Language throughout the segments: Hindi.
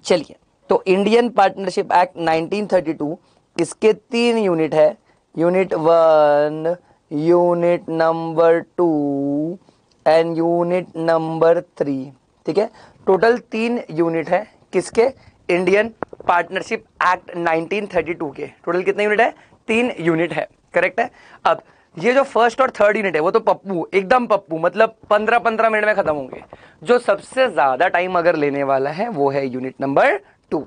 चलिए, तो इंडियन पार्टनरशिप एक्ट 1932, इसके 3 यूनिट है, unit 1, unit number 2 and unit number 3। ठीक है, टोटल 3 यूनिट है किसके, इंडियन पार्टनरशिप एक्ट 1932 के। टोटल कितने यूनिट है, 3 यूनिट है, करेक्ट है। अब ये जो फर्स्ट और थर्ड यूनिट है वो तो पप्पू, एकदम पप्पू, मतलब 15-15 मिनट में खत्म होंगे। जो सबसे ज्यादा टाइम अगर लेने वाला है वो है यूनिट नंबर 2।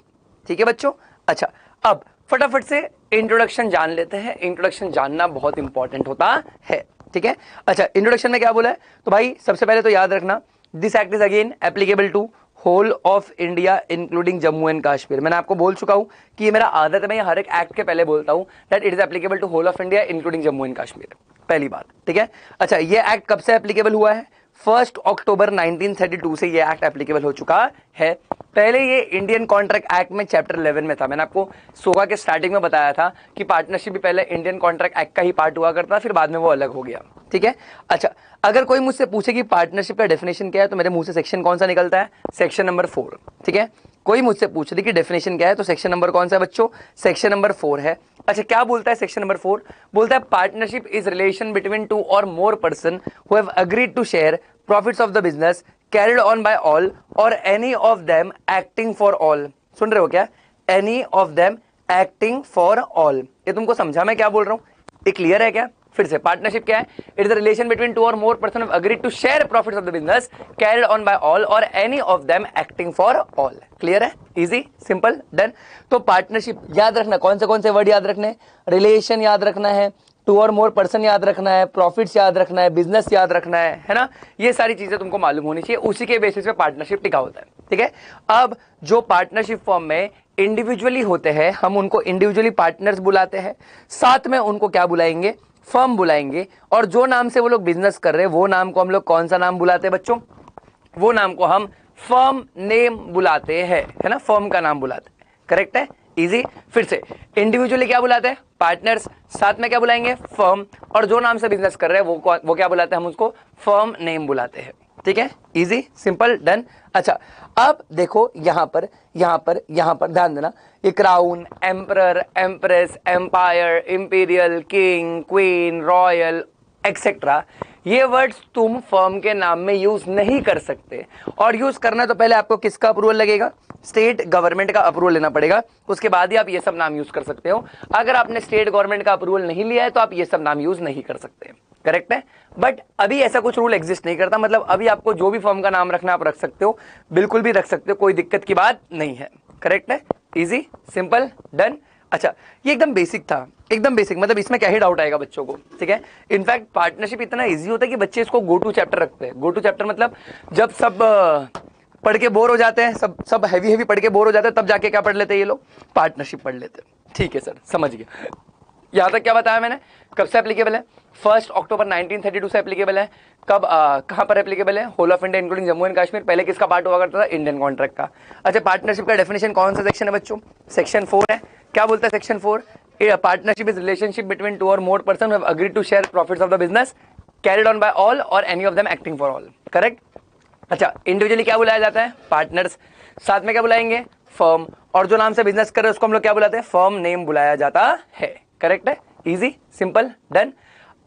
ठीक है बच्चों। अच्छा, अब फटाफट से इंट्रोडक्शन जान लेते हैं। इंट्रोडक्शन जानना बहुत इंपॉर्टेंट होता है। ठीक है, अच्छा, इंट्रोडक्शन में क्या बोला है, तो भाई सबसे पहले तो याद रखना, this act is again applicable to whole of India including Jammu and Kashmir. मैंने आपको बोल चुका हूं कि ये मेरा आदत है, मैं हर एक एक्ट के पहले बोलता हूं that it is applicable to whole of India including Jammu and Kashmir, पहली बात। ठीक है, अच्छा, ये एक्ट कब से एप्लीकेबल हुआ है, 1 अक्टूबर 1932 से ये एक्ट एप्लीकेबल हो चुका है। पहले ये इंडियन कॉन्ट्रैक्ट एक्ट में चैप्टर 11 में था। मैंने आपको सोगा के स्टार्टिंग में बताया था कि पार्टनरशिप भी पहले इंडियन कॉन्ट्रैक्ट एक्ट का ही पार्ट हुआ करता, फिर बाद में वो अलग हो गया। ठीक है, अच्छा, अगर कोई मुझसे पूछे कि पार्टनरशिप का डेफिनेशन क्या है, तो मेरे मुंह से सेक्शन कौन सा निकलता है, सेक्शन नंबर 4। ठीक है, कोई मुझसे पूछ रही कि डेफिनेशन क्या है, तो सेक्शन नंबर कौन सा है बच्चों, सेक्शन नंबर 4 है। अच्छा, क्या बोलता है सेक्शन नंबर 4, बोलता है partnership is relation between 2 or more person who have agreed to share profits of the business carried on by all or any of them acting for all. सुन रहे हो क्या, any of them acting for all. ये तुमको समझा मैं क्या बोल रहा हूं, ये क्लियर है क्या? फिर से, पार्टनरशिप क्या है, it is the relation between 2 or more person have agreed to share profits of the business carried on by all or any of them acting for all. Clear है, इजी, सिंपल, डन। तो पार्टनरशिप याद रखना, कौन से वर्ड याद रखने, रिलेशन याद रखना है, 2 और मोर पर्सन याद रखना है, प्रॉफिट्स याद रखना है, बिजनेस याद रखना है ना, ये सारी चीजें तुमको मालूम होनी चाहिए। उसी के बेसिस पे पार्टनरशिप टिका होता है। ठीक है, अब जो पार्टनरशिप फॉर्म में इंडिविजुअली होते हैं हम उनको इंडिविजुअली पार्टनर्स बुलाते हैं, साथ में उनको क्या बुलाएंगे, फर्म बुलाएंगे। और जो नाम से वो लोग बिजनेस कर रहे हैं वो नाम को हम लोग कौन सा नाम बुलाते हैं बच्चों, वो नाम को हम फर्म नेम बुलाते हैं, है ना, फर्म का नाम बुलाते हैं। करेक्ट है, इजी। फिर से, इंडिविजुअली क्या बुलाते हैं, पार्टनर्स, साथ में क्या बुलाएंगे, फर्म, और जो नाम से बिजनेस कर रहे हैं वो क्या बुलाते हैं, हम उसको फर्म नेम बुलाते हैं। ठीक है, इजी, सिंपल, डन। अच्छा, अब देखो यहां पर ध्यान देना, ये crown, emperor, empress, empire, imperial, king, queen, royal etcetera, ये वर्ड्स तुम फर्म के नाम में यूज नहीं कर सकते। और यूज करना तो पहले आपको किसका अप्रूवल लगेगा, स्टेट गवर्नमेंट का अप्रूवल लेना पड़ेगा, उसके बाद ही आप ये सब नाम यूज कर सकते हो। अगर आपने स्टेट गवर्नमेंट का अप्रूवल नहीं लिया है तो आप ये सब नाम यूज नहीं कर सकते। करेक्ट है, बट अभी ऐसा कुछ रूल एग्जिस्ट नहीं करता, मतलब अभी आपको जो भी फर्म का नाम रखना आप रख सकते हो, बिल्कुल भी रख सकते हो, कोई दिक्कत की बात नहीं है। करेक्ट है, इजी, सिंपल, डन। अच्छा, ये एकदम बेसिक था, एकदम बेसिक, मतलब इसमें क्या ही डाउट आएगा बच्चों को। ठीक है, इनफैक्ट पार्टनरशिप इतना इजी होता है कि बच्चे इसको गो टू चैप्टर रखते हैं। गो टू चैप्टर मतलब जब सब पढ़ के बोर हो जाते हैं, सब हैवी पढ़ के बोर हो जाते हैं, तब जाके क्या पढ़ लेते हैं ये लोग, पार्टनरशिप पढ़ लेते हैं। ठीक है सर, समझ गया। यहां तक क्या बताया मैंने, कब से एप्लीकेबल है, 1 अक्टूबर 1932 से एप्लीकेबल है। कब, कहां पर एप्लीकेबल है, whole of India including Jammu and Kashmir. पहले किसका पार्ट हुआ करता था, इंडियन कॉन्ट्रैक्ट का। अच्छा, पार्टनरशिप का डेफिनेशन कौन सा सेक्शन है बच्चों, सेक्शन 4 है। क्या बोलता है section 4, partnership is relationship between 2 or more person have agreed to share profits of the business carried on by all or any of them acting for all. Correct. अच्छा, इंडिविजुअली क्या बुलाया जाता है, पार्टनर्स, साथ में क्या बुलाएंगे, फर्म, और जो नाम से बिजनेस कर रहे हैं उसको हम लोग क्या बुलाते हैं, फर्म नेम बुलाया जाता है। करेक्ट है, इजी, सिंपल, डन।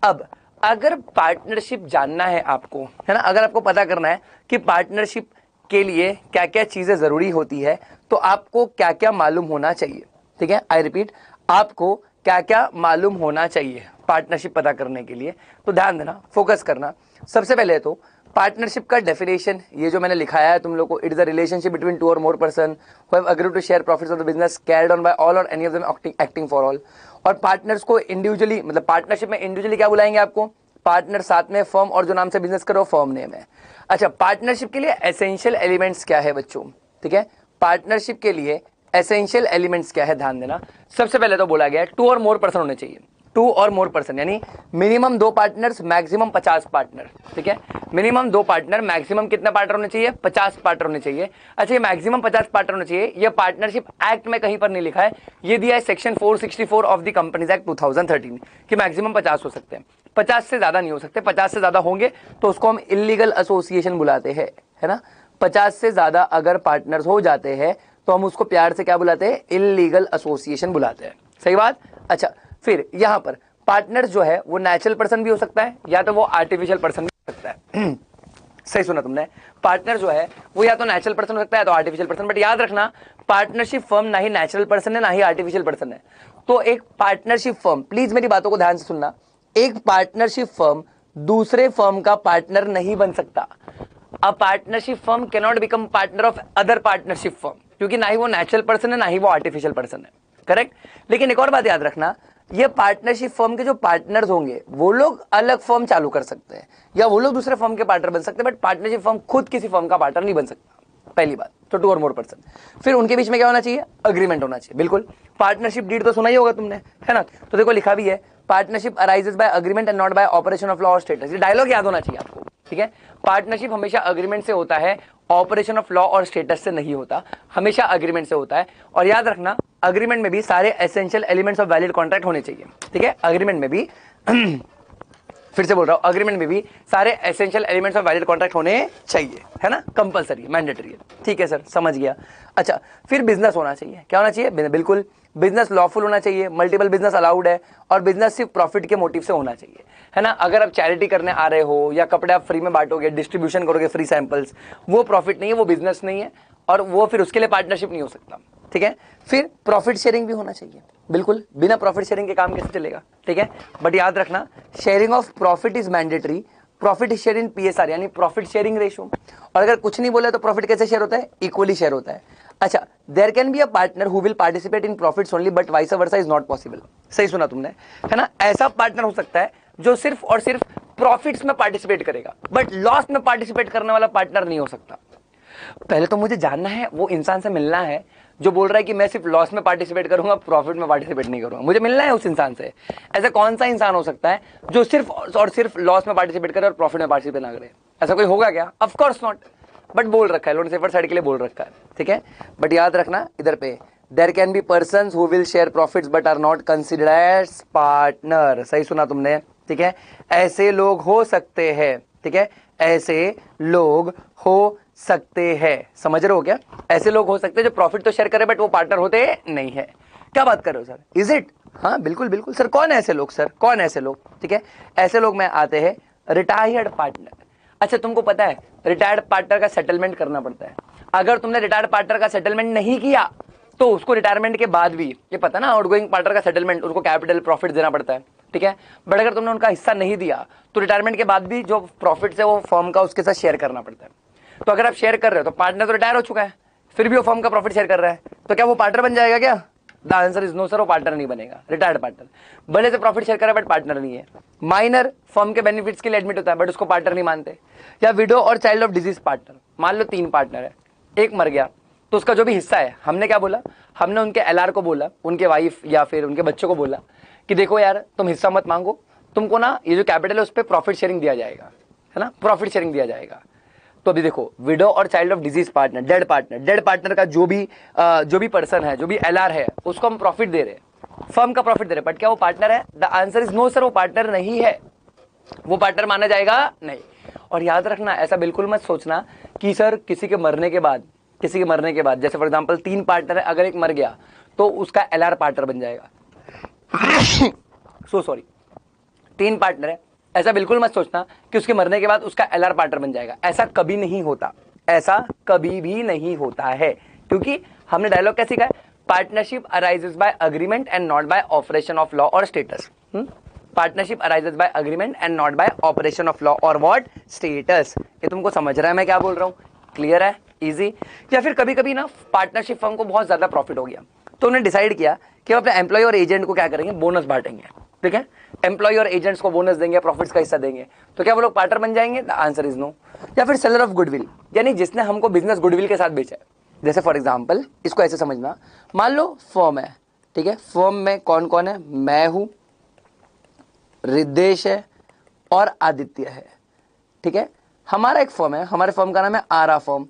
अब अगर पार्टनरशिप जानना है आपको, है ना, अगर आपको पता करना है कि पार्टनरशिप के लिए क्या क्या चीजें जरूरी होती है, तो आपको क्या क्या मालूम होना चाहिए। ठीक है, आई रिपीट, आपको क्या क्या मालूम होना चाहिए पार्टनरशिप पता करने के लिए। तो ध्यान देना, फोकस करना। सबसे पहले तो पार्टनरशिप का डेफिनेशन, ये जो मैंने लिखाया है तुम लोग को, it is a relationship between 2 or more person who have agreed to share profits of the business carried on by all or any of them acting for all. और पार्टनर्स को इंडिविजुअली, मतलब पार्टनरशिप में इंडिविजुअली क्या बुलाएंगे आपको, पार्टनर, साथ में फर्म, और जो नाम से बिजनेस करो फर्म नेम है। अच्छा, पार्टनरशिप के लिए एसेंशियल एलिमेंट्स क्या है बच्चों। ठीक है, पार्टनरशिप के लिए एसेंशियल एलिमेंट्स क्या है, ध्यान देना। सबसे पहले तो बोला गया है 2 और मोर पर्सन होने चाहिए, 2 और मोर पर्सन, यानी मिनिमम 2 पार्टनर्स, मैक्सिमम 50 पार्टनर। ठीक है, मिनिमम 2 पार्टनर, मैक्सिमम कितने पार्टनर होने चाहिए, 50 पार्टनर होने चाहिए। अच्छा, ये मैक्सिमम 50 पार्टनर होने चाहिए, ये पार्टनरशिप एक्ट में कहीं पर नहीं लिखा है, ये दिया है section 464 of the companies act 2013 कि मैक्सिमम 50 हो सकते हैं, 50 से ज्यादा नहीं हो सकते। 50 से ज्यादा होंगे तो उसको हम इलीगल एसोसिएशन बुलाते हैं, है ना। 50 से ज्यादा अगर पार्टनर्स हो जाते हैं तो हम उसको प्यार से क्या बुलाते हैं, इलीगल एसोसिएशन बुलाते हैं। सही बात। अच्छा, फिर यहां पर पार्टनर जो है वो नेचुरल पर्सन भी हो सकता है या तो वो आर्टिफिशियल पर्सन भी हो सकता है। सही सुना तुमने, पार्टनर जो है वो या तो नेचुरल पर्सन हो सकता है या तो आर्टिफिशियल पर्सन। बट याद रखना, पार्टनरशिप फर्म ना ही नेचुरल पर्सन है ना ही आर्टिफिशियल पर्सन है। तो एक पार्टनरशिप फर्म, प्लीज मेरी बातों को ध्यान से सुनना, एक पार्टनरशिप फर्म दूसरे फर्म का पार्टनर नहीं बन सकता। A partnership firm can not become partner of other partnership firm, क्योंकि ना ही वो नेचुरल पर्सन है ना ही वो आर्टिफिशियल पर्सन है। करेक्ट। लेकिन एक और बात याद रखना, ये पार्टनरशिप फर्म के जो पार्टनर्स होंगे वो लोग अलग फर्म चालू कर सकते हैं या वो लोग दूसरे फर्म के पार्टनर बन सकते हैं, बट पार्टनरशिप फर्म खुद किसी फर्म का पार्टनर नहीं बन सकता। पहली बात तो 2 और मोर पर्सन। फिर उनके बीच में क्या होना चाहिए, अग्रीमेंट होना चाहिए। बिल्कुल, पार्टनरशिप डीड तो सुना ही होगा तुमने, है ना। तो देखो लिखा भी है, partnership arises by agreement and not by operation of law और स्टेटस। ये डायलॉग याद होना चाहिए आपको, ठीक है। पार्टनरशिप हमेशा अग्रीमेंट से होता है, ऑपरेशन ऑफ लॉ और स्टेटस से नहीं होता, हमेशा अग्रीमेंट से होता है। और याद रखना, अग्रीमेंट में भी सारे essential elements of valid contract होने चाहिए, ठीक है। अग्रीमेंट में भी फिर से बोल रहा हूं, अग्रीमेंट में भी सारे essential elements of valid contract होने चाहिए, है ना, कंपलसरी, मैंडेटरी है। ठीक है सर, समझ गया। अच्छा, फिर बिजनेस होना चाहिए। क्या होना चाहिए, बिल्कुल, बिजनेस लॉफुल होना चाहिए, मल्टीपल बिजनेस अलाउड है, और बिजनेस सिर्फ प्रॉफिट के मोटिव से होना चाहिए, है ना। अगर आप चैरिटी करने आ रहे हो या कपड़े आप फ्री में बांटोगे, डिस्ट्रीब्यूशन करोगे फ्री सैंपल्स, वो प्रॉफिट नहीं है, वो बिजनेस नहीं है, और वो फिर उसके लिए पार्टनरशिप नहीं हो सकता, ठीक है। फिर प्रॉफिट शेयरिंग भी होना चाहिए, बिल्कुल, बिना प्रॉफिट शेयरिंग के काम कैसे चलेगा, ठीक है। बट याद रखना, sharing of profit is mandatory, profit share in PSR यानी प्रॉफिट शेयरिंग रेशियो। और अगर कुछ नहीं बोले तो प्रॉफिट कैसे शेयर होता है, इक्वली शेयर होता है। अच्छा, there can be a partner who will participate in profits only but vice versa is not possible. सही सुना तुमने, है ना। ऐसा पार्टनर हो सकता है जो सिर्फ और सिर्फ प्रॉफिट्स में पार्टिसिपेट करेगा, बट लॉस में पार्टिसिपेट करने वाला पार्टनर नहीं हो सकता। पहले तो मुझे जानना है, वो इंसान से मिलना है जो बोल रहा है कि मैं सिर्फ लॉस में पार्टिसिपेट करूंगा, प्रॉफिट में पार्टिसिपेट नहीं करूंगा। मुझे मिलना है उस इंसान से। ऐसा कौन सा इंसान हो सकता है जो सिर्फ और सिर्फ लॉस में पार्टिसिपेट करे और प्रॉफिट में पार्टिसिपेट ना करे? ऐसा कोई होगा क्या? Of course not. बट बोल रखा है, लोन सेफर साइड के लिए बोल रखा है, ठीक है। बट याद रखना इधर पे, there can be persons who will share profits but are not considered as partner. सही सुना तुमने, ठीक है। ऐसे लोग हो सकते हैं, ठीक है, ऐसे लोग हो सकते हैं। समझ रहे हो क्या? ऐसे लोग हो सकते हैं जो प्रॉफिट तो शेयर करे बट वो पार्टनर होते नहीं है। क्या बात कर रहे हो सर, इज इट? हाँ बिल्कुल बिल्कुल सर। कौन है ऐसे लोग सर, कौन है ऐसे लोग? ठीक है, ऐसे लोग में आते हैं रिटायर्ड पार्टनर। अच्छा, तुमको पता है रिटायर्ड पार्टनर का सेटलमेंट करना पड़ता है। अगर तुमने रिटायर्ड पार्टनर का सेटलमेंट नहीं किया तो उसको रिटायरमेंट के बाद भी, ये पता ना, आउटगोइंग पार्टनर का सेटलमेंट, उसको कैपिटल प्रॉफिट देना पड़ता है, ठीक है। बट अगर तुमने उनका हिस्सा नहीं दिया तो रिटायरमेंट के बाद भी जो प्रॉफिट है वो फर्म का उसके साथ शेयर करना पड़ता है। तो अगर आप शेयर कर रहे हो तो पार्टनर तो रिटायर हो चुका है, फिर भी वो फर्म का प्रॉफिट शेयर कर रहा है, तो क्या वो पार्टनर बन जाएगा क्या? The answer is no sir, वो पार्टनर नहीं बनेगा। रिटायर्ड पार्टनर भले से प्रॉफिट शेयर कर रहा है बट पार्टनर नहीं है। माइनर फर्म के बेनिफिट्स के लिए एडमिट होता है बट उसको पार्टनर नहीं मानते। या विडो और चाइल्ड ऑफ डिजीज पार्टनर, मान लो 3 पार्टनर है, एक मर गया तो उसका जो भी हिस्सा है, हमने क्या बोला, हमने उनके एलआर को बोला, उनके वाइफ या फिर उनके बच्चों को बोला कि देखो यार तुम हिस्सा मत मांगो, तुमको ना ये जो कैपिटल है उस पर प्रॉफिट शेयरिंग दिया जाएगा, है ना, प्रॉफिट शेयरिंग दिया जाएगा। तो अभी देखो, विडो और child of deceased partner, dead partner का जो भी पर्सन है, जो भी एलआर है, उसको हम प्रॉफिट दे रहे हैं, फर्म का प्रॉफिट दे रहे हैं, बट क्या वो पार्टनर है? The answer is no sir, वो पार्टनर नहीं है, वो पार्टनर माना जाएगा नहीं। और याद रखना, ऐसा बिल्कुल मत सोचना कि सर किसी के मरने के बाद, जैसे फॉर एग्जांपल 3 पार्टनर है, अगर एक मर गया तो उसका एलआर पार्टनर बन जाएगा। सो सॉरी, 3 पार्टनर है, ऐसा बिल्कुल मत सोचना कि उसके मरने के बाद उसका एलआर पार्टनर बन जाएगा। ऐसा कभी नहीं होता, ऐसा कभी भी नहीं होता है, क्योंकि हमने डायलॉग क्या सीखा है? Partnership arises by agreement and not by operation of law और status. Partnership arises by agreement and not by operation of law or what? Status. ये तुमको समझ रहा है मैं क्या बोल रहा हूँ? क्लियर है, इजी। या फिर कभी कभी ना पार्टनरशिप फर्म को बहुत ज्यादा प्रॉफिट हो गया तो उन्होंने डिसाइड किया कि वो अपने एम्प्लॉय और एजेंट को क्या करेंगे, बोनस बांटेंगे, ठीक है। एम्प्लॉय और एजेंट्स को बोनस देंगे, प्रॉफिट्स का हिस्सा देंगे, तो क्या वो लोग पार्टनर बन जाएंगे? The answer is no. या फिर सेलर ऑफ गुडविल, यानी जिसने हमको बिजनेस गुडविल के साथ बेचा है। जैसे फॉर एग्जांपल, इसको ऐसे समझना, मान लो फर्म है, ठीक है, फर्म में कौन कौन है? मैं हूं, रिद्धेश है और आदित्य है, ठीक है। हमारा एक फर्म है, हमारे फर्म का नाम है आरा फर्म।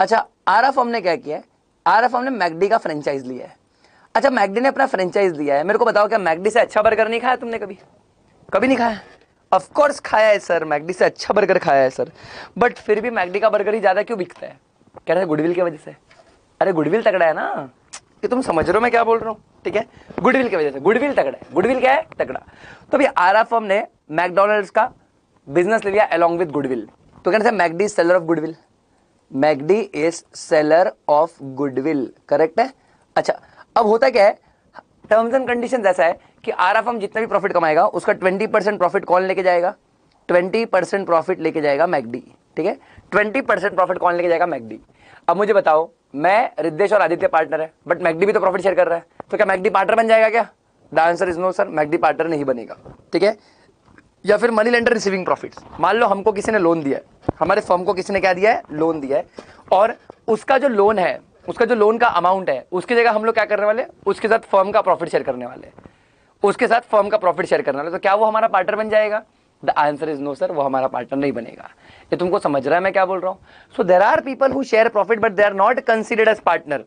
अच्छा, आरा फर्म ने क्या किया है? आरा फर्म ने मैकडी का फ्रेंचाइज लिया है। अच्छा, मैकडी ने अपना फ्रेंचाइज लिया है, मेरे को बताओ क्या मैकडी से अच्छा बर्गर नहीं खाया तुमने कभी? कभी नहीं खाया? ऑफ कोर्स खाया है सर, मैकडी से अच्छा बर्गर खाया है सर, बट फिर भी मैकडी का बर्गर ही ज्यादा क्यों बिकता है? कह रहे हैं गुडविल की वजह से। अरे गुडविल तगड़ा है ना, कि तुम समझ रहे हो मैं क्या बोल रहा हूँ, ठीक है। गुडविल की वजह से, गुडविल तगड़ा है, गुडविल क्या है, तगड़ा। तो अभी आरा फर्म ने मैकडोनल्ड्स का बिजनेस ले लिया अलॉन्ग विद गुडविल, तो कहते हैं McD is seller of goodwill, McD is seller of goodwill, correct है। अच्छा, अब होता क्या है, टर्म्स एंड कंडीशंस ऐसा है कि आरा फर्म जितना भी प्रॉफिट कमाएगा उसका 20% प्रॉफिट कौन लेके जाएगा, 20% प्रॉफिट लेके जाएगा मैकडी, ठीक है। 20% प्रॉफिट कौन लेके जाएगा, मैकडी। अब मुझे बताओ, मैं रिद्धेश और आदित्य पार्टनर है, बट मैकडी भी तो प्रॉफिट शेयर कर रहा है, तो क्या मैकडी पार्टनर बन जाएगा क्या? The answer is no sir, McD partner नहीं बनेगा, ठीक है। या फिर मनी लेंडर रिसीविंग प्रॉफिट्स, मान लो हमको किसी ने लोन दिया है, हमारे फर्म को किसी ने क्या दिया है, लोन दिया है, और उसका जो लोन है, उसका जो लोन का अमाउंट है, उसकी जगह हम लोग क्या करने वाले, उसके साथ फर्म का प्रॉफिट शेयर करने वाले, उसके साथ फर्म का प्रॉफिट शेयर करने वाले, तो क्या वो हमारा पार्टनर बन जाएगा? The answer is no sir, वो हमारा पार्टनर नहीं बनेगा। ये तुमको समझ रहा है मैं क्या बोल रहा हूं? So there are people who share profit but they are not considered as partner.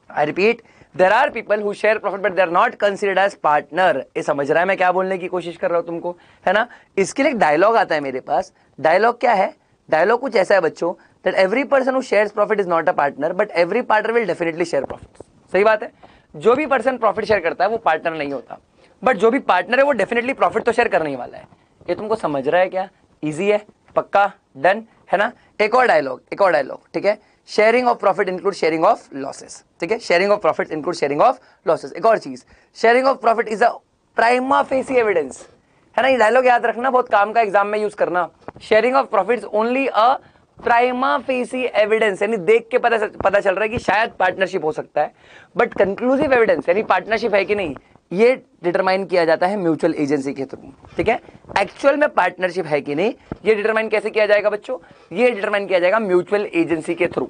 I repeat, there are people who share profit but they are not considered as partner. ये समझ रहा है मैं क्या बोलने की कोशिश कर रहा हूं तुमको, है ना। इसके लिए एक डायलॉग आता है मेरे पास। डायलॉग क्या है? डायलॉग कुछ ऐसा है बच्चों, that every person who shares profit is not a partner but every partner will definitely share profit. सही बात है, जो भी पर्सन प्रॉफिट शेयर करता है वो पार्टनर नहीं होता, बट जो भी पार्टनर है वो डेफिनेटली प्रॉफिट तो शेयर करने ही वाला है। ये तुमको समझ रहा है क्या? इजी है, पक्का, डन है ना। एक और डायलॉग, एक और डायलॉग, ठीक है। Sharing of profit include sharing of losses, ठीक है। Sharing of profit include sharing of losses. एक और चीज, sharing of profit is a prima facie evidence, है ना। ये डायलॉग याद रखना, बहुत काम का, एग्जाम में यूज करना। Sharing of profit only a prima facie evidence, यानी देख के पता चल रहा है कि शायद पार्टनरशिप हो सकता है, बट कंक्लूसिव एविडेंस यानी पार्टनरशिप है कि नहीं, ये डिटरमाइन किया जाता है म्यूचुअल एजेंसी के थ्रू, ठीक है। एक्चुअल में पार्टनरशिप है कि नहीं, ये डिटरमाइन कैसे किया जाएगा बच्चों? ये डिटरमाइन किया जाएगा म्यूचुअल एजेंसी के थ्रू।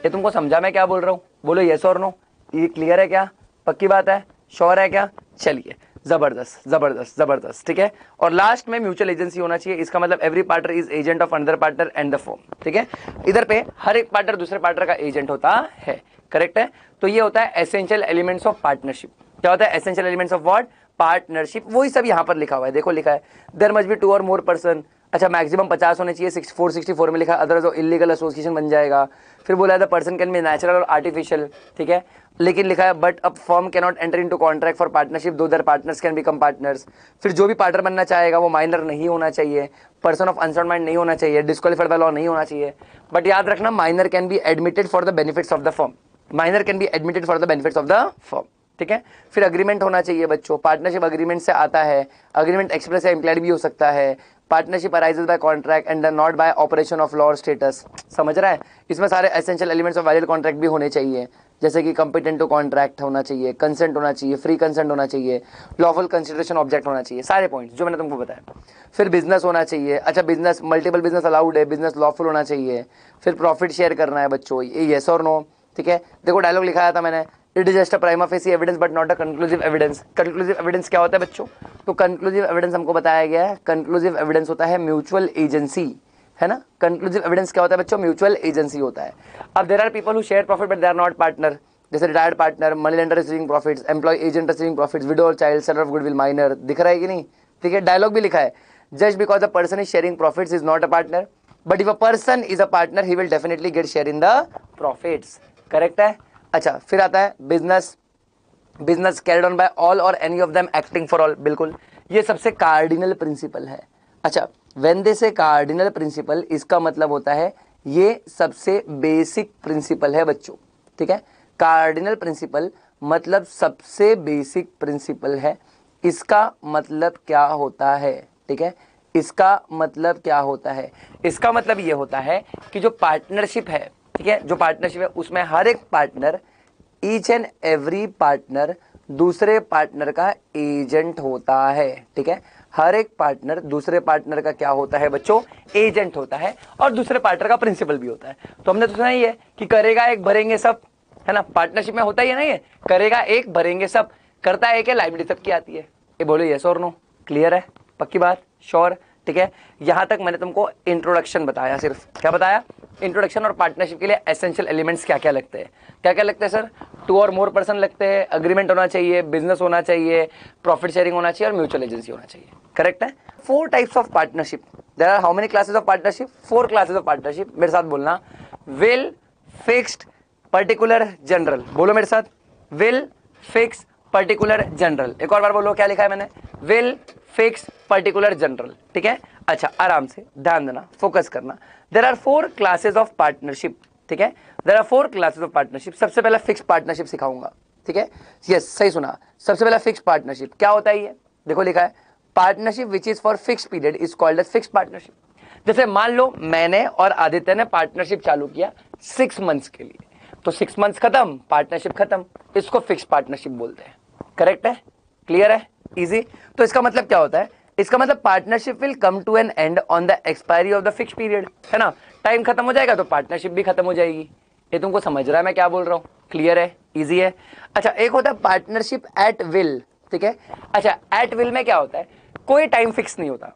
ये तुमको समझा मैं क्या बोल रहा हूं? बोलो यस और नो। ये क्लियर है क्या? पक्की बात है? श्योर है क्या? चलिए, जबरदस्त जबरदस्त जबरदस्त, ठीक है। और लास्ट में म्यूचुअल एजेंसी होना चाहिए, इसका मतलब every partner is agent of another partner and the firm, ठीक है। इधर पे हर एक पार्टनर दूसरे पार्टनर का एजेंट होता है, करेक्ट है। तो ये होता है एसेंशियल एलिमेंट्स ऑफ पार्टनरशिप। क्या होता है essential elements of what? Partnership. वही सब यहां पर लिखा हुआ है, देखो लिखा है there must be 2 or more person. अच्छा, मैक्सिमम 50 होने चाहिए, 464 में लिखा है, अदरवाइज इलीगल एसोसिएशन बन जाएगा। फिर बोला है the person can be natural or artificial, ठीक है। लेकिन लिखा है but a firm can not enter into contract for partnership though their partners can become partners. फिर जो भी पार्टनर बनना चाहेगा वो माइनर नहीं होना चाहिए, पर्सन ऑफ अनसाउंड माइंड नहीं होना चाहिए, डिस्क्वालीफाइड बाय लॉ नहीं होना चाहिए। बट याद रखना, minor can be admitted for the benefits of the firm, minor can be admitted for the benefits of the firm, ठीक है। फिर अग्रीमेंट होना चाहिए बच्चों, पार्टनरशिप अग्रीमेंट से आता है, अग्रीमेंट एक्सप्रेस या इम्प्लाइड भी हो सकता है। Partnership arises by contract and not by operation of law और स्टेटस। समझ रहा है? इसमें सारे essential elements of valid contract भी होने चाहिए, जैसे कि कंपिटेंट टू कॉन्ट्रैक्ट होना चाहिए, कंसेंट होना चाहिए, फ्री कंसेंट होना चाहिए, लॉफुल कंसिडरेशन ऑब्जेक्ट होना चाहिए, सारे पॉइंट्स जो मैंने तुमको बताया। फिर बिजनेस होना चाहिए। अच्छा, बिजनेस मल्टीपल बिजनेस अलाउड है, बिजनेस लॉफुल होना चाहिए। फिर प्रॉफिट शेयर करना है बच्चों, ये येस और नो, ठीक है। देखो डायलॉग लिखाया था मैंने, it is just a prima facie evidence but not a conclusive evidence. Conclusive evidence क्या होता है बच्चों? तो कंक्लूसिव एविडेंस हमको बताया गया है, कंक्लूसिव एविडेंस होता है म्यूचुअल एजेंसी, है ना। कंक्लूसिव एविडेंस क्या होता है बच्चों? म्यूचुअल एजेंसी होता है। अब there are people who share profit but they are not partner, जैसे retired partner, money lender receiving profits, employ agent receiving profits, widow और child, seller of goodwill, minor. दिख रहा है कि नहीं? ठीक है, डायलॉग भी लिखा है, just because the person is sharing profits is not a partner, but if a person is a partner he will definitely get share in the profits, correct है। अच्छा, फिर आता है business, business carried on by all or any of them acting for all. बिल्कुल, ये सबसे कार्डिनल प्रिंसिपल है। अच्छा, व्हेन दे से कार्डिनल प्रिंसिपल, इसका मतलब होता है ये सबसे बेसिक प्रिंसिपल है बच्चों, ठीक है। कार्डिनल प्रिंसिपल मतलब सबसे बेसिक प्रिंसिपल है। इसका मतलब क्या होता है? ठीक है, इसका मतलब क्या होता है? इसका मतलब ये होता है कि जो पार्टनरशिप है, ठीक है, जो पार्टनरशिप है उसमें हर एक partner, each and every partner दूसरे पार्टनर का एजेंट होता है, ठीक है। हर एक पार्टनर दूसरे पार्टनर का क्या होता है बच्चों? एजेंट होता है, और दूसरे पार्टनर का प्रिंसिपल भी होता है। तो हमने तो सुना ही है कि करेगा एक भरेंगे सब, है ना। पार्टनरशिप में होता ही है ना, ये करेगा एक भरेंगे सब, करता है कि लाइबिलिटी सबकी आती है। ये बोलो यस और नो, क्लियर है? पक्की बात? श्योर? ठीक है, यहां तक मैंने तुमको इंट्रोडक्शन बताया। सिर्फ क्या बताया? इंट्रोडक्शन। और पार्टनरशिप के लिए एसेंशियल एलिमेंट्स क्या क्या लगते हैं? क्या क्या लगते हैं सर? 2 और मोर पर्सन लगते हैं, अग्रीमेंट होना चाहिए, बिजनेस होना चाहिए, प्रॉफिट शेयरिंग होना चाहिए, और म्यूचुअल एजेंसी होना चाहिए। करेक्ट है। 4 types of partnership. There are how many classes of partnership? 4 classes of partnership. मेरे साथ बोलना, विल, फिक्स्ड, पर्टिकुलर जनरल, बोलो मेरे साथ, विल फिक्स पर्टिकुलर जनरल। एक और बार बोलो, क्या लिखा है मैंने, विल फिक्स पर्टिकुलर जनरल, ठीक है। अच्छा आराम से ध्यान देना, फोकस करना। There are 4 classes of partnership, ठीक है, there are 4 classes of partnership. सबसे पहला फिक्स पार्टनरशिप सिखाऊंगा, ठीक है, यस सही सुना, सबसे पहला फिक्स पार्टनरशिप। क्या होता है ये, देखो लिखा है, partnership which is for fix period is called as fix partnership. जैसे मान लो मैंने और आदित्य ने पार्टनरशिप चालू किया 6 मंथ्स के लिए, तो 6 मंथ्स खत्म, पार्टनरशिप खत्म, इसको फिक्स पार्टनरशिप बोलते हैं। करेक्ट है, क्लियर है, इजी। तो इसका मतलब क्या होता है, इसका मतलब partnership will come to an end on the expiry of the fix period, है ना, टाइम खत्म हो जाएगा तो पार्टनरशिप भी खत्म हो जाएगी। ये तुमको समझ रहा है मैं क्या बोल रहा हूं, क्लियर है, इजी है। अच्छा एक होता है पार्टनरशिप एट विल, ठीक है। अच्छा एट विल में क्या होता है, कोई टाइम फिक्स नहीं होता,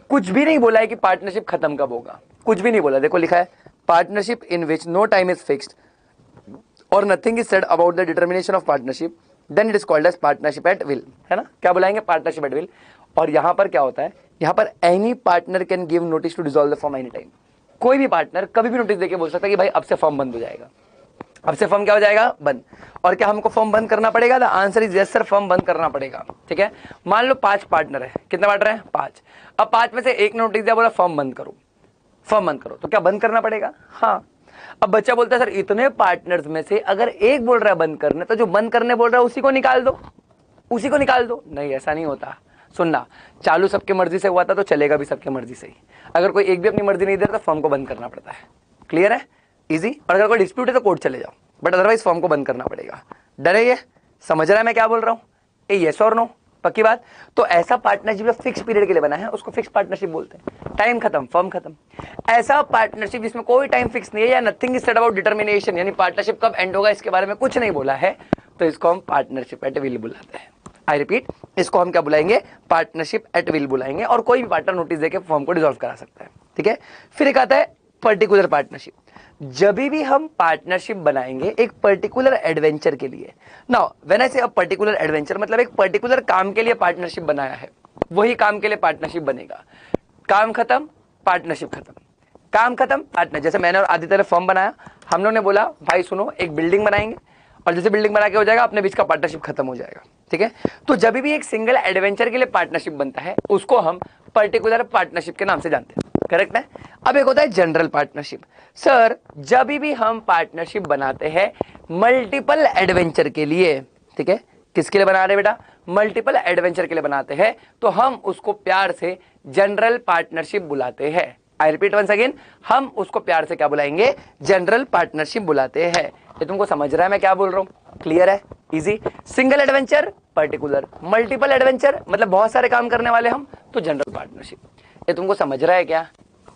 कुछ भी नहीं बोला है कि पार्टनरशिप खत्म कब होगा, कुछ भी नहीं बोला। देखो लिखा है, partnership in which no time is fixed or nothing is said about the determination of partnership, then it is called as partnership at will, है ना, क्या बुलाएंगे, पार्टनरशिप एट विल। और यहां पर क्या होता है, यहां पर any partner can give notice to dissolve the firm any time. कोई भी पार्टनर कभी भी नोटिस देके बोल सकता है कि भाई अब से फर्म बंद हो जाएगा, अब से फर्म क्या हो जाएगा, बंद। और क्या हमको फर्म बंद करना पड़ेगा, the answer is yes sir, firm बंद करना पड़ेगा, ठीक है। मान लो 5 पार्टनर है, कितने पार्टनर है, 5। अब 5 में से एक ने नोटिस दिया, बोला फर्म बंद करो, फर्म बंद करो, तो क्या बंद करना पड़ेगा, हाँ। अब बच्चा बोलता है सर इतने पार्टनर्स में से अगर एक बोल रहा है बंद करने, तो जो बंद करने बोल रहा है उसी को निकाल दो, उसी को निकाल दो। नहीं ऐसा नहीं होता, सुनना, चालू सबके मर्जी से हुआ था तो चलेगा भी सबके मर्जी से ही। अगर कोई एक भी अपनी मर्जी नहीं दे तो फर्म को बंद करना पड़ता है, क्लियर है, इजी। और अगर कोई डिस्प्यूट है तो कोर्ट चले जाओ, बट अदरवाइज फर्म को बंद करना पड़ेगा। डर है ये, समझ रहा है मैं क्या बोल रहा हूँ, ये यस और नो, पक्की बात। तो ऐसा पार्टनरशिप जो फिक्स पीरियड के लिए बना है उसको फिक्स पार्टनरशिप बोलते हैं, टाइम खत्म फर्म खत्म। ऐसा पार्टनरशिप जिसमें कोई टाइम फिक्स नहीं है या nothing is said about determination, यानी पार्टनरशिप कब एंड होगा इसके बारे में कुछ नहीं बोला है, तो इसको हम पार्टनरशिप एट विल बुलाते हैं। आई रिपीट, इसको हम क्या बुलाएंगे, पार्टनरशिप एट विल बुलाएंगे। और कोई भी पार्टनर नोटिस देके फर्म को डिसॉल्व करा सकता है, ठीक है। फिर एक आता है पर्टिकुलर पार्टनरशिप। जब भी हम पार्टनरशिप बनाएंगे एक पर्टिकुलर एडवेंचर के लिए, नाउ व्हेन आई से अ पर्टिकुलर एडवेंचर मतलब एक पर्टिकुलर काम के लिए पार्टनरशिप बनाया है, वही काम के लिए पार्टनरशिप बनेगा। काम खत्म पार्टनरशिप खत्म, काम खत्म पार्टनर। जैसे मैंने और आदित्य ने फर्म बनाया, हम लोगों ने बोला भाई सुनो एक बिल्डिंग बनाएंगे, और जैसे बिल्डिंग बना के हो जाएगा अपने बीच का पार्टनरशिप खत्म हो जाएगा, ठीक है। तो जब भी एक सिंगल एडवेंचर के लिए पार्टनरशिप बनता है उसको हम पर्टिकुलर पार्टनरशिप के नाम से जानते हैं, करेक्ट है। अब एक होता है जनरल पार्टनरशिप। सर जब भी हम पार्टनरशिप बनाते हैं मल्टीपल एडवेंचर के लिए, ठीक है, किसके लिए बना रहे बेटा, मल्टीपल एडवेंचर के लिए बनाते हैं, तो हम उसको प्यार से जनरल पार्टनरशिप बुलाते हैं। आई रिपीट वंस अगेन, हम उसको प्यार से क्या बुलाएंगे, जनरल पार्टनरशिप बुलाते हैं। ये तुमको समझ रहा है मैं क्या बोल रहा हूं, क्लियर है, easy. Single adventure particular, multiple adventure मतलब बहुत सारे काम करने वाले हम, तो जनरल पार्टनरशिप। ये तुमको समझ रहा है क्या,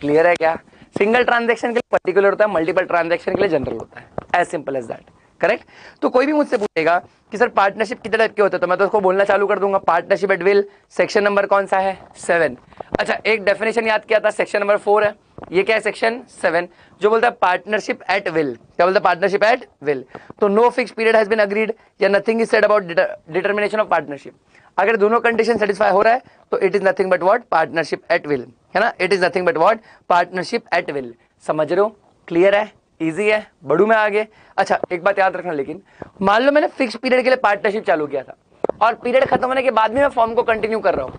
क्लियर है क्या। सिंगल ट्रांजैक्शन के लिए पर्टिकुलर होता है, मल्टीपल ट्रांजैक्शन के लिए जनरल होता है, as simple as that, correct. तो कोई भी मुझसे पूछेगा कि सर पार्टनरशिप कितने टाइप के होते हैं, तो मैं तो उसको बोलना चालू कर दूंगा, partnership at will section number कौन सा है, 7। अच्छा एक डेफिनेशन याद किया था, सेक्शन नंबर 4 है, ये क्या है, सेक्शन 7 जो बोलता है पार्टनरशिप एट विल। क्या बोलता है, पार्टनरशिप एट विल। तो no fix period has been agreed या nothing is said about determination of partnership. अगर दोनों कंडीशन सेटिस्फाई हो रहा है तो it is nothing but what, partnership at will, है ना, it is nothing but what, partnership at will. समझ रहे हो, क्लियर है, इजी है, बढ़ू मैं आगे। अच्छा एक बात याद रखना, लेकिन मान लो मैंने फिक्स पीरियड के लिए पार्टनरशिप चालू किया था और पीरियड खत्म होने के बाद में मैं फॉर्म को कंटिन्यू कर रहा हूं,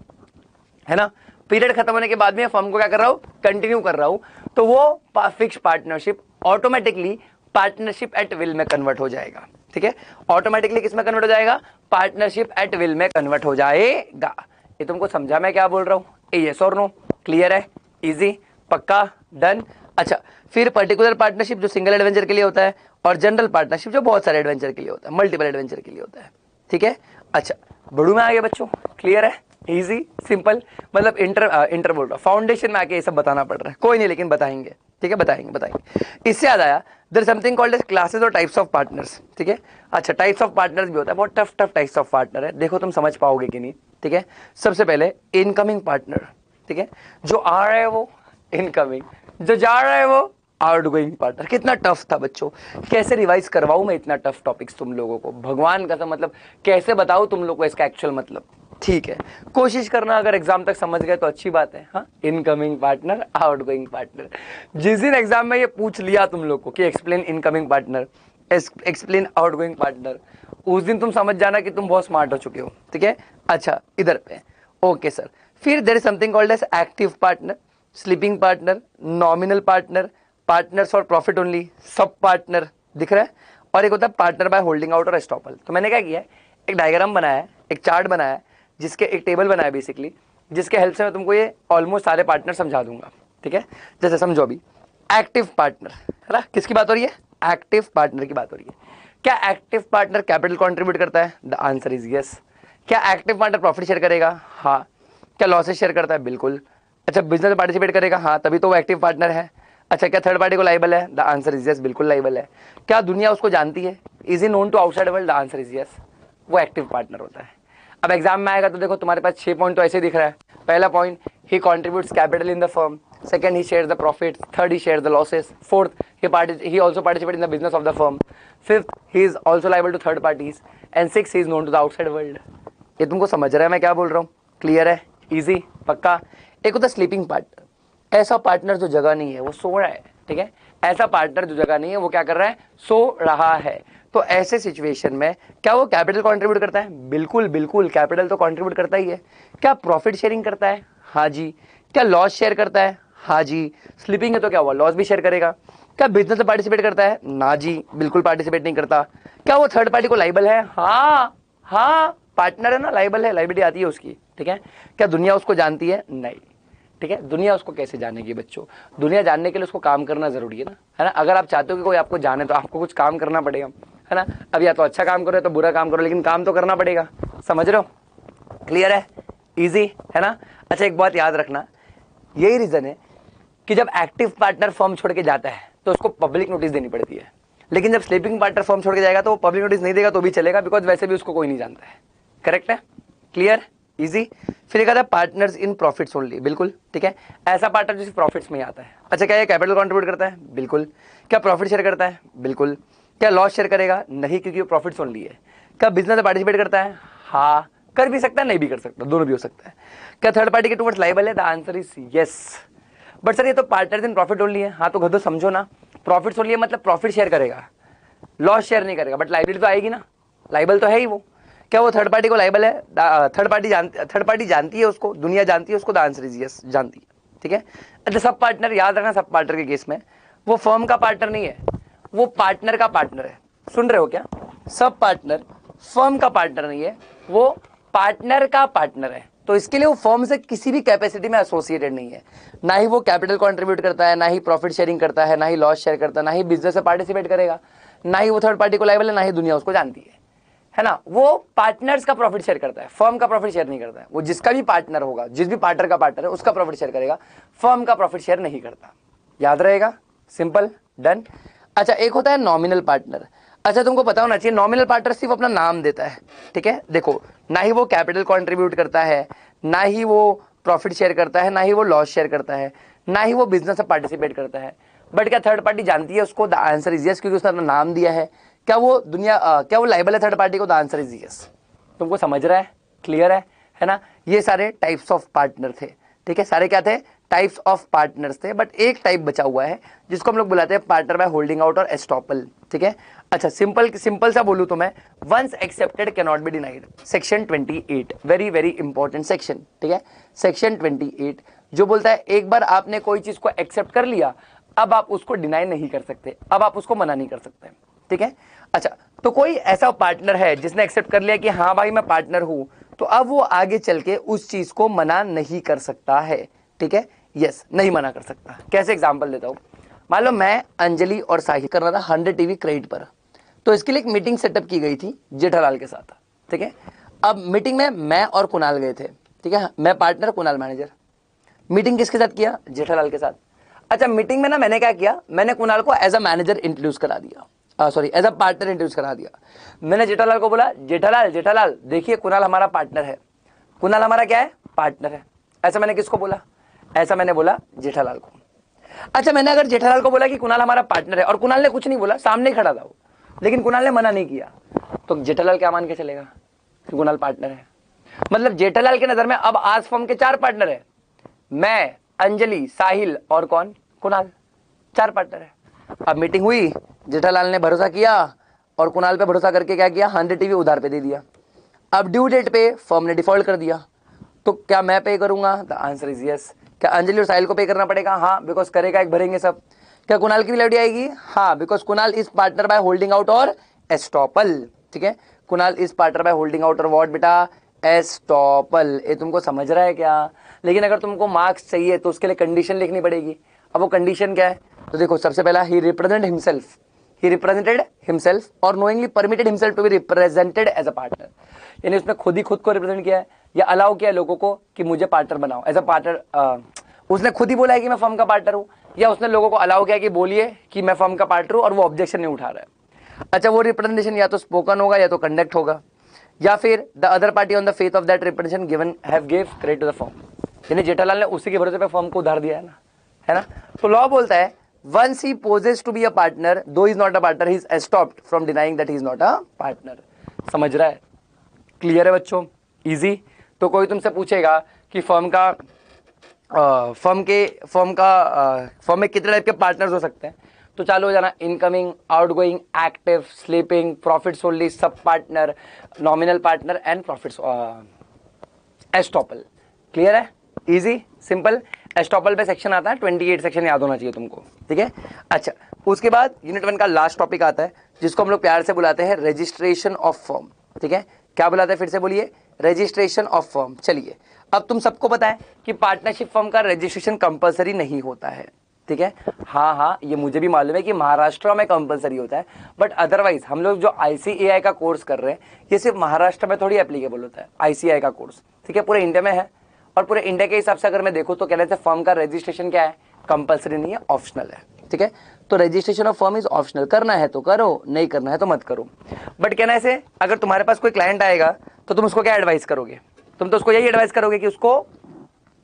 है ना, पीरियड खत्म होने के बाद में फर्म को क्या कर रहा हूं, कंटिन्यू कर रहा हूं, तो वो fix partnership automatically partnership at will में कन्वर्ट हो जाएगा, ठीक है। ऑटोमेटिकली किस में कन्वर्ट हो जाएगा, पार्टनरशिप एट विल में कन्वर्ट हो जाएगा। ये तुमको समझा मैं क्या बोल रहा हूं, यस और नो, क्लियर है, इजी, पक्का, डन। अच्छा फिर पर्टिकुलर पार्टनरशिप जो सिंगल एडवेंचर के लिए होता है, और जनरल पार्टनरशिप जो बहुत सारे एडवेंचर के लिए होता है, मल्टीपल एडवेंचर के लिए होता है, ठीक है। अच्छा बढ़ू में आगे बच्चों, क्लियर है, इजी सिंपल, मतलब इंटर बोल रहा, फाउंडेशन में आके ये सब बताना पड़ रहा है, कोई नहीं लेकिन बताएंगे, ठीक है, बताएंगे। इससे याद आया, there something called as classes और टाइप्स ऑफ पार्टनर्स, ठीक है। अच्छा टाइप्स ऑफ पार्टनर्स भी होता है, बहुत टफ टाइप्स ऑफ पार्टनर है, देखो तुम समझ पाओगे कि नहीं, ठीक है। सबसे पहले इनकमिंग पार्टनर, ठीक है, जो आ रहा है वो इनकमिंग, जो जा रहा है वो आउट गोइंग पार्टनर। कितना टफ था बच्चों, कैसे रिवाइज करवाऊं मैं इतना टफ टॉपिक्स तुम लोगों को, भगवान का मतलब कैसे बताऊं तुम लोग को इसका एक्चुअल मतलब, ठीक है। कोशिश करना, अगर एग्जाम तक समझ गए तो अच्छी बात है। हाँ, इनकमिंग पार्टनर, आउटगोइंग पार्टनर, जिस दिन एग्जाम में ये पूछ लिया तुम लोग को कि explain incoming partner, explain outgoing partner. उस दिन तुम समझ जाना कि तुम बहुत स्मार्ट हो चुके हो, ठीक है। अच्छा इधर पे ओके सर। फिर there is something called as active partner, sleeping partner, nominal partner, partners for profit only, sub partner, दिख रहा है। और एक होता है पार्टनर बाय होल्डिंग आउट और एस्टॉपल। तो मैंने क्या किया है, एक डायग्राम बनाया है, एक चार्ट बनाया है, जिसके एक टेबल बनाया है बेसिकली, जिसके हेल्प से मैं तुमको ये ऑलमोस्ट सारे पार्टनर समझा दूंगा, ठीक है। जैसे समझो अभी एक्टिव पार्टनर है ना, किसकी बात हो रही है, एक्टिव पार्टनर की बात हो रही है। क्या एक्टिव पार्टनर कैपिटल कंट्रीब्यूट करता है, द आंसर इज यस। क्या एक्टिव पार्टनर प्रॉफिट शेयर करेगा, हाँ। क्या लॉसेस शेयर करता है, बिल्कुल। अच्छा बिजनेस में पार्टिसिपेट करेगा, हाँ, तभी तो वो एक्टिव पार्टनर है। अच्छा क्या थर्ड पार्टी को लाइबल है, द आंसर इज यस, बिल्कुल लाइबल है। क्या दुनिया उसको जानती है, is he known to outside world, the answer is yes, वो एक्टिव पार्टनर होता है। अब एग्जाम में आएगा तो देखो तुम्हारे पास 6 पॉइंट तो ऐसे दिख रहा है। पहला point, he contributes capital in the firm. Second, he shares the profit. Third, he shares the losses. Fourth, he also participate in the business of the firm. Fifth, he is also liable to third parties. And sixth, he is known to the outside world. ये तुमको समझ रहा है मैं क्या बोल रहा हूँ, क्लियर है, इजी, पक्का। एक होता है स्लीपिंग पार्टनर, ऐसा पार्टनर जो जगह नहीं है वो सो रहा है, ठीक है। ऐसा पार्टनर जो जगह नहीं है वो क्या कर रहा है, सो रहा है। तो ऐसे सिचुएशन में क्या वो कैपिटल कंट्रीब्यूट करता है, बिल्कुल बिल्कुल, कैपिटल तो कंट्रीब्यूट करता ही है। क्या प्रॉफिट शेयरिंग करता है, हाँ जी। क्या लॉस शेयर करता है, हाँ जी। स्लीपिंग है तो क्या हुआ, लॉस भी शेयर करेगा। क्या बिजनेस में पार्टिसिपेट करता है, ना जी, बिल्कुल पार्टिसिपेट नहीं करता। क्या वो थर्ड पार्टी को लाइबल है, हाँ हाँ, पार्टनर है ना, लाइबल है, लाइबिलिटी आती है उसकी, ठीक है। क्या दुनिया उसको जानती है, नहीं, ठीक है। दुनिया उसको कैसे जानेगी बच्चों, दुनिया जानने के लिए उसको काम करना जरूरी है ना। अगर आप चाहते हो कि कोई आपको जाने तो आपको कुछ काम करना पड़ेगा, है ना। अब या तो अच्छा काम करो या तो बुरा काम करो, लेकिन काम तो करना पड़ेगा, समझ रहे हो, क्लियर है, इजी है ना। अच्छा एक बात याद रखना, यही रीजन है कि जब एक्टिव पार्टनर फर्म छोड़ के जाता है तो उसको पब्लिक नोटिस देनी पड़ती है, लेकिन जब स्लीपिंग पार्टनर फर्म छोड़ के जाएगा तो वो पब्लिक नोटिस नहीं देगा तो भी चलेगा, बिकॉज वैसे भी उसको कोई नहीं जानता है, करेक्ट है, क्लियर, इजी। फिर एक आता है पार्टनर्स इन प्रॉफिट्स ओनली, बिल्कुल ठीक है, ऐसा पार्टनर जो प्रॉफिट्स में ही आता है। अच्छा क्या ये कैपिटल कंट्रीब्यूट करता है, बिल्कुल। क्या प्रॉफिट शेयर करता है, बिल्कुल। क्या लॉस शेयर करेगा, नहीं, क्योंकि वो प्रॉफिट्स ओनली है। क्या बिजनेस में पार्टिसिपेट करता है, हाँ, कर भी सकता है, नहीं भी कर सकता, दोनों भी हो सकता है। क्या थर्ड पार्टी के टुवर्ड्स लायबल है, the answer is yes. But sir ये तो पार्टनर्स इन प्रॉफिट ओनली है, हाँ तो गधो समझो ना, प्रॉफिट्स ओनली है मतलब प्रॉफिट शेयर करेगा, लॉस शेयर नहीं करेगा, बट लाइबिलिटी तो आएगी ना, लाइबल तो है ही वो। क्या वो थर्ड पार्टी को लाइबल है, थर्ड पार्टी जानती है उसको, दुनिया जानती है उसको, द आंसर इज यस, जानती है, ठीक है। अच्छा सब पार्टनर याद रखना, सब पार्टनर के केस में वो फर्म का पार्टनर नहीं है, वो पार्टनर का पार्टनर है, सुन रहे हो क्या, सब पार्टनर फर्म का पार्टनर नहीं है, वो पार्टनर का पार्टनर है। तो इसके लिए वो फर्म से किसी भी कैपेसिटी में एसोसिएटेड नहीं है, ना ही वो कैपिटल कंट्रीब्यूट करता है, ना ही प्रॉफिट शेयरिंग करता है, ना ही लॉस शेयर करता है, ना ही बिजनेस में पार्टिसिपेट करेगा, ना ही वो थर्ड पार्टी को लायबल है, ना ही दुनिया उसको जानती है ना। वो पार्टनर्स का प्रॉफिट शेयर करता है, फर्म का प्रॉफिट शेयर नहीं करता है। वो जिसका भी पार्टनर होगा, जिस भी पार्टनर का पार्टनर है उसका प्रॉफिट शेयर करेगा, फर्म का प्रॉफिट शेयर नहीं करता, याद रहेगा, सिंपल, डन। अच्छा एक होता है नॉमिनल पार्टनर। अच्छा तुमको पता होना चाहिए नॉमिनल पार्टनर सिर्फ अपना नाम देता है, ठीक है। देखो ना ही वो कैपिटल कंट्रीब्यूट करता है, ना ही वो प्रॉफिट शेयर करता है, ना ही वो लॉस शेयर करता है, ना ही वो बिजनेस में पार्टिसिपेट करता है। बट क्या थर्ड पार्टी जानती है उसको, द आंसर इज यस, क्योंकि उसने अपना नाम दिया है। क्या वो क्या वो लायबल है थर्ड पार्टी को, द आंसर इज यस। तुमको समझ रहा है, क्लियर है ना। ये सारे टाइप्स ऑफ पार्टनर थे, ठीक है, सारे क्या थे, टाइप्स ऑफ पार्टनर्स थे। बट एक टाइप बचा हुआ है जिसको हम लोग बुलाते हैं पार्टनर बाय होल्डिंग आउट और एस्टॉपल, ठीक है। अच्छा सिंपल सा बोलूं तो मैं, once accepted can not be denied, section 28, very very important section, ठीक है। सेक्शन 28 जो बोलता है एक बार आपने कोई चीज को एक्सेप्ट कर लिया, अब आप उसको डिनाई नहीं कर सकते, अब आप उसको मना नहीं कर सकते, ठीक है। अच्छा तो कोई ऐसा पार्टनर है जिसने एक्सेप्ट कर लिया कि हाँ भाई मैं पार्टनर हूं, तो अब वो आगे चल के उस चीज को मना नहीं कर सकता है, ठीक है, यस, नहीं मना कर सकता। कैसे एग्जांपल देता हूं, मान लो मैं अंजलि और साहिल करना था 100 टीवी क्रेडिट पर, तो इसके लिए एक मीटिंग सेटअप की गई थी जेठालाल के साथ, ठीक है। अब मीटिंग में मैं और कुणाल गए थे, ठीक है, मैं पार्टनर कुणाल मैनेजर। मीटिंग किसके साथ किया, जेठालाल के साथ। अच्छा मीटिंग में ना मैंने क्या किया, मैंने कुणाल को एज अ मैनेजर इंट्रोड्यूस करा दिया, sorry as a partner introduce करा दिया। मैंने जेठालाल को बोला, जेठालाल देखिए कुणाल हमारा पार्टनर है, कुणाल हमारा क्या है, पार्टनर है। ऐसा मैंने किसको बोला, ऐसा मैंने बोला जेठालाल को। अच्छा मैंने अगर जेठालाल को बोला कि कुणाल हमारा पार्टनर है और कुणाल ने कुछ नहीं बोला, सामने ही खड़ा था वो, लेकिन कुणाल ने मना नहीं किया, तो जेठालाल क्या मान के चलेगा कि कुणाल पार्टनर है। मतलब जेठालाल के नजर में अब आज फर्म के 4 पार्टनर है, मैं, अंजलि, साहिल और कौन, कुणाल, 4 पार्टनर है। अब मीटिंग हुई, जेठालाल ने भरोसा किया, और कुणाल पे भरोसा करके क्या किया, 100 टीवी उधार पे दे दिया। अब ड्यू डेट पे फर्म ने डिफॉल्ट कर दिया, तो क्या मैं पे करूंगा? The answer is yes. क्या अंजलि और साहिल को पे करना पड़ेगा? हाँ, बिकॉज करेगा एक भरेंगे सब। क्या कुणाल की भी लाइबिलिटी आएगी? हाँ, because Kunal is partner by holding out और एस्टॉपल। ठीक है, Kunal is partner by holding out और व्हाट बेटा, एस्टॉपल। ये तुमको समझ रहा है क्या? लेकिन अगर तुमको मार्क्स चाहिए तो उसके लिए कंडीशन लिखनी पड़ेगी। अब वो कंडीशन क्या है? तो देखो, सबसे पहला ही represent himself, he represented himself और knowingly permitted himself to be represented as a partner, यानी उसने खुद ही खुद को रिप्रेजेंट किया है या अलाउ किया है लोगों को कि मुझे पार्टनर बनाओ एज अ पार्टनर। उसने खुद ही बोला है कि मैं फर्म का पार्टनर हूं, या उसने लोगों को अलाउ किया कि बोलिए कि मैं फर्म का पार्टनर हूं और वो ऑब्जेक्शन नहीं उठा रहा है। अच्छा, वो रिप्रेजेंटेशन या तो स्पोकन होगा या तो कंडक्ट होगा, या फिर the other party on the faith of that representation given have give credit to the firm, यानी जेठालाल ने उसी के भरोसे पे फर्म को उधार दिया है ना। तो लॉ बोलता है once he poses to be a partner, though he is not a partner, he is stopped from denying that he is not a partner। समझ रहा है? क्लियर है बच्चों? इजी। तो कोई तुमसे पूछेगा कि फर्म में कितने टाइप के पार्टनर्स हो सकते हैं, तो चालू हो जाना, incoming, outgoing, active, sleeping, profits only, sub partner, nominal partner and profits estoppel. Clear है? Easy, simple. एस्टॉपल पे सेक्शन आता है 28 सेक्शन, याद होना चाहिए तुमको। ठीक है, अच्छा, उसके बाद यूनिट 1 का लास्ट टॉपिक आता है जिसको हम लोग प्यार से बुलाते हैं रजिस्ट्रेशन ऑफ फर्म। ठीक है, क्या बुलाते हैं? फिर से बोलिए, रजिस्ट्रेशन ऑफ फर्म। चलिए, अब तुम सबको पता है कि पार्टनरशिप फर्म का रजिस्ट्रेशन कंपलसरी नहीं होता है। ठीक है, हाँ, ये मुझे भी मालूम है कि महाराष्ट्र में कंपलसरी होता है, बट अदरवाइज हम लोग जो ICAI का कोर्स कर रहे हैं ये सिर्फ महाराष्ट्र में थोड़ी एप्लीकेबल होता है, ICAI का कोर्स। ठीक है, पूरे इंडिया में है, और पूरे इंडिया के हिसाब से अगर मैं देखूं तो कहने से फर्म का रजिस्ट्रेशन क्या है, कंपलसरी नहीं है, ऑप्शनल है। ठीक है, तो registration of firm is optional, करना है तो करो, नहीं करना है तो मत करो। बट कहना है, अगर तुम्हारे पास कोई क्लाइंट आएगा तो तुम उसको क्या एडवाइस करोगे? तुम तो उसको यही एडवाइस करोगे कि उसको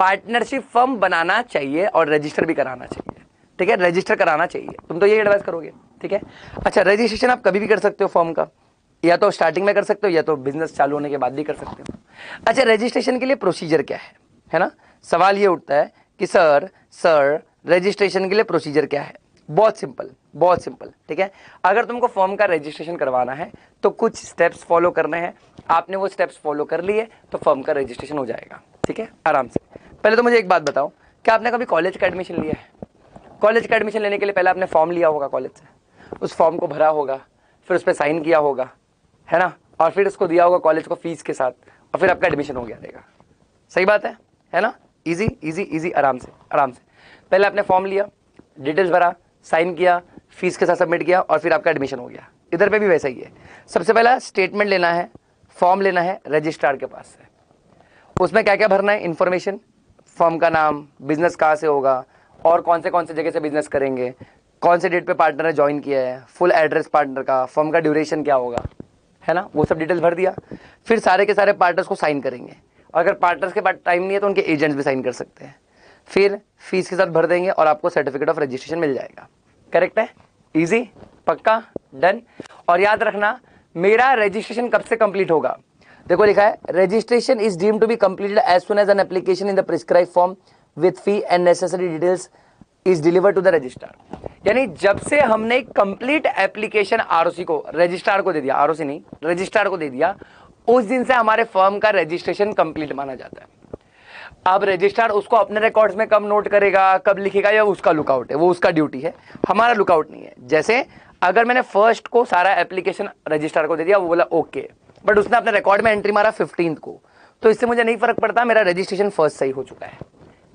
पार्टनरशिप फर्म बनाना चाहिए और रजिस्टर भी कराना चाहिए। ठीक है, रजिस्टर कराना चाहिए, तुम तो यही एडवाइस करोगे। ठीक है, अच्छा, रजिस्ट्रेशन आप कभी भी कर सकते हो फर्म का, या तो स्टार्टिंग में कर सकते हो या तो बिजनेस चालू होने के बाद भी कर सकते हो। अच्छा, रजिस्ट्रेशन के लिए प्रोसीजर क्या है ना? सवाल ये उठता है कि सर रजिस्ट्रेशन के लिए प्रोसीजर क्या है? बहुत सिंपल, बहुत सिंपल। ठीक है, अगर तुमको फर्म का रजिस्ट्रेशन करवाना है तो कुछ स्टेप्स फॉलो करने हैं, आपने वो स्टेप्स फॉलो कर लिए तो फर्म का रजिस्ट्रेशन हो जाएगा। ठीक है, आराम से। पहले तो मुझे एक बात बताओ, क्या आपने कभी कॉलेज का एडमिशन लिया है? कॉलेज का एडमिशन लेने के लिए पहले आपने फॉर्म लिया होगा कॉलेज से, उस फॉर्म को भरा होगा, फिर उस पर साइन किया होगा, है ना, और फिर उसको दिया होगा कॉलेज को फीस के साथ, और फिर आपका एडमिशन हो गया रहेगा। सही बात है ना? इजी इजी इजी, आराम से आराम से। पहले आपने फॉर्म लिया, डिटेल्स भरा, साइन किया, फीस के साथ सबमिट किया, और फिर आपका एडमिशन हो गया। इधर पे भी वैसा ही है। सबसे पहला स्टेटमेंट लेना है, फॉर्म लेना है रजिस्ट्रार के पास से। उसमें क्या क्या भरना है? इन्फॉर्मेशन, फर्म का नाम, बिजनेस कहाँ से होगा और कौन से जगह से बिजनेस करेंगे, कौन से डेट पे पार्टनर ने ज्वाइन किया है, फुल एड्रेस पार्टनर का, फर्म का ड्यूरेशन क्या होगा, है ना, वो सब डिटेल्स भर दिया। फिर सारे के सारे पार्टनर्स को साइन करेंगे, अगर पार्टनर्स के पास टाइम नहीं है तो उनके एजेंट्स भी साइन कर सकते हैं। फिर फीस के साथ भर देंगे और आपको सर्टिफिकेट ऑफ रजिस्ट्रेशन मिल जाएगा। करेक्ट है? इजी, पक्का, डन। और याद रखना, मेरा रजिस्ट्रेशन कब से कंप्लीट होगा? देखो लिखा है, registration is deemed to be completed as soon as an application in the prescribe form with fee and necessary details is delivered to the registrar. यानी जब से हमने कंप्लीट एप्लीकेशन आरओसी को, रजिस्ट्रार को दे दिया, आरओसी नहीं, रजिस्ट्रार को दे दिया, उस दिन से हमारे फर्म का रजिस्ट्रेशन कंप्लीट माना जाता है। अब रजिस्ट्रार उसको अपने रिकॉर्ड्स में कब नोट करेगा, कब लिखेगा, या उसका लुकआउट है, वो उसका ड्यूटी है, हमारा लुकआउट नहीं है। जैसे अगर मैंने फर्स्ट को सारा एप्लीकेशन रजिस्ट्रार को दे दिया, वो बोला ओके, बट उसने अपने रिकॉर्ड में एंट्री मारा 15 को, तो इससे मुझे नहीं फर्क पड़ता, मेरा रजिस्ट्रेशन फर्स्ट सही हो चुका है।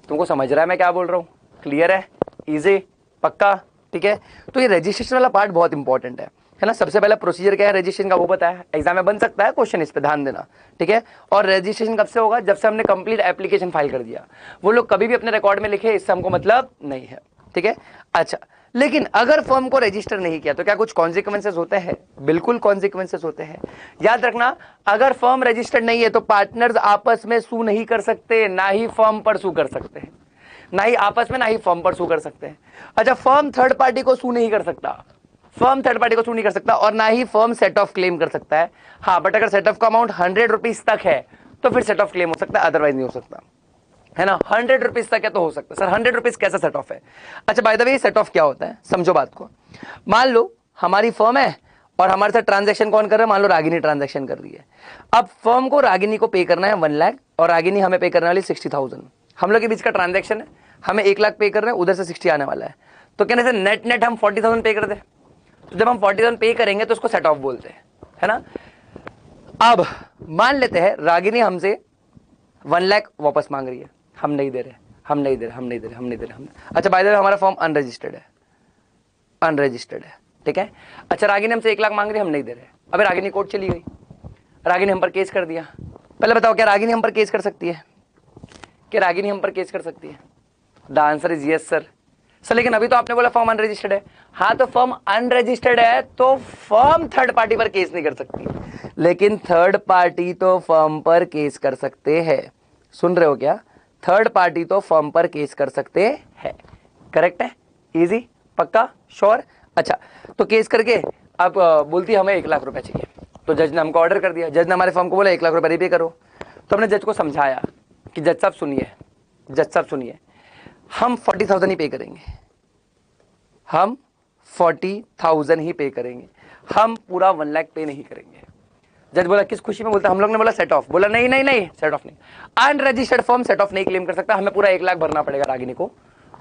तुमको समझ रहा है मैं क्या बोल रहा हूँ? क्लियर है? इजी, पक्का? ठीक है, तो ये रजिस्ट्रेशन वाला पार्ट बहुत इंपॉर्टेंट है ना। सबसे पहला प्रोसीजर क्या है रजिस्ट्रेशन का, वो बताया, एग्जाम में बन सकता है क्वेश्चन, इस पे ध्यान देना। ठीक है, और रजिस्ट्रेशन कब से होगा? जब से हमने कंप्लीट एप्लीकेशन फाइल कर दिया। वो लोग कभी भी अपने रिकॉर्ड में लिखे, इससे हमको मतलब नहीं है। ठीक है, अच्छा, लेकिन अगर फर्म को रजिस्टर नहीं किया तो क्या कुछ कॉन्सिक्वेंसेस होते हैं? बिल्कुल कॉन्सिक्वेंसेस होते हैं। याद रखना, अगर फर्म रजिस्टर्ड नहीं है तो पार्टनर्स आपस में सू नहीं कर सकते, ना ही फर्म पर सू कर सकते हैं, ना ही आपस में, ना ही फर्म पर सू कर सकते हैं। अच्छा, फर्म थर्ड पार्टी को सू नहीं कर सकता, फर्म थर्ड पार्टी को सू नहीं कर सकता, और ना ही फर्म सेट ऑफ क्लेम कर सकता है। हाँ, बट अगर सेट ऑफ का अमाउंट 100 रुपीज तक है तो फिर सेट ऑफ क्लेम हो सकता है, अदरवाइज नहीं हो सकता, है ना। 100 रुपीज तक है तो हो सकता है। सर 100 रुपीज कैसा सेट ऑफ है? अच्छा, by the way set of क्या होता है, समझो बात को। मान लो हमारी फर्म है और हमारे साथ ट्रांजैक्शन कौन कर रहा है, मान लो रागिनी ट्रांजैक्शन कर रही है। अब फर्म को रागिनी को पे करना है 1 लाख और रागिनी हमें पे करने वाली 60,000। हम लोग के बीच का ट्रांजैक्शन है, हमें 1 लाख पे कर रहे हैं, उधर से 60 आने वाला है। तो कहने से नेट नेट हम 40,000 पे कर दे। तो जब हम 40,000 पे करेंगे तो उसको सेट ऑफ बोलते हैं, है ना। अब मान लेते हैं रागिनी हमसे 1 लाख वापस मांग रही है, हम नहीं दे रहे, हम नहीं दे रहे, हम नहीं दे रहे, हम नहीं दे रहे। अच्छा बाय द वे हमारा फॉर्म अनरजिस्टर्ड है, अनरजिस्टर्ड है, ठीक है। अच्छा रागिनी हमसे 1 लाख मांग रही है, हम नहीं दे रहे। अबे रागिनी कोर्ट चली गई, रागिनी हम पर केस कर दिया। पहले बताओ क्या रागिनी हम पर केस कर सकती है, क्या रागिनी हम पर केस कर सकती है? The answer is yes sir. Sir लेकिन अभी तो आपने बोला फॉर्म अनरजिस्टर्ड है। हाँ तो फॉर्म अनरजिस्टर्ड है तो फॉर्म थर्ड पार्टी पर केस नहीं कर सकती, लेकिन थर्ड पार्टी तो फॉर्म पर केस कर सकते हैं। सुन रहे हो क्या? थर्ड पार्टी तो फॉर्म पर केस कर सकते हैं। करेक्ट है, इजी, पक्का, श्योर। अच्छा तो केस करके अब बोलती है हमें 1 लाख रुपए चाहिए। तो जज ने हमको ऑर्डर कर दिया, जज ने हमारे फॉर्म को बोला 1 लाख रुपए पे करो। तो हमने जज को समझाया कि जज साहब सुनिए, जज साहब सुनिए, हम 40,000 ही पे करेंगे, हम 40,000 ही पे करेंगे, हम पूरा 1 लाख पे नहीं करेंगे। जज बोला किस खुशी में? बोलता हम लोग ने बोला सेट ऑफ। बोला नहीं नहीं नहीं, सेट ऑफ नहीं, अनरजिस्टर्ड फॉर्म सेट ऑफ नहीं क्लेम कर सकता, हमें पूरा 1 लाख भरना पड़ेगा रागिनी को,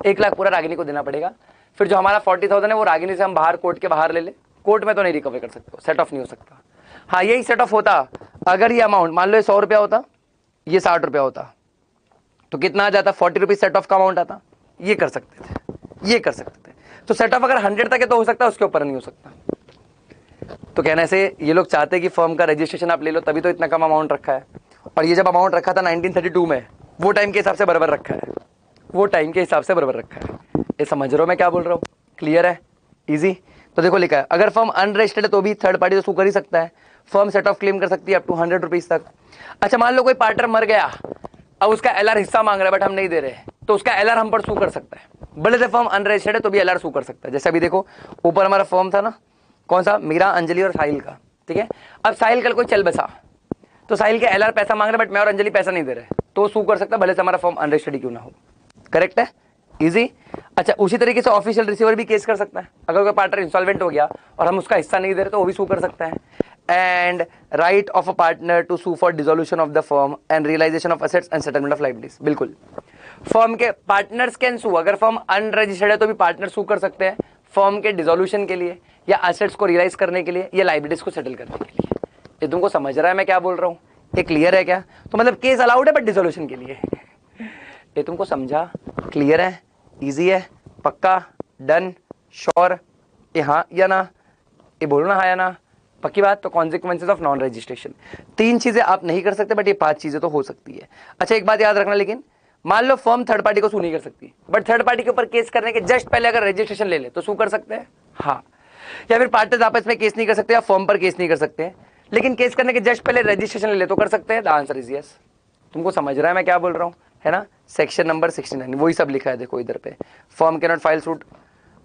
1 लाख पूरा रागिनी को देना पड़ेगा। फिर जो हमारा 40,000 है वो रागिनी से हम बाहर कोर्ट के बाहर ले ले, कोर्ट में तो नहीं रिकवर कर सकते, सेट ऑफ नहीं हो सकता। हाँ यही सेट ऑफ होता अगर ये अमाउंट मान लो 100 रुपया होता, ये 60 रुपया होता, तो कितना आ जाता? 40 रुपीज सेट ऑफ का अमाउंट आता। ये कर सकते थे, ये कर सकते थे। तो सेट ऑफ अगर 100 तक है तो हो सकता है, उसके ऊपर नहीं हो सकता। तो कहने से ये लोग चाहते हैं कि फर्म का रजिस्ट्रेशन आप ले लो, तभी तो इतना कम अमाउंट रखा है। और ये जब अमाउंट रखा था 1932 में, वो टाइम के हिसाब से बराबर रखा है, वो टाइम के हिसाब से बराबर रखा है। ये समझ रहे हो मैं क्या बोल रहा हूँ? क्लियर है, इजी। तो देखो लिखा है अगर फर्म अनरजिस्टर्ड है तो भी थर्ड पार्टी तो सू कर ही सकता है, फर्म सेट ऑफ क्लेम कर सकती है अप टू 100 रुपीज तक। अच्छा मान लो कोई पार्टनर मर गया, अब उसका एलआर हिस्सा मांग रहा है बट हम नहीं दे रहे, तो उसका एलआर हम पर सू कर सकता है, भले से फर्म अनरजिस्टर्ड है तो भी एलआर सू कर सकता है। जैसे अभी देखो ऊपर हमारा फर्म था ना, कौन सा? मीरा, अंजलि और साहिल का, ठीक है। अब साहिल कल कोई चल बसा, तो साहिल के एलआर पैसा मांग रहे बट मैं और अंजलि पैसा नहीं दे रहे, तो सू कर सकता है भले से हमारा फर्म अनरजिस्टर्ड क्यों ना हो। करेक्ट है, इजी। अच्छा उसी तरीके से ऑफिशियल रिसीवर भी केस कर सकता है, अगर कोई पार्टनर इंसॉल्वेंट हो गया और हम उसका हिस्सा नहीं दे रहे तो वो भी सू कर सकता है। And right of a partner to sue for dissolution of the firm and realisation of assets and settlement of liabilities. बिल्कुल, फर्म के पार्टनर्स कैन सू, अगर फर्म अनरजिस्टर्ड है तो भी पार्टनर सू कर सकते हैं फर्म के डिसोल्यूशन के लिए या एसेट्स को रियलाइज करने के लिए या लायबिलिटीज को सेटल करने के लिए। ये तुमको समझ रहा है मैं क्या बोल रहा हूँ? ये क्लियर है क्या? तो मतलब केस अलाउड है बट डिसोल्यूशन के लिए। ये तुमको समझा? क्लियर है, इजी है, पक्का, डन, श्योर? ये हाँ या ना? ये बोलो ना हाँ या ना, पक्की बात। तो कॉन्सिक्वेंसेज ऑफ नॉन रजिस्ट्रेशन 3 चीजें आप नहीं कर सकते बट ये 5 चीजें तो हो सकती है। अच्छा एक बात याद रखना, लेकिन मान लो फर्म थर्ड पार्टी को सू नहीं कर सकती बट थर्ड पार्टी के ऊपर केस करने के जस्ट पहले अगर रजिस्ट्रेशन ले ले तो सू कर सकते हैं, हाँ। या फिर पार्टनर्स आपस में केस नहीं कर सकते या फर्म पर केस नहीं कर सकते, लेकिन केस करने के जस्ट पहले रजिस्ट्रेशन ले ले तो कर सकते हैं। The answer is yes. तुमको समझ रहा है मैं क्या बोल रहा हूँ, है ना? सेक्शन नंबर 69 वही सब लिखा है, देखो इधर पे, firm can not file suit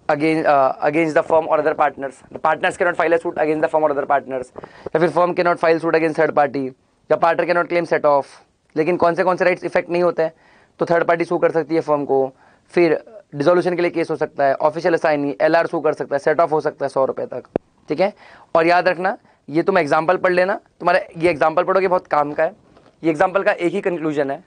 against the firm or other partners, the partners cannot file a suit against the firm or other partners, या फिर firm cannot file suit against third party, या partner cannot claim set off। लेकिन कौन से राइट्स इफेक्ट नहीं होते हैं? तो थर्ड पार्टी सू कर सकती है फर्म को, फिर डिसोल्यूशन के लिए केस हो सकता है, ऑफिशियल असाइनी एलआर सू कर सकता है, सेट ऑफ हो सकता है 100 रुपये तक, ठीक है। और याद रखना ये तुम एग्जाम्पल पढ़ लेना, तुम्हारा ये एग्जाम्पल पढ़ोगे बहुत काम का है। ये एग्जाम्पल का एक ही कंक्लूजन है,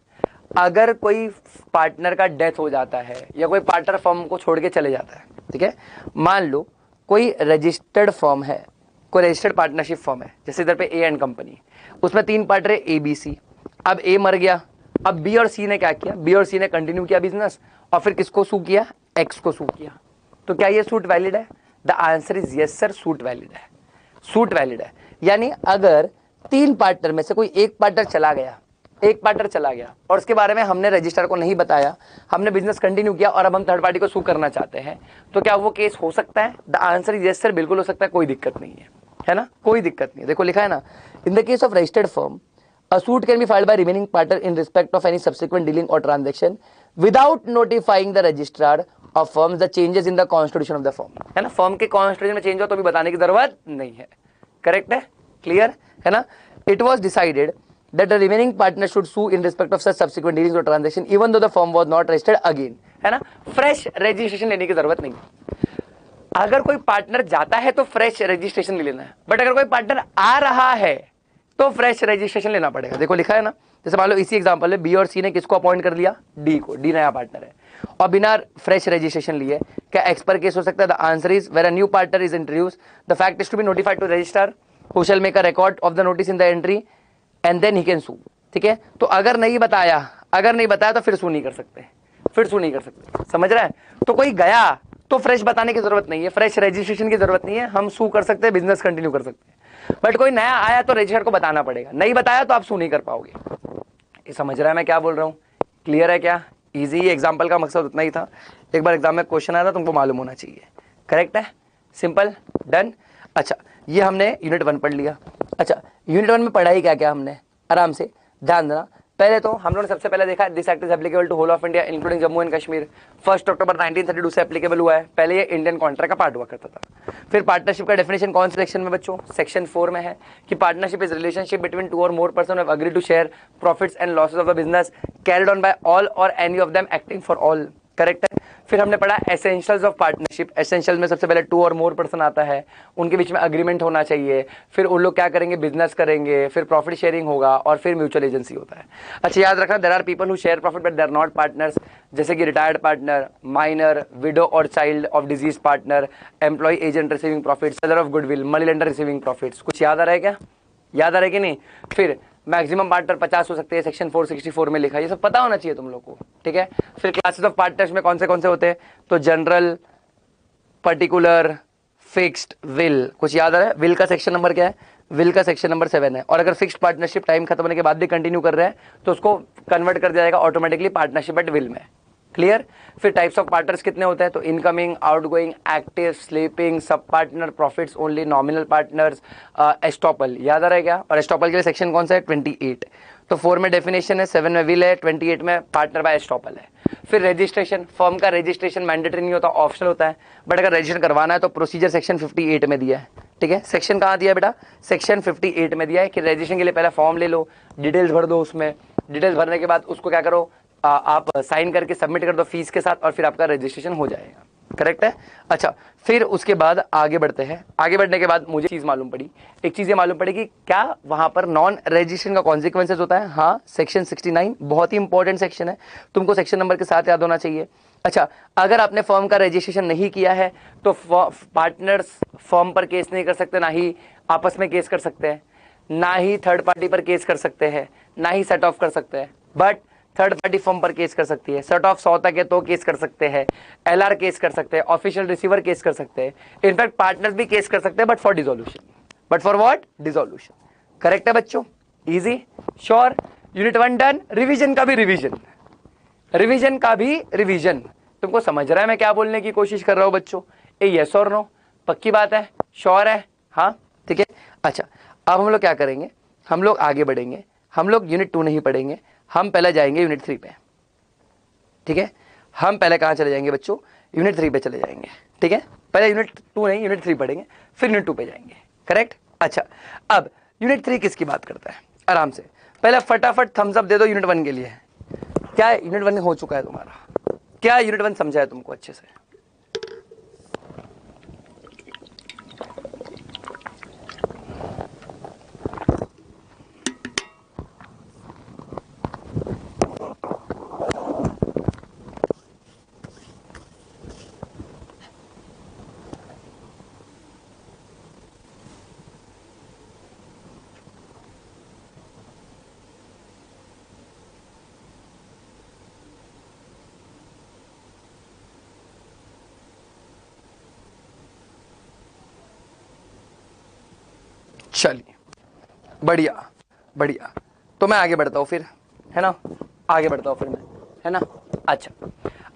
अगर कोई पार्टनर का डेथ हो जाता है या कोई पार्टनर फर्म को छोड़ के चले जाता है, ठीक है, मान लो कोई रजिस्टर्ड फर्म है, कोई रजिस्टर्ड पार्टनरशिप फर्म है, जैसे इधर पे ए एंड कंपनी, उसमें 3 पार्टनर है ए बी सी। अब ए मर गया, अब बी और सी ने क्या किया? बी और सी ने कंटिन्यू किया बिजनेस और फिर किसको सू किया? एक्स को सू किया। तो क्या ये सूट वैलिड है? The answer is yes sir, suit valid है, सूट वैलिड है। यानी अगर 3 पार्टनर में से कोई एक पार्टनर चला गया, एक पार्टनर चला गया और उसके बारे में हमने रजिस्ट्रार को नहीं बताया, हमने बिजनेस कंटिन्यू किया और अब हम थर्ड पार्टी को सू करना चाहते हैं, तो क्या वो केस हो सकता है? The answer is yes sir, बिल्कुल हो सकता है, कोई दिक्कत नहीं है ना? कोई दिक्कत नहीं है। देखो लिखा है ना, in the case of registered firm a suit can be filed by remaining partner in respect of any subsequent dealing or transaction without notifying the registrar of firms the changes in the constitution of the firm, है ना? फर्म के कॉन्स्टिट्यूशन में चेंज हो तो भी बताने की जरूरत नहीं है। करेक्ट है, क्लियर है ना? It was decided that the remaining partner should sue in respect of such subsequent dealings or transaction even though the firm was not registered again, है ना? फ्रेश रजिस्ट्रेशन लेने की जरूरत नहीं। अगर कोई पार्टनर जाता है तो फ्रेश रजिस्ट्रेशन ले लेना है, बट अगर कोई पार्टनर आ रहा है तो फ्रेश रजिस्ट्रेशन लेना पड़ेगा। देखो लिखा है ना, जैसे मान लो इसी एग्जांपल में बी और सी ने किसको अपॉइंट कर लिया, डी को, डी नया पार्टनर है और बिना फ्रेश रजिस्ट्रेशन लिए, क्या एक्स पर केस हो सकता है? The answer is where a new partner is introduce the fact is to be notified to register who shall make a record of the notice in the entry and then he can sue. ठीक है, तो अगर नहीं बताया तो फिर सू नहीं कर सकते, समझ रहा है? तो कोई गया तो फ्रेश बताने की जरूरत नहीं है, फ्रेश रजिस्ट्रेशन की जरूरत नहीं है, हम सू कर सकते हैं, बिजनेस कंटिन्यू कर सकते हैं। बट कोई नया आया तो रजिस्टर को बताना पड़ेगा, नहीं बताया तो आप सू नहीं कर पाओगे। ये समझ रहा है मैं क्या बोल रहा हूँ? क्लियर है क्या? इजी एग्जाम्पल का मकसद उतना ही था, एक बार एग्जाम में क्वेश्चन आया था तुमको मालूम होना चाहिए। करेक्ट है, सिंपल, डन। अच्छा, ये हमने यूनिट 1 पढ़ लिया। अच्छा, यूनिट 1 में पढ़ाई क्या क्या हमने, आराम से ध्यान देना। पहले तो हम लोगों ने सबसे पहले देखा this act is applicable to whole of India including Jammu and Kashmir. 1 अक्टूबर 1932 से एप्लीकेबल हुआ है। पहले ये इंडियन कॉन्ट्रैक्ट का पार्ट हुआ करता था। फिर पार्टनरशिप का डेफिनेशन कौन से सेक्शन में बच्चों? सेक्शन 4 में है कि partnership is relationship between 2 or more person have agreed to share profits and losses of the business carried on by all or any of them acting for all. Correct है। फिर हमने पढ़ा एसेंशियल्स ऑफ पार्टनरशिप। एसेंशियल में सबसे पहले 2 और मोर पर्सन आता है, उनके बीच में अग्रीमेंट होना चाहिए, फिर उन लोग क्या करेंगे, बिजनेस करेंगे, फिर प्रॉफिट शेयरिंग होगा और फिर म्यूचुअल एजेंसी होता है। अच्छा, याद रखना there are people who share profit but they are not partners, जैसे कि रिटायर्ड पार्टनर, माइनर, विडो और child of deceased partner, employ agent receiving profit, seller of goodwill, money lender receiving profits. कुछ याद आ रहा है क्या? याद आ रहा है कि नहीं? फिर मैक्सिमम पार्टनर 50 हो सकते हैं, सेक्शन 464 में लिखा है, ये सब पता होना चाहिए तुम लोग को। ठीक है। फिर क्लासेस ऑफ पार्टनर्स में कौन से होते हैं? तो जनरल, पर्टिकुलर, फिक्स्ड, विल। कुछ याद आ रहा है? विल का सेक्शन नंबर क्या है? विल का सेक्शन नंबर 7 है। और अगर फिक्स्ड पार्टनरशिप टाइम खत्म होने के बाद भी कंटिन्यू कर रहे हैं तो उसको कन्वर्ट कर दिया जाएगा ऑटोमेटिकली पार्टनरशिप बट विल में। क्लियर। फिर टाइप्स ऑफ पार्टनर्स कितने होते हैं? तो incoming, outgoing, active, sleeping, sub partner, profits only, nominal partners, estoppel. याद आ रहा है क्या? और एस्टॉपल के लिए सेक्शन कौन सा है? 28। तो 4 में डेफिनेशन है, 7 में विल है, 28 में पार्टनर बाय एस्टॉपल है। फिर रजिस्ट्रेशन, फर्म का रजिस्ट्रेशन मैंडेटरी नहीं होता, ऑप्शनल होता है, बट अगर रजिस्टर करवाना है तो प्रोसीजर सेक्शन 58 में दिया है। ठीक है। सेक्शन कहाँ दिया है बेटा? सेक्शन 58 में दिया है कि रजिस्ट्रेशन के लिए पहले फॉर्म ले लो, डिटेल्स भर दो, उसमें डिटेल्स भरने के बाद उसको क्या करो, आप साइन करके सबमिट कर दो फीस के साथ और फिर आपका रजिस्ट्रेशन हो जाएगा। करेक्ट है। अच्छा, फिर उसके बाद आगे बढ़ते हैं। आगे बढ़ने के बाद मुझे चीज मालूम पड़ी, एक चीज ये मालूम पड़ी कि क्या वहां पर नॉन रजिस्ट्रेशन का कॉन्सिक्वेंसेज होता है? हाँ, सेक्शन 69 बहुत ही इंपॉर्टेंट सेक्शन है, तुमको सेक्शन नंबर के साथ याद होना चाहिए। अच्छा, अगर आपने फर्म का रजिस्ट्रेशन नहीं किया है तो पार्टनर्स फर्म पर केस नहीं कर सकते, ना ही आपस में केस कर सकते हैं, ना ही थर्ड पार्टी पर केस कर सकते हैं, ना ही सेट ऑफ कर सकते हैं, बट थर्ड पार्टी फर्म पर केस कर सकती है। सेट ऑफ 100 तक है तो केस कर सकते हैं, एलआर केस कर सकते हैं, ऑफिशियल रिसीवर केस कर सकते हैं, इनफैक्ट पार्टनर्स भी केस कर सकते हैं, but for dissolution. But for what? Dissolution. Correct है बच्चों? Easy, sure. Unit 1 done. Revision का भी रिवीजन, रिवीजन का भी रिवीजन। तुमको समझ रहा है मैं क्या बोलने की कोशिश कर रहा हूं बच्चों? ए यस और नो? पक्की बात है? श्योर है? हाँ, ठीक है। अच्छा, अब हम लोग क्या करेंगे, हम लोग आगे बढ़ेंगे, हम लोग यूनिट 2 नहीं पढ़ेंगे, हम पहले जाएंगे यूनिट 3 पे। ठीक है। हम पहले कहां चले जाएंगे बच्चों? यूनिट 3 पे चले जाएंगे। ठीक है। पहले यूनिट 2 नहीं, यूनिट 3 पढ़ेंगे, फिर यूनिट 2 पे जाएंगे। करेक्ट। अच्छा, अब यूनिट 3 किसकी बात करता है? आराम से पहले फटाफट थम्स अप दे दो यूनिट 1 के लिए। क्या यूनिट 1 हो चुका है तुम्हारा? क्या यूनिट 1 समझा है तुमको अच्छे से? चलिए, बढ़िया बढ़िया। तो मैं आगे बढ़ता हूँ फिर, है ना? आगे बढ़ता हूँ फिर मैं, है ना? अच्छा,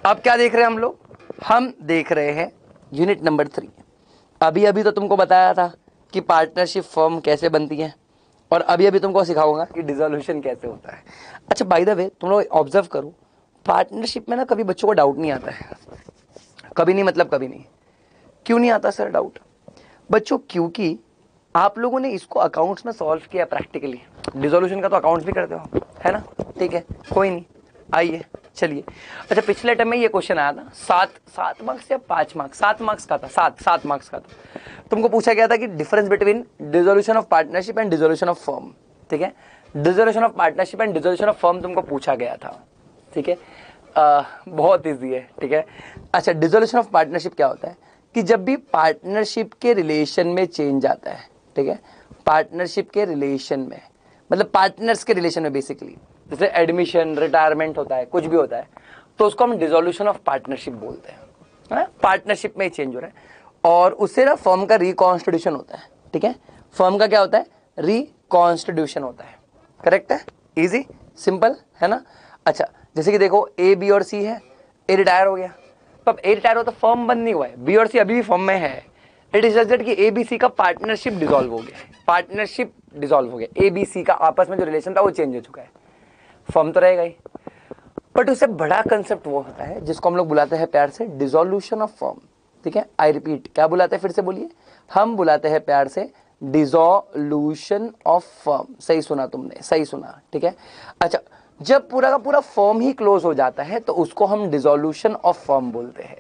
अब क्या देख रहे हैं हम लोग? हम देख रहे हैं यूनिट नंबर 3। अभी अभी तो तुमको बताया था कि पार्टनरशिप फर्म कैसे बनती है, और अभी अभी तुमको सिखाऊंगा कि डिसोल्यूशन कैसे होता है। अच्छा, बाय द वे तुम लोग ऑब्जर्व करो, पार्टनरशिप में ना कभी बच्चों को डाउट नहीं आता है। कभी नहीं मतलब कभी नहीं। क्यों नहीं आता सर डाउट बच्चों? क्योंकि आप लोगों ने इसको अकाउंट्स में सॉल्व किया प्रैक्टिकली। डिसोल्यूशन का तो अकाउंट्स भी करते हो, है ना? ठीक है, कोई नहीं, आइए चलिए, अच्छा पिछले टर्म में ये क्वेश्चन आया था, 7 मार्क्स या 5 मार्क्स, 7 मार्क्स का था, 7 मार्क्स का था। तुमको पूछा गया था कि difference between dissolution of partnership and dissolution of firm. ठीक है, dissolution of partnership and dissolution of firm तुमको पूछा गया था। ठीक है, बहुत ईजी है। ठीक है, अच्छा डिसोल्यूशन ऑफ पार्टनरशिप क्या होता है कि जब भी पार्टनरशिप के रिलेशन में चेंज आता है, ठीक है, पार्टनरशिप के रिलेशन में मतलब पार्टनर्स के रिलेशन में बेसिकली, जैसे एडमिशन, रिटायरमेंट होता है, कुछ भी होता है, तो उसको हम डिसोल्यूशन ऑफ पार्टनरशिप बोलते हैं। पार्टनरशिप में चेंज हो रहा है और उससे ना फर्म का रिकॉन्स्टिट्यूशन होता है। ठीक है, फर्म का क्या होता है, रिकॉन्स्टिट्यूशन होता है। करेक्ट है, इजी सिंपल है ना। अच्छा जैसे कि देखो ए बी और सी है, ए रिटायर हो गया, तो अब ए रिटायर हो तो फर्म बंद नहीं हुआ है, बी और सी अभी भी फर्म में है। इट इज जस्ट कि ए बी सी का पार्टनरशिप डिसॉल्व हो गया है, पार्टनरशिप डिसॉल्व हो गया, ए बी सी का आपस में जो रिलेशन था वो चेंज हो चुका है, फर्म तो रहेगा ही। बट उससे बड़ा कंसेप्ट वो होता है जिसको हम लोग बुलाते हैं प्यार से डिसोल्यूशन ऑफ फर्म। ठीक है, आई रिपीट, क्या बुलाते हैं, फिर से बोलिए, हम बुलाते हैं प्यार से डिसोल्यूशन ऑफ फर्म। सही सुना तुमने, सही सुना। ठीक है, अच्छा जब पूरा का पूरा फर्म ही क्लोज हो जाता है तो उसको हम डिसोल्यूशन ऑफ फर्म बोलते हैं।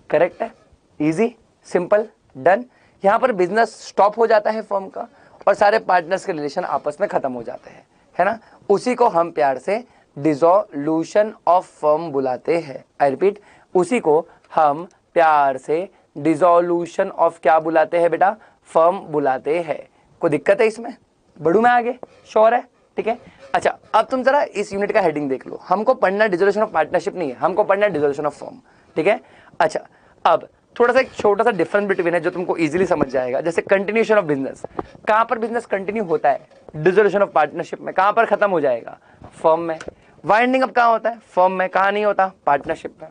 करेक्ट है, इजी सिंपल डन। यहां पर बिजनेस स्टॉप हो जाता है फर्म का और सारे पार्टनर्स के रिलेशन आपस में खत्म हो जाते हैं, है ना। उसी को हम प्यार से डिसोल्यूशन ऑफ फर्म बुलाते हैं। आई रिपीट, उसी को हम प्यार से डिसोल्यूशन ऑफ क्या बुलाते हैं बेटा, फर्म बुलाते हैं। कोई दिक्कत है इसमें, बढ़ू मैं आगे, श्योर है। ठीक है, अच्छा अब तुम जरा इस यूनिट का हेडिंग देख लो, हमको पढ़ना डिसोल्यूशन ऑफ पार्टनरशिप नहीं है, हमको पढ़ना है डिसोल्यूशन ऑफ फर्म। ठीक है, अच्छा अब थोड़ा सा एक छोटा सा डिफरेंस बिटवीन है जो तुमको इजीली समझ जाएगा। जैसे कंटिन्यूएशन ऑफ बिजनेस, कहां पर बिजनेस कंटिन्यू होता है, डिसोल्यूशन ऑफ पार्टनरशिप में। कहां पर खत्म हो जाएगा, फर्म में। वाइंडिंग अप कहां होता है, फर्म में। कहां नहीं होता, पार्टनरशिप में।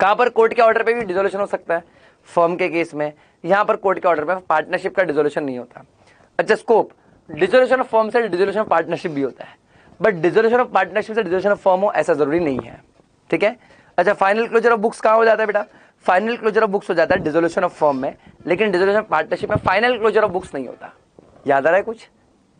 कहां पर कोर्ट के ऑर्डर पे भी डिसोल्यूशन हो सकता है, फर्म के केस में। यहां पर कोर्ट के ऑर्डर पे पार्टनरशिप का डिसोल्यूशन नहीं होता। अच्छा स्कोप, डिसोल्यूशन ऑफ फर्म से डिसोल्यूशन ऑफ पार्टनरशिप भी होता है, बट डिसोल्यूशन ऑफ पार्टनरशिप से डिसोल्यूशन ऑफ फर्म हो ऐसा जरूरी नहीं है। ठीक है, अच्छा फाइनल क्लोजर ऑफ बुक्स कहां हो जाता है बेटा, फाइनल क्लोजर ऑफ बुक्स हो जाता है डिसोल्यूशन ऑफ फर्म में, लेकिन डिसोल्यूशन ऑफ पार्टनरशिप में फाइनल क्लोजर ऑफ बुक्स नहीं होता। याद आ रहा है कुछ,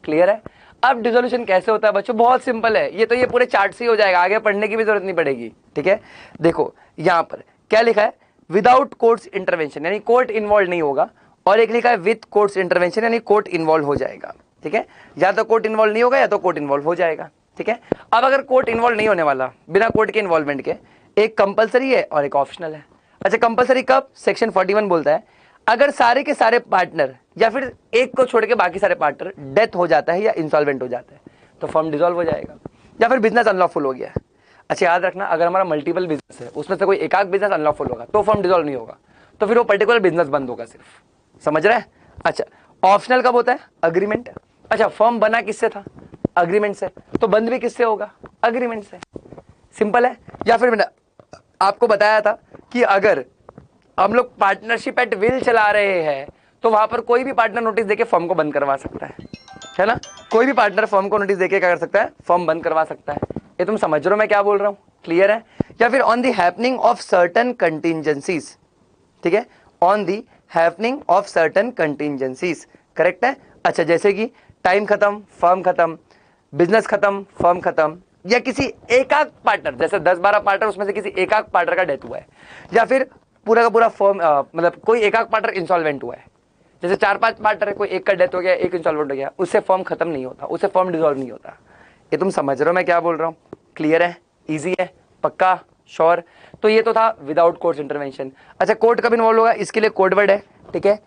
क्लियर है। अब डिसोल्यूशन कैसे होता है बच्चों, बहुत सिंपल है, ये तो ये पूरे चार्ट से ही हो जाएगा, आगे पढ़ने की भी जरूरत नहीं पड़ेगी। ठीक है, देखो यहां पर क्या लिखा है, विदाउट कोर्ट्स इंटरवेंशन, यानी कोर्ट इन्वॉल्व नहीं होगा, और एक लिखा है विद कोर्ट्स इंटरवेंशन, यानी कोर्ट इन्वॉल्व हो जाएगा। ठीक है, या तो कोर्ट इन्वॉल्व नहीं होगा या तो कोर्ट इन्वॉल्व हो जाएगा। ठीक है, अब अगर कोर्ट इन्वॉल्व नहीं होने वाला, बिना कोर्ट के इन्वॉल्वमेंट के, एक कंपलसरी है और एक ऑप्शनल है। अच्छा कंपलसरी कब, सेक्शन 41 बोलता है अगर सारे के सारे पार्टनर या फिर एक को छोड़ के बाकी सारे पार्टनर डेथ हो जाता है या इंसॉल्वेंट हो जाता है तो फर्म डिसॉल्व हो जाएगा, या फिर बिजनेस अनलॉफुल हो गया है। अच्छा याद रखना, अगर हमारा मल्टीपल बिजनेस है, उसमें से कोई एक आध बिजनेस अनलॉफुल होगा तो फर्म डिसॉल्व नहीं होगा, तो फिर वो पर्टिकुलर बिजनेस बंद होगा सिर्फ। समझ रहे हैं। अच्छा ऑप्शनल कब होता है, अग्रीमेंट। अच्छा फर्म बना किससे था, अग्रीमेंट से, तो बंद भी किससे होगा, अग्रीमेंट से। सिंपल है। या फिर मैंने आपको बताया था कि अगर हम लोग पार्टनरशिप एट विल चला रहे हैं तो वहां पर कोई भी पार्टनर नोटिस देके फर्म को बंद करवा सकता है ना। कोई भी पार्टनर फर्म को नोटिस देके क्या कर सकता है, फर्म बंद करवा सकता है। ये तुम समझ रहे हो मैं क्या बोल रहा हूं, क्लियर है। या फिर on the happening of certain contingencies, ठीक है, on the happening of certain contingencies, correct है। अच्छा जैसे कि टाइम खत्म, फर्म खत्म, बिजनेस खत्म, फर्म खत्म, या किसी एकाक पार्टनर, जैसे 10-12 पार्टनर उसमें से किसी एकाक पार्टनर का डेथ हुआ है, या फिर पूरा का पूरा फर्म मतलब कोई एकाक पार्टनर इंसॉल्वेंट हुआ है, जैसे 4-5 पार्टनर है, कोई एक का डेथ हो गया, एक इंसॉल्वेंट हो गया, उससे फर्म खत्म नहीं होता, उससे फर्म डिसॉल्व नहीं होता। ये तुम समझ रहे हो मैं क्या बोल रहा हूँ, क्लियर है, इजी है, पक्का, श्योर। तो ये तो था विदाउट कोर्ट इंटरवेंशन। अच्छा कोर्ट कब इन्वॉल्व होगा, इसके लिए कोड वर्ड है, ठीक है,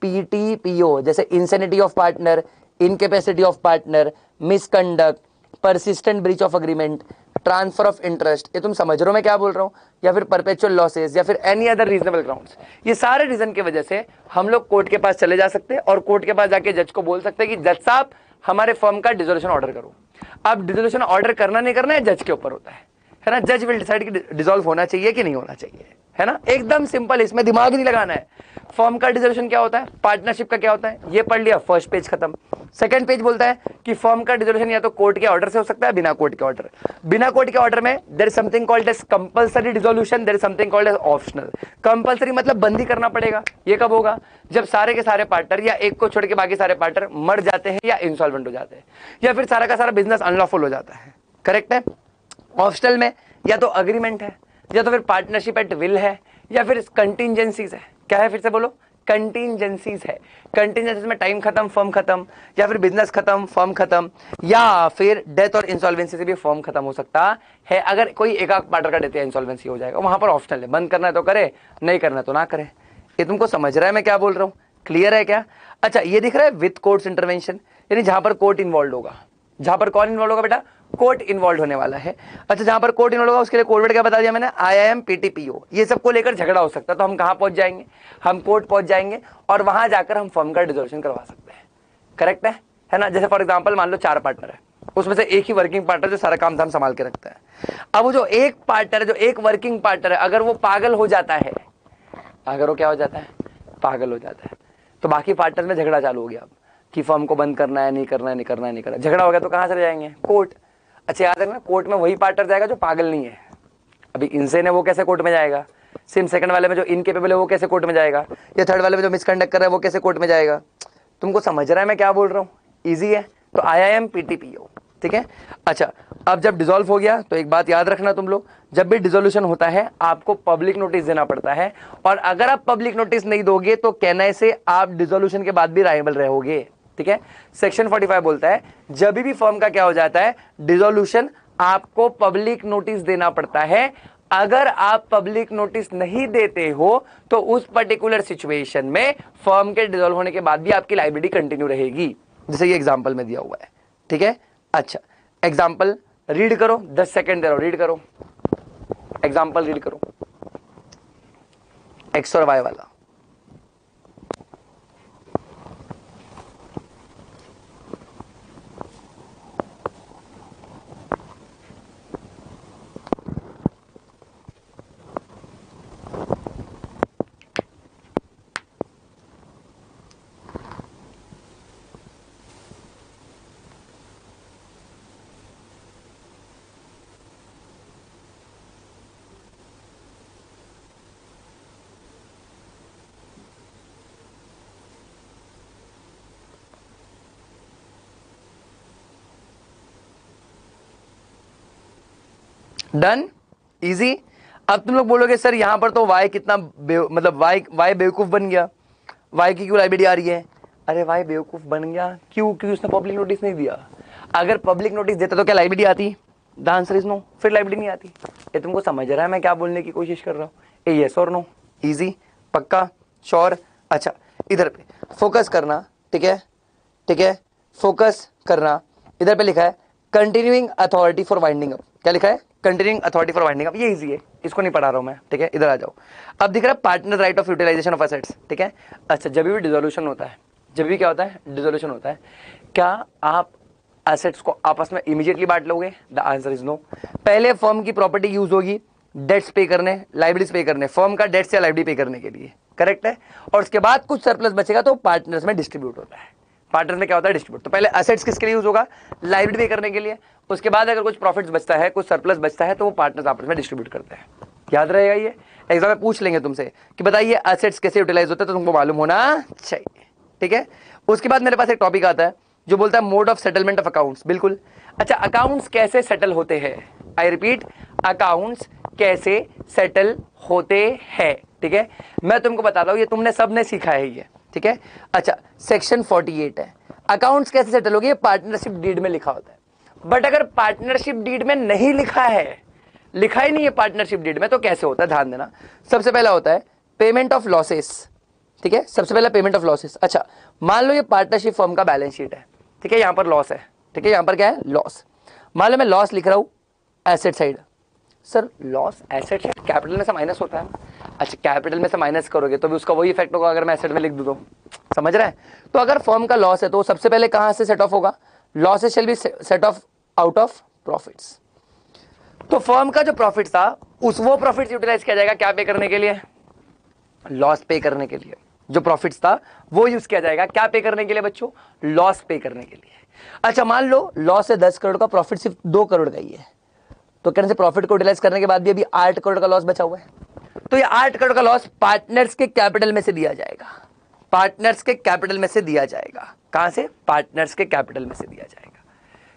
IIMPTPO, जैसे insanity of partner, incapacity of partner, misconduct, persistent breach of agreement, transfer of interest. ये तुम समझ रहे हो मैं क्या बोल रहा हूं, या फिर परपेचुअल लॉसेस, या फिर एनी अदर रीजनेबल ग्राउंड्स। ये सारे रीजन की वजह से हम लोग कोर्ट के पास चले जा सकते हैं और कोर्ट के पास जाके जज को बोल सकते हैं कि जज साहब हमारे फर्म का डिसोल्यूशन ऑर्डर करो। अब डिसोल्यूशन ऑर्डर करना नहीं करना है जज के ऊपर होता है ना। जज विल डिसाइड कि डिसॉल्व होना चाहिए कि नहीं होना चाहिए, है ना। एकदम सिंपल, इसमें दिमाग नहीं लगाना है। फर्म का डिसोल्यूशन क्या होता है, पार्टनरशिप का क्या होता है, ये पढ़ लिया, फर्स्ट पेज खत्म। सेकंड पेज बोलता है कि फर्म का डिसोल्यूशन या तो कोर्ट के ऑर्डर से हो सकता है, बिना कोर्ट के ऑर्डर। बिना कोर्ट के ऑर्डर में there is something called as compulsory dissolution, there is something called as optional. Compulsory मतलब बंदी करना पड़ेगा, ये कब होगा, जब सारे के सारे पार्टनर या एक को छोड़ के बाकी सारे पार्टनर मर जाते हैं या इंसॉल्वेंट हो जाते हैं, या फिर सारा का सारा बिजनेस अनलॉफुल हो जाता है। करेक्ट है। ऑप्शनल में या तो अग्रीमेंट है, या तो फिर पार्टनरशिप एट विल है, या फिर कंटिंजेंसीज है। क्या है, फिर से बोलो, कंटिंजेंसीज है। कंटिंजेंसीज में टाइम खत्म फर्म खत्म, या फिर बिजनेस खत्म फर्म खत्म, या फिर डेथ और इंसॉल्वेंसी से भी फर्म खत्म हो सकता है। अगर कोई एक आध पार्टनर का डेथ या इंसॉल्वेंसी हो जाएगा, वहां पर ऑप्शनल है, बंद करना है तो करे, नहीं करना है तो ना करे। ये तुमको समझ रहा है मैं क्या बोल रहा हूं, क्लियर है क्या? अच्छा, ये दिख रहा है विथ कोर्ट्स इंटरवेंशन, यानी जहां पर कोर्ट इन्वॉल्व होगा। जहां पर कौन इन्वॉल्व होगा बेटा? कोर्ट इन्वॉल्व होने वाला है। अच्छा, जहां पर कोर्ट इन्वॉल्व होगा उसके लिए कोड वर्ड क्या बता दिया मैंने? IIM PTPO। ये सबको लेकर झगड़ा हो सकता है, तो हम कहां पहुंच जाएंगे? हम कोर्ट पहुंच जाएंगे, और वहां जाकर हम फर्म का डिसोल्यूशन करवा सकते हैं। करेक्ट है ना? जैसे फॉर एग्जांपल मान लो 4 पार्टनर है, उसमें से एक ही वर्किंग पार्टनर जो सारा काम धाम संभाल के रखता है। अब वो जो एक पार्टनर है, जो एक वर्किंग पार्टनर है, अगर वो पागल हो जाता है, अगर वो क्या हो जाता है? पागल हो जाता है, तो बाकी पार्टनर में झगड़ा चालू हो गया अब कि फर्म को बंद करना है, नहीं करना है, नहीं करना है, नहीं करना है। झगड़ा हो गया तो कहां से जाएंगे? कोर्ट। अच्छा, याद रखना, कोर्ट में वही पार्टनर जाएगा जो पागल नहीं है। अभी इनसेन है, वो कैसे कोर्ट में जाएगा? सेम सेकंड वाले में जो इनकेपेबल है वो कैसे कोर्ट में जाएगा? या थर्ड वाले में जो मिसकंडक्ट कर रहा है वो कैसे कोर्ट में जाएगा? तुमको समझ रहा है मैं क्या बोल रहा हूँ? ईजी है। तो IIM PTPO, ठीक है। अच्छा, अब जब डिसॉल्व हो गया तो एक बात याद रखना तुम लोग, जब भी डिसोल्यूशन होता है आपको पब्लिक नोटिस देना पड़ता है, और अगर आप पब्लिक नोटिस नहीं दोगे तो कहने से आप डिसोल्यूशन के बाद भी लायबल रहोगे, ठीक है। सेक्शन 45 बोलता है जब भी फर्म का क्या हो जाता है? डिसोल्यूशन, आपको पब्लिक नोटिस देना पड़ता है। अगर आप पब्लिक नोटिस नहीं देते हो तो उस पर्टिकुलर सिचुएशन में फर्म के डिसॉल्व होने के बाद भी आपकी लायबिलिटी कंटिन्यू रहेगी, जैसे ये एग्जांपल में दिया हुआ है, ठीक है। अच्छा, एग्जांपल रीड करो, 10 सेकंड दे रहा हूं, रीड करो, एग्जांपल रीड करो, एक्स और वाई वाला। Done, easy. अब तुम लोग बोलोगे सर यहां पर तो वाई कितना मतलब वाई बेवकूफ बन गया, वाई की क्यों लाइबिलिटी आ रही है? अरे वाई बेवकूफ बन गया क्यों? क्योंकि उसने पब्लिक नोटिस नहीं दिया। अगर पब्लिक नोटिस देता तो क्या लाइबिलिटी आती? द आंसर इज नो, फिर लाइबिलिटी नहीं आती। ये तुमको समझ रहा है मैं क्या बोलने की कोशिश कर रहा हूँ? ए यस और नो, इजी, पक्का, श्योर। अच्छा, इधर पे फोकस करना, ठीक है, ठीक है, फोकस करना। इधर पे लिखा है continuing authority for winding up. क्या लिखा है? Continuing authority for winding up. ये इजी है, इसको नहीं पढ़ा रहा हूं मैं, ठीक है। इधर आ जाओ। अब दिख रहा है partner right of utilisation of assets, ठीक है। अच्छा, जब भी डिसोल्यूशन होता है, जब भी क्या होता है? डिसोल्यूशन होता है, क्या आप एसेट्स को आपस में इमीडिएटली बांट लोगे? The answer is no. पहले फर्म की प्रॉपर्टी यूज होगी डेट्स पे करने, लाइबिलिटीज पे करने, फर्म का डेट्स या लाइबिलिटी पे करने के लिए, करेक्ट है। और उसके बाद कुछ सरप्लस बचेगा तो पार्टनर्स में डिस्ट्रीब्यूट होता है। पार्टनर्स में क्या होता है? डिस्ट्रीब्यूट। तो पहले एसेट्स किसके लिए यूज होगा? लाइबिलिटी पे करने के लिए। उसके बाद अगर कुछ प्रॉफिट्स बचता है, कुछ सरप्लस बचता है, तो वो पार्टनर्स आपस में डिस्ट्रीब्यूट करते हैं। याद रहेगा ये? एग्जाम में पूछ लेंगे तुमसे कि बताइए एसेट्स कैसे यूटिलाइज होते हैं, तो तुमको मालूम होना चाहिए, ठीक है। उसके बाद मेरे पास एक टॉपिक आता है जो बोलता है mode of settlement of accounts. बिल्कुल। अच्छा, अकाउंट्स कैसे सेटल होते हैं? आई रिपीट, अकाउंट्स कैसे सेटल होते हैं, ठीक है। मैं तुमको बता रहा हूं, ये तुमने सबने सीखा है ये, ठीक है। अच्छा, सेक्शन 48 है, अकाउंट्स कैसे सेटल होगी? पार्टनरशिप डीड में लिखा होता है। बट अगर पार्टनरशिप डीड में नहीं लिखा है, लिखा ही नहीं है पार्टनरशिप डीड में, तो कैसे होता है? ध्यान देना। सबसे पहला होता है पेमेंट ऑफ लॉसेस, ठीक है। सबसे पहला पेमेंट ऑफ लॉसेस। अच्छा, मान लो ये पार्टनरशिप फर्म का बैलेंस शीट है, ठीक है। यहां पर लॉस है, ठीक है। यहां पर क्या है? लॉस। मान लो मैं लॉस लिख रहा हूं asset side. Sir loss asset side capital में से माइनस होता है। अच्छा, कैपिटल में से माइनस करोगे तो भी उसका वही इफेक्ट होगा अगर मैं एसेट में लिख दूं तो। समझ रहा है? तो अगर फर्म का लॉस है तो सबसे पहले कहां से सेट ऑफ होगा? Losses shall be set of out of profits. तो फर्म का जो प्रॉफिट था वो प्रॉफिट यूटिलाइज किया जाएगा क्या पे करने के लिए? लॉस पे करने के लिए। जो प्रॉफिट्स था वो यूज किया जाएगा क्या पे करने के लिए बच्चों? लॉस पे करने के लिए। अच्छा, मान लो लॉस है 10 करोड़ का, प्रॉफिट सिर्फ 2 करोड़ का ही है, तो कहने से प्रॉफिट को यूटिलाइज करने के बाद भी अभी 8 करोड़ का लॉस बचा हुआ है। तो ये 8 करोड़ का लॉस पार्टनर्स के कैपिटल में से दिया जाएगा। पार्टनर्स के कैपिटल में से दिया जाएगा। कहां से? पार्टनर्स के कैपिटल में से दिया जाएगा।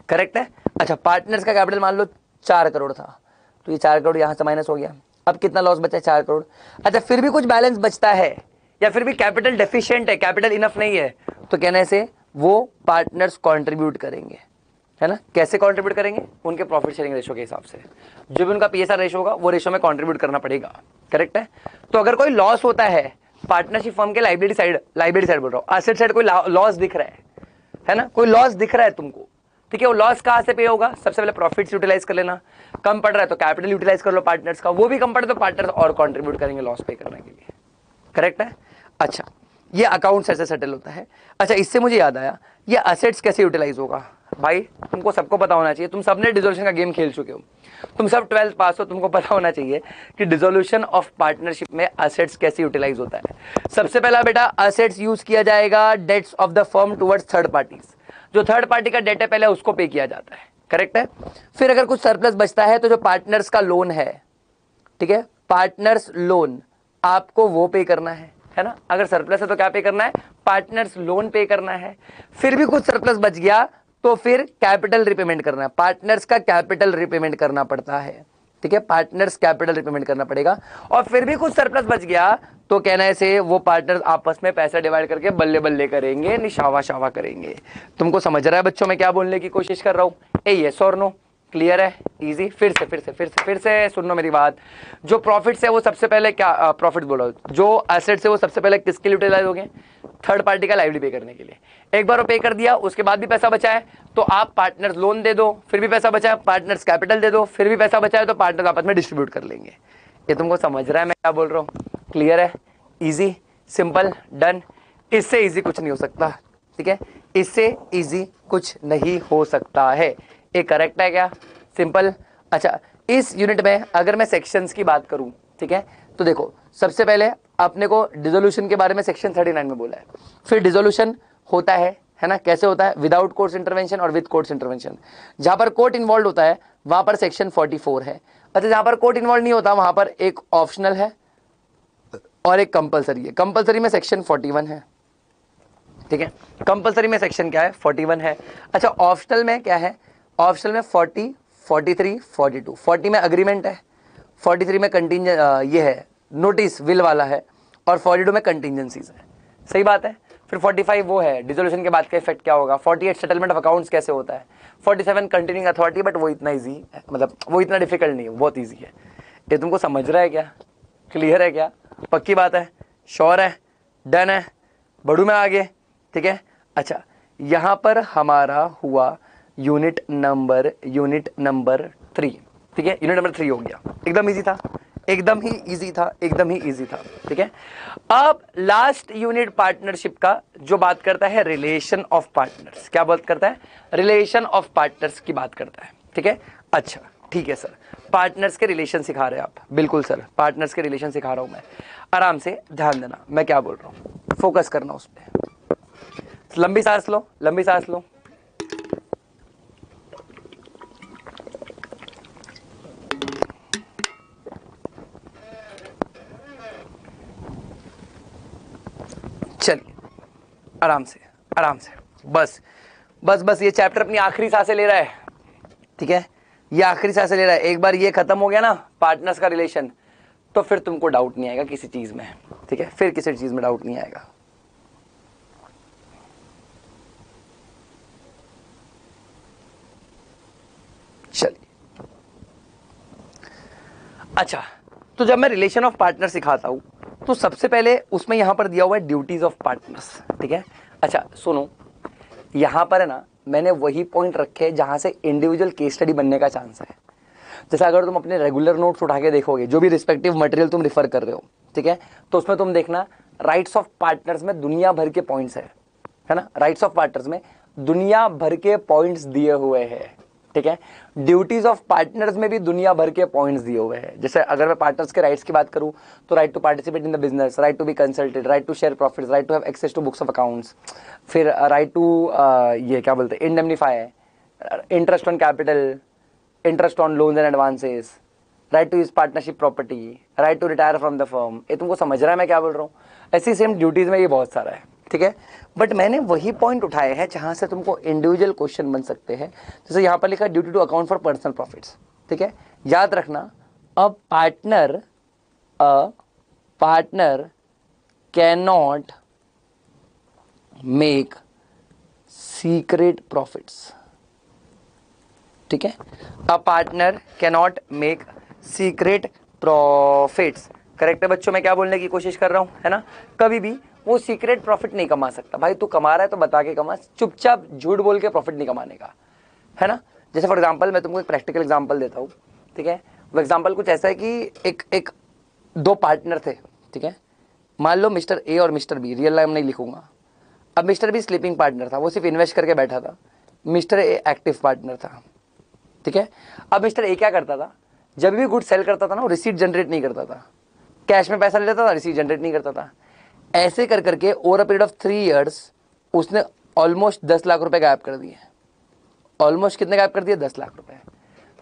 करेक्ट है। अच्छा, पार्टनर्स का कैपिटल मान लो 4 करोड़ था, तो ये 4 करोड़ यहां से माइनस हो गया। अब कितना लॉस बचा है? 4 करोड़। अच्छा, फिर भी कुछ बैलेंस बचता है या फिर भी कैपिटल डेफिशिएंट है, कैपिटल इनफ नहीं है, तो कहने से वो पार्टनर्स कंट्रीब्यूट करेंगे, है ना। कैसे कंट्रीब्यूट करेंगे? उनके प्रॉफिट शेयरिंग रेशो के हिसाब से, जो भी उनका पीएसआर रेशो होगा वो रेशो में कंट्रीब्यूट करना पड़ेगा। करेक्ट है। तो अगर कोई लॉस होता है पार्टनरशिप फर्म के लाइबिलिटी साइड बोल रहा हूं, एसेट साइड कोई लॉस दिख रहा है ना, कोई लॉस दिख रहा है तुमको, ठीक है। वो लॉस कहां से पे होगा? सबसे पहले प्रॉफिट्स यूटिलाइज कर लेना, कम पड़ रहा है तो कैपिटल यूटिलाइज कर लो पार्टनर्स का, वो भी कम पड़े तो पार्टनर्स और कंट्रीब्यूट करेंगे लॉस पे करने के लिए। करेक्ट है। अच्छा, ये अकाउंट्स ऐसे सेटल होता है। अच्छा, इससे मुझे याद आया, ये असेट्स कैसे यूटिलाइज होगा? भाई तुमको सबको पता होना चाहिए, तुम सबने डिसोल्यूशन का गेम खेल चुके हो, तुम सब 12th पास हो, तुमको पता होना चाहिए कि डिसोल्यूशन ऑफ पार्टनरशिप में असेट्स कैसे यूटिलाइज होता है। सबसे पहला बेटा, असेट्स यूज किया जाएगा debts of the firm towards third parties, जो थर्ड पार्टी का डेट है पहले उसको पे किया जाता है। करेक्ट है। फिर अगर कुछ सरप्लस बचता है तो जो पार्टनर्स का लोन है, ठीक है, पार्टनर्स लोन आपको वो पे करना है ना। अगर सरप्लस है तो क्या पे करना है? पार्टनर्स लोन पे करना है। फिर भी कुछ सरप्लस बच गया तो फिर कैपिटल रिपेमेंट करना है, पार्टनर्स का कैपिटल रिपेमेंट करना पड़ता है, ठीक है, पार्टनर्स कैपिटल रिपेमेंट करना पड़ेगा। और फिर भी कुछ सरप्लस बच गया तो कहने से वो पार्टनर्स आपस में पैसा डिवाइड करके बल्ले बल्ले करेंगे, निशावा शावा करेंगे। तुमको समझ रहा है बच्चों मैं क्या बोलने की कोशिश कर रहा हूं? ए यस और नो? क्लियर है? इजी। फिर से सुन लो मेरी बात। जो प्रॉफिट्स है वो सबसे पहले क्या प्रॉफिट बोलो, जो एसेट्स है वो सबसे पहले किसके लिए यूटिलाइज हो गए? थर्ड पार्टी का लाइबिलिटी पे करने के लिए। एक बार वो पे कर दिया, उसके बाद भी पैसा बचा है तो आप पार्टनर्स लोन दे दो, फिर भी पैसा बचा है पार्टनर्स कैपिटल दे दो, फिर भी पैसा बचा है तो पार्टनर्स आपस में डिस्ट्रीब्यूट कर लेंगे। ये तुमको समझ रहा है मैं क्या बोल रहा हूँ? क्लियर है? Easy, simple, done. इससे इजी कुछ नहीं हो सकता, ठीक है, इससे इजी कुछ नहीं हो सकता है। ये करेक्ट है क्या? सिंपल। अच्छा, इस यूनिट में अगर मैं सेक्शंस की बात करूं, ठीक है, तो देखो सबसे पहले अपने को डिसोल्यूशन के बारे में सेक्शन 39 में बोला है। फिर डिसोल्यूशन होता है ना, कैसे होता है? विदाउट कोर्ट्स इंटरवेंशन और विद कोर्ट्स इंटरवेंशन। जहां पर कोर्ट इन्वॉल्व होता है वहां पर सेक्शन 44 है। अच्छा, जहां पर कोर्ट इन्वॉल्व नहीं होता वहां पर एक ऑप्शनल है और एक कंपलसरी है। कंपलसरी में सेक्शन 41 है, ठीक है, कंपलसरी में सेक्शन क्या है? 41 है। अच्छा, ऑप्शनल में क्या है? ऑप्शनल में 40, 43, 42। 40 में अग्रीमेंट है, 43 में कंटिंजेंट ये है नोटिस विल वाला है, और 42 में कंटिंजेंसीज है। सही बात है। फिर 45 वो है डिसोल्यूशन के बाद का इफेक्ट क्या होगा। 48 सेटलमेंट ऑफ अकाउंट्स कैसे होता है। 47 कंटिन्यूइंग अथॉरिटी, बट वो इतना इजी है, मतलब वो इतना डिफिकल्ट नहीं है, बहुत ईजी है। ये तुमको समझ रहा है क्या? क्लियर है क्या? पक्की बात है? श्योर है? डन है? बढ़ू मैं आगे, ठीक है। अच्छा, यहां पर हमारा हुआ यूनिट नंबर 3, ठीक है, यूनिट नंबर 3 हो गया। एकदम इजी था, एकदम ही इजी था, एकदम ही इजी था, ठीक है। अब लास्ट यूनिट पार्टनरशिप का जो बात करता है रिलेशन ऑफ पार्टनर्स। क्या बात करता है? रिलेशन ऑफ पार्टनर्स की बात करता है, ठीक है। अच्छा ठीक है सर, पार्टनर्स के रिलेशन सिखा रहे हैं आप? बिल्कुल सर, पार्टनर्स के रिलेशन सिखा रहा हूं मैं। आराम से ध्यान देना मैं क्या बोल रहा हूं, फोकस करना उस पर। लंबी सांस लो, लंबी सांस लो। चलिए आराम से, आराम से, बस बस बस। ये चैप्टर अपनी आखिरी सांसें ले रहा है, ठीक है, ये आखिरी सांसें ले रहा है। एक बार ये खत्म हो गया ना पार्टनर्स का रिलेशन, तो फिर तुमको डाउट नहीं आएगा किसी चीज में, ठीक है, फिर किसी चीज में डाउट नहीं आएगा। चलिए अच्छा, तो जब मैं रिलेशन ऑफ पार्टनर सिखाता हूं तो सबसे पहले उसमें यहां पर दिया हुआ है ड्यूटीज ऑफ पार्टनर्स, ठीक है। अच्छा सुनो, यहां पर है ना मैंने वही पॉइंट रखे जहां से इंडिविजुअल केस स्टडी बनने का चांस है। जैसे अगर तुम अपने रेगुलर नोट्स उठा के देखोगे, जो भी रिस्पेक्टिव मटेरियल तुम रिफर कर रहे हो, ठीक है, तो उसमें तुम देखना राइट्स ऑफ पार्टनर्स में दुनिया भर के पॉइंट्स है ना, राइट्स ऑफ पार्टनर्स में दुनिया भर के पॉइंट्स दिए हुए हैं, ठीक है। ड्यूटीज ऑफ पार्टनर्स में भी दुनिया भर के पॉइंट्स दिए हुए हैं। जैसे अगर मैं पार्टनर्स के राइट्स की बात करूं तो right to participate in the business, right to be consulted, right to share profits, right to have access to books of accounts, फिर राइट टू ये क्या बोलते हैं indemnify, interest on capital, interest on loans and advances, right to use partnership property, right to retire from the firm. ये तुमको समझ रहा है मैं क्या बोल रहा हूँ? ऐसी सेम ड्यूटीज में ये बहुत सारा है, ठीक है। बट मैंने वही पॉइंट उठाए हैं जहां से तुमको इंडिविजुअल क्वेश्चन बन सकते हैं। जैसे यहां पर लिखा है duty to account for personal profits, ठीक है। याद रखना, a partner can not make secret profits, ठीक है। A partner can not make secret profits, correct है बच्चों। मैं क्या बोलने की कोशिश कर रहा हूं, है ना, कभी भी वो सीक्रेट प्रॉफिट नहीं कमा सकता। भाई तू कमा रहा है तो बता के कमा, चुपचाप झूठ बोल के प्रॉफिट नहीं कमाने का, है ना। जैसे फॉर एग्जांपल मैं तुमको एक प्रैक्टिकल एग्जांपल देता हूँ, ठीक है। वो एग्जांपल कुछ ऐसा है कि एक दो पार्टनर थे, ठीक है। मान लो मिस्टर ए और मिस्टर बी, रियल नाम नहीं लिखूंगा। अब मिस्टर बी स्लीपिंग पार्टनर था, वो सिर्फ इन्वेस्ट करके बैठा था। मिस्टर ए एक्टिव पार्टनर था, ठीक है। अब मिस्टर ए क्या करता था, जब भी गुड सेल करता था ना, वो रिसीट जनरेट नहीं करता था, कैश में पैसा ले लेता था, रिसीट जनरेट नहीं करता था। ऐसे कर करके over a period of 3 years उसने ऑलमोस्ट 10 लाख रुपए गायब कर दिए। ऑलमोस्ट कितने गायब कर दिए, 10 लाख रुपए।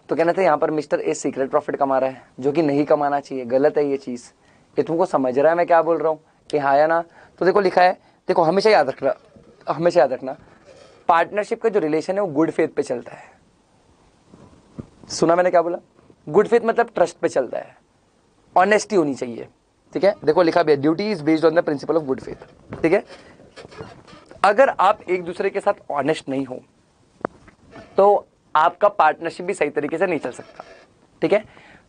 तो कहना था यहाँ पर मिस्टर ए सीक्रेट प्रॉफिट कमा रहा है, जो कि नहीं कमाना चाहिए, गलत है ये चीज। ये तुमको समझ रहा है मैं क्या बोल रहा हूँ कि हाँ या ना। तो देखो लिखा है, देखो हमेशा याद रखना, हमेशा याद रखना, पार्टनरशिप का जो रिलेशन है वो गुड फेथ पे चलता है। सुना मैंने क्या बोला, गुड फेथ मतलब ट्रस्ट पे चलता है, ऑनेस्टी होनी चाहिए, ठीक है। देखो लिखा भी है, duty is based on the principle of good faith, ठीक है। अगर आप एक दूसरे के साथ ऑनेस्ट नहीं हो तो आपका पार्टनरशिप भी सही तरीके से नहीं चल सकता, ठीक है।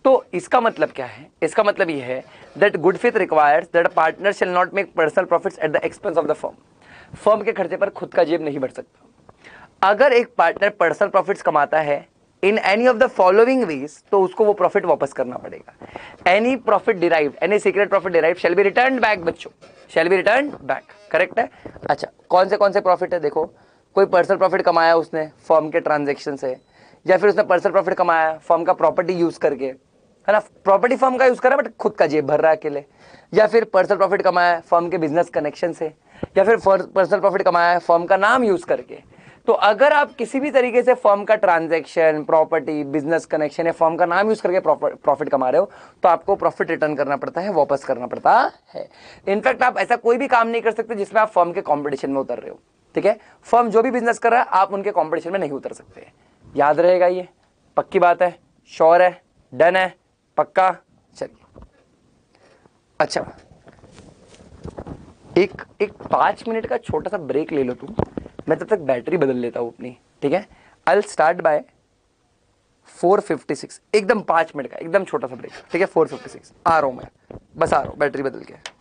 तो इसका मतलब क्या है, इसका मतलब यह है that good faith requires that partner shall not make personal profits at the expense of the firm. Firm के खर्चे पर खुद का जेब नहीं बढ़ सकता। अगर एक पार्टनर पर्सनल प्रॉफिट्स कमाता है in any of the following ways, तो उसको वो प्रॉफिट वापस करना पड़ेगा। Any profit derive, any secret profit derive shall be return back बच्चों, shall be return back, correct है। अच्छा कौन से प्रॉफिट है, देखो कोई पर्सनल प्रॉफिट कमाया उसने फर्म के ट्रांजेक्शन से, या फिर उसने पर्सनल प्रॉफिट कमाया फर्म का प्रॉपर्टी यूज करके, है ना, प्रॉपर्टी फर्म का यूज कर रहा है बट खुद का जेब भर रहा है अकेले, या फिर पर्सनल प्रॉफिट कमाया फर्म के बिजनेस कनेक्शन से, या फिर पर्सनल प्रॉफिट कमाया फर्म का नाम यूज करके। तो अगर आप किसी भी तरीके से फर्म का ट्रांजैक्शन, प्रॉपर्टी, बिजनेस कनेक्शन या फर्म का नाम यूज करके प्रॉफिट कमा रहे हो, तो आपको प्रॉफिट रिटर्न करना पड़ता है, वापस करना पड़ता है। इनफैक्ट आप ऐसा कोई भी काम नहीं कर सकते जिसमें आप फर्म के कंपटीशन में उतर रहे हो, ठीक है। फर्म जो भी बिजनेस कर रहा है आप उनके कंपटीशन में नहीं उतर सकते। याद रहेगा ये, पक्की बात है, श्योर है, डन है, पक्का। चलिए अच्छा, एक एक 5 मिनट का छोटा सा ब्रेक ले लो तुम, मैं तब तक बैटरी बदल लेता हूं अपनी, ठीक है। आई विल स्टार्ट बाय 4:56, एकदम 5 मिनट का एकदम छोटा सा ब्रेक, ठीक है। 4:56 आ रहा हूं मैं, बस आ रहा हूं बैटरी बदल के।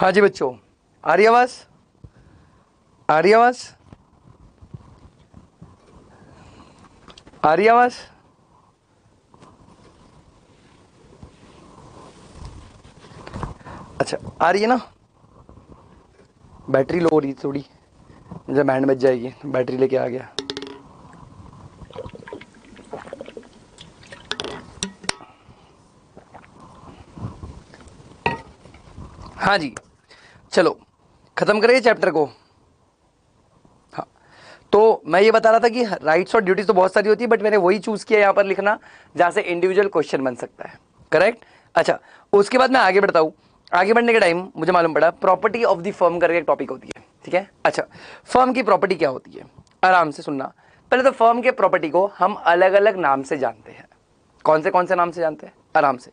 हाँ जी बच्चों, आ रही आवाज? आ रही आवाज? आ रही आवाज? अच्छा, आ रही है ना? बैटरी लो हो रही थोड़ी, जब बैंड बज जाएगी बैटरी लेके आ गया। हाँ जी, चलो खत्म करें चैप्टर को। हाँ, तो मैं ये बता रहा था कि राइट्स और ड्यूटीज तो बहुत सारी होती है, बट मैंने वही चूज किया यहाँ पर लिखना जहां से इंडिविजुअल क्वेश्चन बन सकता है। करेक्ट। अच्छा, उसके बाद मैं आगे बढ़ता हूं। आगे बढ़ने के टाइम मुझे मालूम पड़ा प्रॉपर्टी ऑफ द फर्म करके एक टॉपिक होती है। ठीक है। अच्छा, फर्म की प्रॉपर्टी क्या होती है, आराम से सुनना। पहले तो फर्म के प्रॉपर्टी को हम अलग अलग नाम से जानते हैं। कौन से नाम से जानते हैं? आराम से।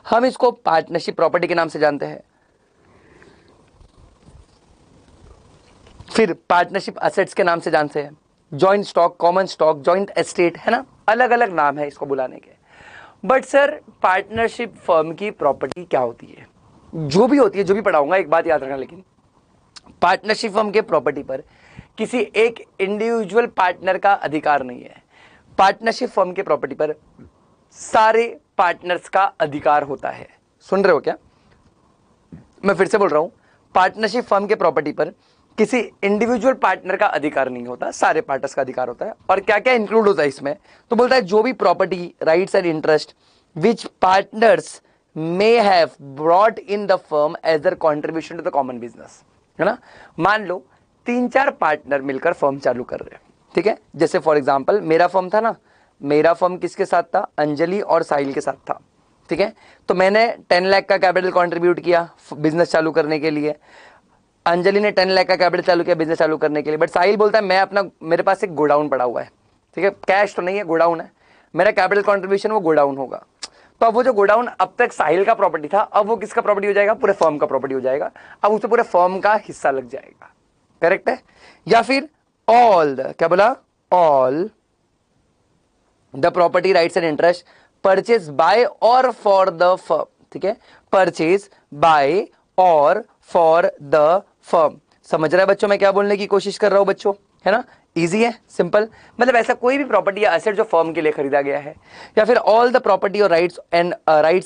हम इसको पार्टनरशिप प्रॉपर्टी के नाम से जानते हैं, फिर पार्टनरशिप असेट्स के नाम से जानते हैं, joint stock, common stock, joint estate, है ना, अलग अलग नाम है इसको बुलाने के। बट सर, पार्टनरशिप फर्म की प्रॉपर्टी क्या होती है? जो भी होती है, जो भी पढ़ाऊंगा, एक बात याद रखना, लेकिन पार्टनरशिप फर्म के प्रॉपर्टी पर किसी एक इंडिविजुअल पार्टनर का अधिकार नहीं है। पार्टनरशिप फर्म के प्रॉपर्टी पर सारे पार्टनर्स का अधिकार होता है। सुन रहे हो क्या? मैं फिर से बोल रहा हूं, पार्टनरशिप फर्म के प्रॉपर्टी पर किसी इंडिविजुअल पार्टनर का अधिकार नहीं होता, सारे पार्टनर्स का अधिकार होता है। और क्या क्या इंक्लूड होता है इसमें? तो बोलता है जो भी property, rights and interest which partners may have brought in the firm as their contribution to the common business, है ना। मान लो 3-4 पार्टनर मिलकर फर्म चालू कर रहे हैं। ठीक है। जैसे फॉर एग्जाम्पल मेरा फर्म था ना, मेरा फर्म किसके साथ था? अंजलि और साहिल के साथ था। ठीक है। तो मैंने 10 लाख का कैपिटल कंट्रीब्यूट किया बिजनेस चालू करने के लिए। अंजलि ने 10 लाख का कैपिटल चालू किया बिजनेस चालू करने के लिए। बट साहिल बोलता है मैं अपना, मेरे पास एक गोडाउन पड़ा हुआ है। ठीक है, कैश तो नहीं है, गोडाउन है, मेरा कैपिटल कंट्रीब्यूशन वो गोडाउन होगा। तो अब वो जो गोडाउन अब तक साहिल का प्रॉपर्टी था, अब वो किसका प्रॉपर्टी हो जाएगा? पूरे फर्म का प्रॉपर्टी हो जाएगा। अब उसे पूरे फर्म का हिस्सा लग जाएगा। करेक्ट है। या फिर ऑल द, क्या बोला? All the property rights and interest purchase by और फॉर द फर्म। ठीक है, परचेज बाय और फॉर द फर्म। समझ रहा है बच्चों मैं क्या बोलने की कोशिश कर रहा हूं बच्चों? है ना, इजी है, सिंपल। मतलब ऐसा कोई भी प्रॉपर्टी या एसेट जो फर्म के लिए खरीदा गया है, या फिर ऑल द प्रॉपर्टी और rights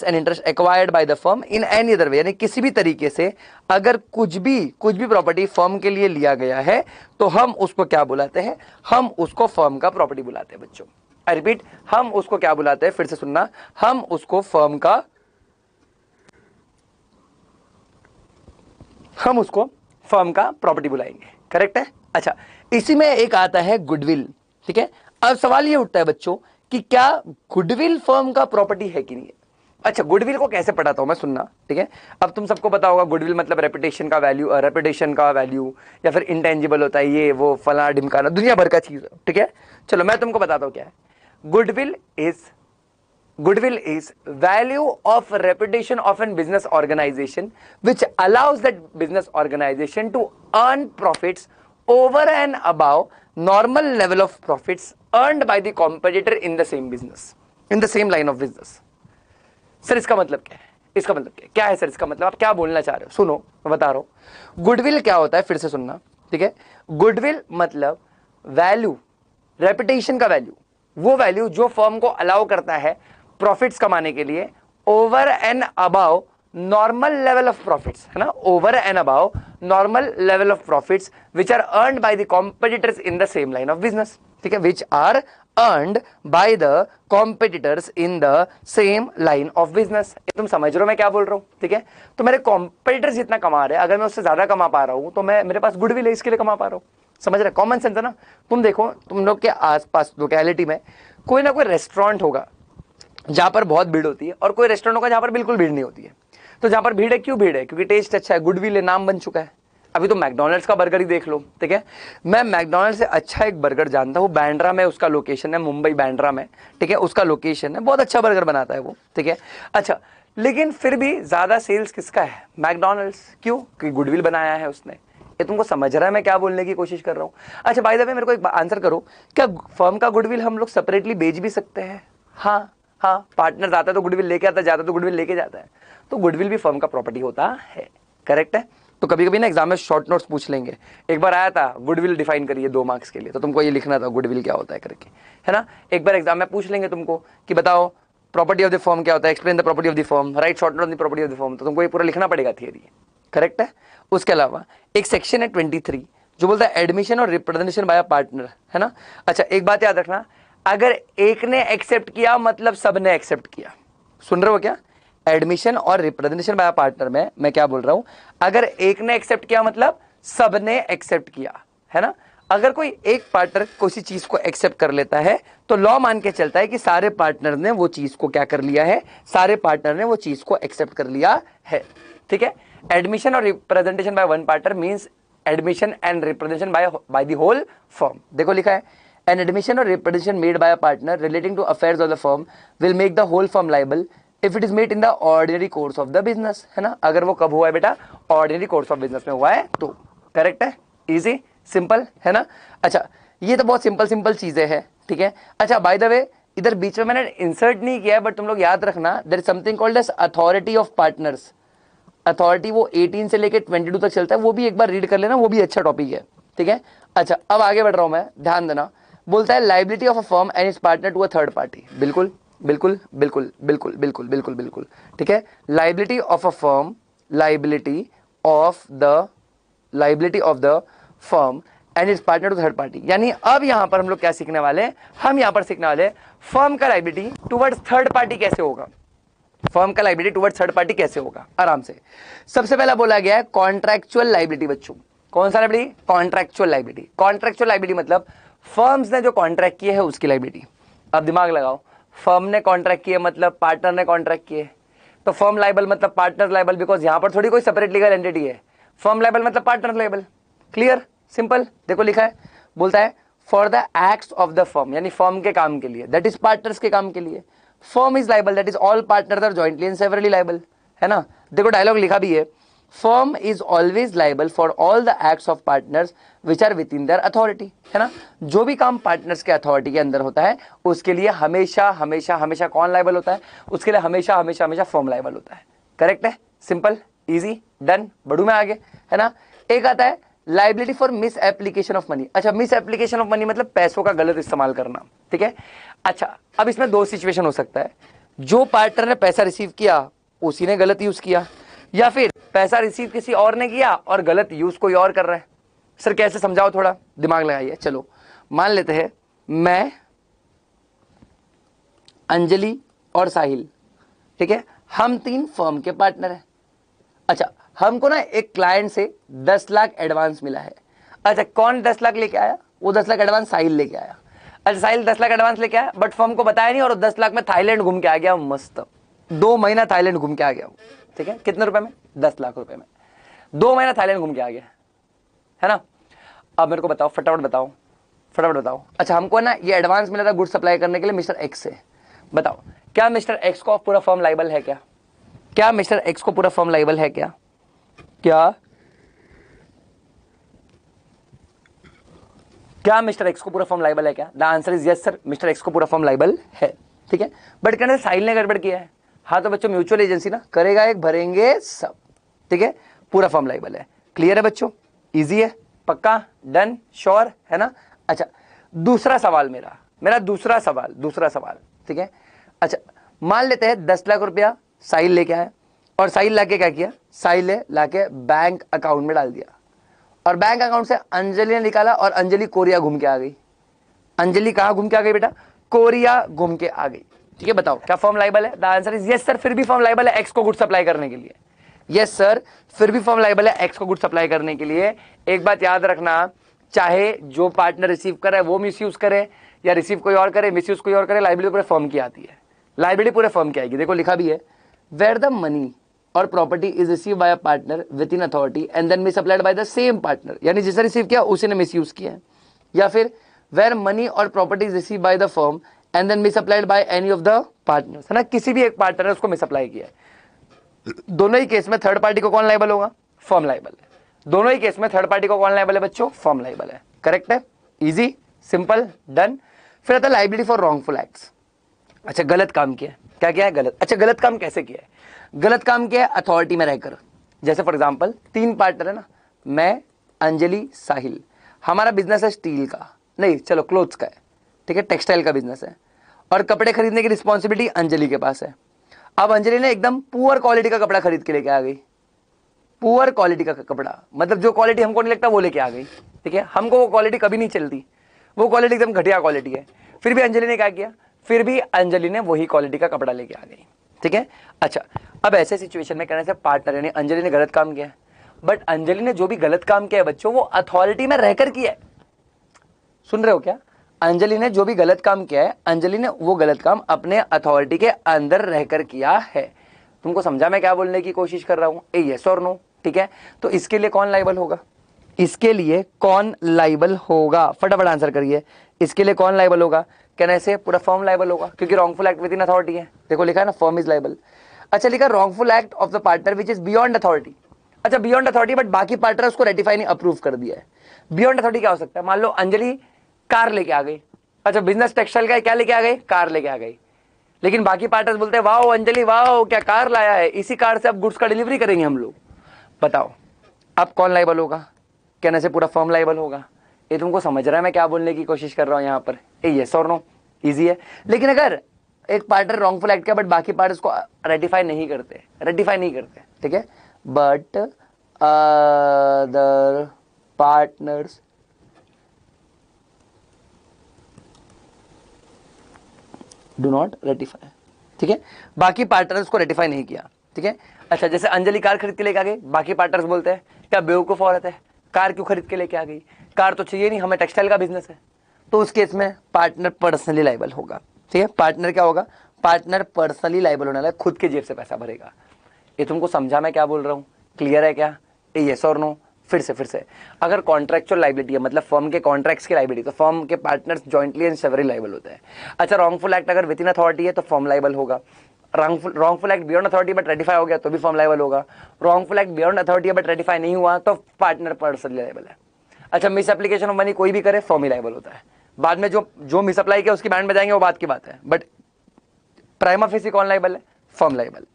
and interest acquired by the firm in any other way, यानी किसी भी तरीके से अगर कुछ भी प्रॉपर्टी फर्म के लिए लिया गया है, तो हम उसको क्या बुलाते हैं? हम उसको फर्म का प्रॉपर्टी बुलाते हैं बच्चों। आई रिपीट, हम उसको क्या बुलाते हैं? फिर से सुनना, हम उसको फर्म का प्रॉपर्टी बुलाएंगे। करेक्ट है। अच्छा, इसी में एक आता है गुडविल। ठीक है। अब सवाल ये उठता है बच्चों कि क्या गुडविल फर्म का प्रॉपर्टी है कि नहीं है? अच्छा, गुडविल को कैसे पढ़ाता हूं मैं, सुनना। ठीक है। अब तुम सबको पता होगा गुडविल मतलब रेपुटेशन का वैल्यू, या फिर इंटेंजिबल होता है, ये वो फला ढिमकाना, दुनिया भर का चीज। ठीक है। चलो मैं तुमको बताता हूं क्या है। Goodwill is value of reputation of a business organization which allows that business organization to earn profits over and above normal level of profits earned by the competitor in the same business, in the same line of business. Sir इसका मतलब क्या है? इसका मतलब क्या है सर? इसका मतलब आप क्या बोलना चाह रहे हो? सुनो, मैं बता रहा हूं। गुडविल क्या होता है, फिर से सुनना। ठीक है। गुडविल मतलब वैल्यू, रेपुटेशन का वैल्यू, वो वैल्यू जो फर्म को अलाउ करता है प्रॉफिट्स कमाने के लिए over and above normal level of profits, है ना, over and above normal level of profits which are earned by the competitors in the same line of business. ठीक है, which are earned by the competitors in the same line of business. तुम समझ रहे हो मैं क्या बोल रहा हूं? ठीक है। तो मेरे कॉम्पिटिटर्स जितना कमा रहे हैं, अगर मैं उससे ज्यादा कमा पा रहा हूं, तो मैं, मेरे पास गुडविल है, इसके लिए कमा पा रहा हूं। समझ रहे? कॉमन सेंस है ना। तुम देखो, तुम लोग के आसपास लोकेलिटी में कोई ना कोई रेस्टोरेंट होगा जहां पर बहुत भीड़ होती है, और कोई रेस्टोरेंट होगा जहां पर बिल्कुल भीड़ नहीं होती है। तो जहां पर भीड़ है, क्यों भीड़ है? क्योंकि टेस्ट अच्छा है, गुडविल है, नाम बन चुका है। अभी तो मैकडॉनल्ड्स का बर्गर ही देख लो। ठीक है। मैं मैकडॉनल्ड्स से अच्छा एक बर्गर जानता हूँ, बांद्रा में उसका लोकेशन है, मुंबई बांद्रा में। ठीक है, उसका लोकेशन है, बहुत अच्छा बर्गर बनाता है वो। ठीक है। अच्छा, लेकिन फिर भी ज्यादा सेल्स किसका है? मैकडॉनल्ड्स। क्यों? क्योंकि गुडविल बनाया है उसने। ये तुमको समझ रहा है मैं क्या बोलने की कोशिश कर रहा हूं? अच्छा, बाय द वे मेरे को एक आंसर करो, क्या फर्म का गुडविल हम लोग सेपरेटली बेच भी सकते हैं? हाँ, पार्टनर आता है तो गुडविल लेके आता है, जाता है तो गुडविल लेके जाता है, तो गुडविल भी फर्म का प्रॉपर्टी होता है। करेक्ट है। तो कभी कभी ना एग्जाम में शॉर्ट नोट्स पूछ लेंगे। एक बार आया था गुडविल डिफाइन करिए 2 मार्क्स के लिए, तो तुमको ये लिखना था गुडविल क्या होता है करके, है ना। एक बार एग्जाम में पूछ लेंगे तुमको कि बताओ प्रॉपर्टी ऑफ द फर्म क्या होता है, explain the property of the firm, right short note on the property of the firm, तो तुमको ये पूरा लिखना पड़ेगा थियरी, करेक्ट है। उसके अलावा एक सेक्शन है 23 जो बोलता है एडमिशन और रिप्रेजेंटेशन बाय अ पार्टनर, है ना। अच्छा एक बात याद रखना, अगर एक ने एक्सेप्ट किया मतलब सबने एक्सेप्ट किया। सुन रहे हो क्या? एडमिशन और रिप्रेजेंटेशन बाय पार्टनर में मैं क्या बोल रहा हूं, अगर एक ने एक्सेप्ट किया मतलब सबने एक्सेप्ट किया, है ना। अगर कोई एक पार्टनर किसी चीज को एक्सेप्ट कर लेता है तो लॉ मान के चलता है कि सारे पार्टनर ने वो चीज को क्या कर लिया है, सारे पार्टनर ने वो चीज को एक्सेप्ट कर लिया है, ठीक है। एडमिशन और representation by one partner means admission and representation by the whole firm. देखो लिखा है an admission or representation made by a partner relating to affairs of the firm will make the whole firm liable if it is made in the ordinary course of the business, है ना। अगर वो कब हुआ है बेटा, ordinary course of business में हुआ है तो करेक्ट है, इजी सिंपल, है ना। अच्छा ये तो बहुत सिंपल चीजें हैं, ठीक है। अच्छा बाय द वे इधर बीच में मैंने इंसर्ट नहीं किया है, बट तुम लोग याद रखना there is something called as authority of partners. Authority वो 18 से लेकर 22 तक चलता है, वो भी एक बार रीड कर लेना, वो भी अच्छा टॉपिक है, ठीक है। अच्छा अब आगे बढ़ रहा हूं मैं, ध्यान देना। बोलता है liability of a firm and its partner to a third party. बिल्कुल बिल्कुल बिल्कुल बिल्कुल बिल्कुल बिल्कुल बिल्कुल, ठीक है। Liability of a firm, liability of the firm and its partner to third party. यानी अब यहां पर हम लोग क्या सीखने वाले हैं, हम यहां पर सीखने वाले फर्म का लाइबिलिटी टुवर्ड्स थर्ड पार्टी कैसे होगा। फर्म का लाइबिलिटी टुवर्ड्स थर्ड पार्टी कैसे होगा, आराम से। सबसे पहला बोला गया है कॉन्ट्रैक्चुअल लाइबिलिटी। बच्चों कौन सा liability? Contractual liability. Contractual liability मतलब फर्म्स ने जो कॉन्ट्रैक्ट किए है उसकी लाइबिलिटी। अब दिमाग लगाओ, फर्म ने कॉन्ट्रैक्ट किए मतलब पार्टनर ने कॉन्ट्रैक्ट किए, तो फर्म लाइबल मतलब पार्टनर लाइबल, बिकॉज यहां पर थोड़ी कोई सेपरेट लीगल एंटिटी है। फर्म लाइबल मतलब पार्टनर लाइबल, क्लियर सिंपल। देखो लिखा है, बोलता है for the acts of the firm, यानी फर्म के काम के लिए, दैट इज पार्टनर्स के काम के लिए। Firm is liable, that is all partners are jointly and severally liable, है ना। देखो डायलॉग लिखा भी है, firm is always liable for all the acts of partners which are within their authority, है ना। जो भी काम पार्टनर्स के अथॉरिटी के अंदर होता है उसके लिए हमेशा हमेशा हमेशा कौन लाइबल होता है, उसके लिए हमेशा हमेशा हमेशा फर्म लाइबल होता है, करेक्ट है, सिंपल इजी डन। बढ़ू में आगे, है ना। एक आता है liability for miss application of money. अच्छा मिस एप्लीकेशन ऑफ मनी मतलब पैसों का गलत इस्तेमाल करना, ठीक है। अच्छा अब इसमें दो सिचुएशन हो सकता है, जो पार्टनर ने पैसा रिसीव किया उसी ने गलत यूज किया, या फिर पैसा रिसीव किसी और ने किया और गलत यूज कोई और कर रहा है। सर कैसे समझाओ, थोड़ा दिमाग लगाइए। चलो मान लेते हैं मैं, अंजलि और साहिल, ठीक है, हम 3 फर्म के पार्टनर हैं। अच्छा हमको ना एक क्लाइंट से 10 लाख एडवांस मिला है। अच्छा कौन 10 लाख लेके आया? वो 10 लाख एडवांस साहिल लेके आया। अच्छा साहिल 10 लाख एडवांस लेके आया, बट फर्म को बताया नहीं और 10 लाख में थाईलैंड घूम के आ गया, मस्त 2 महीना थाईलैंड घूम के आ गया, ठीक है। कितने रुपए में? 10 लाख रुपए में 2 महीना थाईलैंड घूम के आ गया, है ना। अब मेरे को बताओ, फटाफट बताओ, फटाफट बताओ। अच्छा हमको ना ये एडवांस मिला था गुड सप्लाई करने के लिए मिस्टर एक्स से। बताओ क्या मिस्टर एक्स को पूरा फर्म लाइबल है क्या? क्या मिस्टर एक्स को पूरा फर्म लाइबल है क्या? क्या मिस्टर एक्स को पूरा फर्म लाइबल है क्या? The answer is yes sir, mister x को पूरा फर्म लाइबल है, ठीक है। बट कहने साहिल ने गड़बड़ किया है। हाँ तो बच्चों म्यूचुअल एजेंसी ना करेगा, एक भरेंगे सब, ठीक है। पूरा फर्म लाइबल है, क्लियर है बच्चों, इजी है, पक्का डन श्योर, है ना। अच्छा दूसरा सवाल मेरा दूसरा सवाल, ठीक है। अच्छा मान लेते हैं 10 लाख रुपया साहिल लेके आया, और साहिल लाके क्या किया, साहिल ने लाके बैंक अकाउंट में डाल दिया, और बैंक अकाउंट से अंजलि ने निकाला और अंजलि कोरिया घूम के आ गई। अंजलि कहां घूम के आ गई बेटा? कोरिया घूम के आ गई, ठीक है। बताओ क्या फर्म लाइबल है? The answer is yes sir, फिर भी फर्म लाइबल है एक्स को गुड सप्लाई करने के लिए। यस सर, फिर भी फर्म लाइबल है एक्स को गुड सप्लाई करने के लिए। एक बात याद रखना, चाहे जो पार्टनर रिसीव कर रहा है वो मिसयूज करे या रिसीव कोई और करे, मिसयूज कोई और करे, लाइबिलिटी पूरे फर्म की आती है, लाइबिलिटी पूरे फर्म की आएगी। देखो लिखा भी है, where the money or property is receive by a partner with in authority and then misapplied by the same partner, यानी जिसने रिसीव किया उसी ने मिसयूज किया है। या फिर where money or property is receive by the firm and then misapplied by any of the partners, है ना, किसी भी एक पार्टनर ने उसको मिसअप्लाई किया है। दोनों ही केस में थर्ड पार्टी को कौन लाइबल होगा? फर्म लाइबल है। दोनों ही केस में थर्ड पार्टी को कौन लाइबल है बच्चों? फर्म लाइबल है, करेक्ट है, इजी सिंपल डन। फिर आता है लाइबिलिटी फॉर रॉन्गफुल एक्ट्स। अच्छा गलत काम किया, क्या किया है? गलत। अच्छा गलत काम कैसे किया है? गलत काम किया है अथॉरिटी में रहकर, जैसे फॉर एग्जांपल 3 पार्टनर है ना, मैं, अंजलि, साहिल। हमारा बिजनेस है स्टील का, नहीं चलो क्लोथ्स का है, ठीक है, टेक्सटाइल का बिजनेस है, और कपड़े खरीदने की रिस्पॉन्सिबिलिटी अंजलि के पास है। अब अंजलि ने एकदम पुअर क्वालिटी का कपड़ा खरीद के लेके आ गई, पुअर क्वालिटी का कपड़ा, मतलब जो क्वालिटी हमको नहीं लगता वो लेके आ गई, ठीक है, हमको वो क्वालिटी कभी नहीं चलती, वो क्वालिटी एकदम घटिया क्वालिटी है। फिर भी अंजलि ने क्या किया, फिर भी अंजलि ने वही क्वालिटी का कपड़ा लेके आ गई, ठीक है। अच्छा, अब ऐसे सिचुएशन में कहने से पार्टनर यानी अंजलि ने गलत काम किया है, बट अंजलि ने जो भी गलत काम किया है बच्चों, वो अथॉरिटी में रहकर किया है। सुन रहे हो क्या? अंजलि ने जो भी गलत काम किया है, अंजलि ने वो गलत काम अपने अथॉरिटी के अंदर रहकर किया है। तुमको समझा मैं क्या बोलने की कोशिश कर रहा हूं? ए यस और नो, ठीक है। तो इसके लिए कौन लाइबल होगा? इसके लिए कौन लाइबल होगा? फटाफट आंसर करिए, इसके लिए कौन लाइबल होगा? कहने से पूरा फर्म लाइबल होगा, क्योंकि wrongful act with in authority है। देखो लिखा है ना, फर्म इज लाइबल। अच्छा, लिखा wrongful act of the partner which is beyond authority. अच्छा, बियॉन्ड अथॉरिटी, बट बाकी पार्टनर उसको रेटिफाई नहीं, अप्रूव कर दिया है। बियॉन्ड अथॉरिटी क्या हो सकता है? मान लो अंजलि कार लेके आ गई, अच्छा बिजनेस टेक्सटाइल का क्या लेके आ गई? कार लेके आ गई, लेकिन बाकी पार्टनर्स बोलते हैं वाओ अंजलि वाओ क्या कार लाया है, इसी कार से अब गुड्स का डिलीवरी करेंगे हम लोग। बताओ अब कौन लाइबल होगा? कहने से पूरा फर्म लाइबल होगा। ये तुमको समझ रहा है मैं क्या बोलने की कोशिश कर रहा हूं यहाँ पर? यस और नो, इजी है। लेकिन अगर एक पार्टनर रॉन्गफुल एक्ट किया बट बाकी पार्टनर्स को रेटिफाई नहीं करते, ठीक है, but other partners do not ratify, ठीक है, बाकी पार्टनर्स को रेटिफाई नहीं किया, ठीक है। अच्छा, जैसे अंजलि कार खरीद के लेके आ गई, बाकी पार्टनर्स बोलते हैं क्या बेवकूफ औरत है, कार क्यों खरीद के लेके आ गई, कार तो चाहिए नहीं, हमें टेक्सटाइल का बिजनेस है। तो उस केस में पार्टनर पर्सनली लाइबल होगा, ठीक है। पार्टनर क्या होगा? पार्टनर पर्सनली लाइबल होने वाला है, खुद के जेब से पैसा भरेगा। ये तुमको समझा मैं क्या बोल रहा हूँ? क्लियर है क्या? यस और नो? फिर से अगर कॉन्ट्रैक्चुअल लाइबिलिटी है, मतलब फर्म के कॉन्ट्रैक्ट्स की लाइबिलिटी, तो फर्म के partners jointly and severally liable होते हैं। अच्छा, रॉन्गफुल एक्ट अगर विद इन अथॉरिटी है तो फर्म लाइबल होगा। Wrongful act beyond authority but ratify हो गया तो भी फर्म लाइबल होगा। Wrongful act beyond authority but ratify नहीं हुआ तो पार्टनर पर्सनली लाइबल है। अच्छा, मिस एप्लीकेशन ऑफ मनी कोई भी करे, फर्म ही लाइबल होता है। बाद में जो मिस अप्लाई किया उसकी बैंड बजाएंगे वो बात की बात है, बट प्राइमा फेसी कौन लाइबल है? फर्म लाइबल,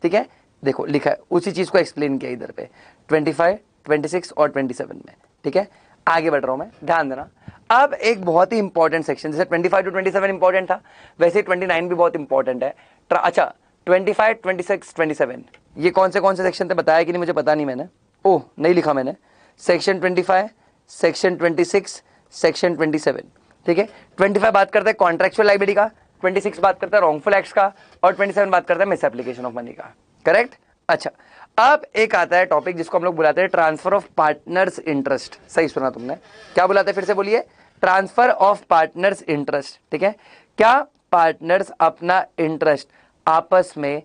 ठीक है। देखो लिखा है, उसी चीज को एक्सप्लेन किया इधर पे 25, 26 और 27 में, ठीक है। आगे बढ़ रहा हूं मैं, ध्यान देना। अब एक बहुत ही इंपॉर्टेंट सेक्शन, जैसे 25 to 27 इंपॉर्टेंट था, वैसे 29 भी बहुत इंपॉर्टेंट है। अच्छा, 25, 26, 27 ये कौन से सेक्शन थे बताया कि नहीं मुझे पता नहीं, मैंने ओह नहीं लिखा मैंने। सेक्शन 25, सेक्शन 26, सेक्शन 27, ठीक है। 25 बात करते हैं कॉन्ट्रैक्चुअल लाइबिलिटी का, 26 बात करता है रॉन्गफुल एक्ट्स का, और 27 बात करता है मिस एप्लीकेशन ऑफ मनी का, करेक्ट। अच्छा, अब एक आता है टॉपिक जिसको हम लोग बुलाते हैं ट्रांसफर ऑफ पार्टनर्स इंटरेस्ट। सही सुना तुमने, क्या बुलाते हैं? फिर से बोलिए, ट्रांसफर ऑफ पार्टनर्स इंटरेस्ट, ठीक है। क्या पार्टनर्स अपना इंटरेस्ट आपस में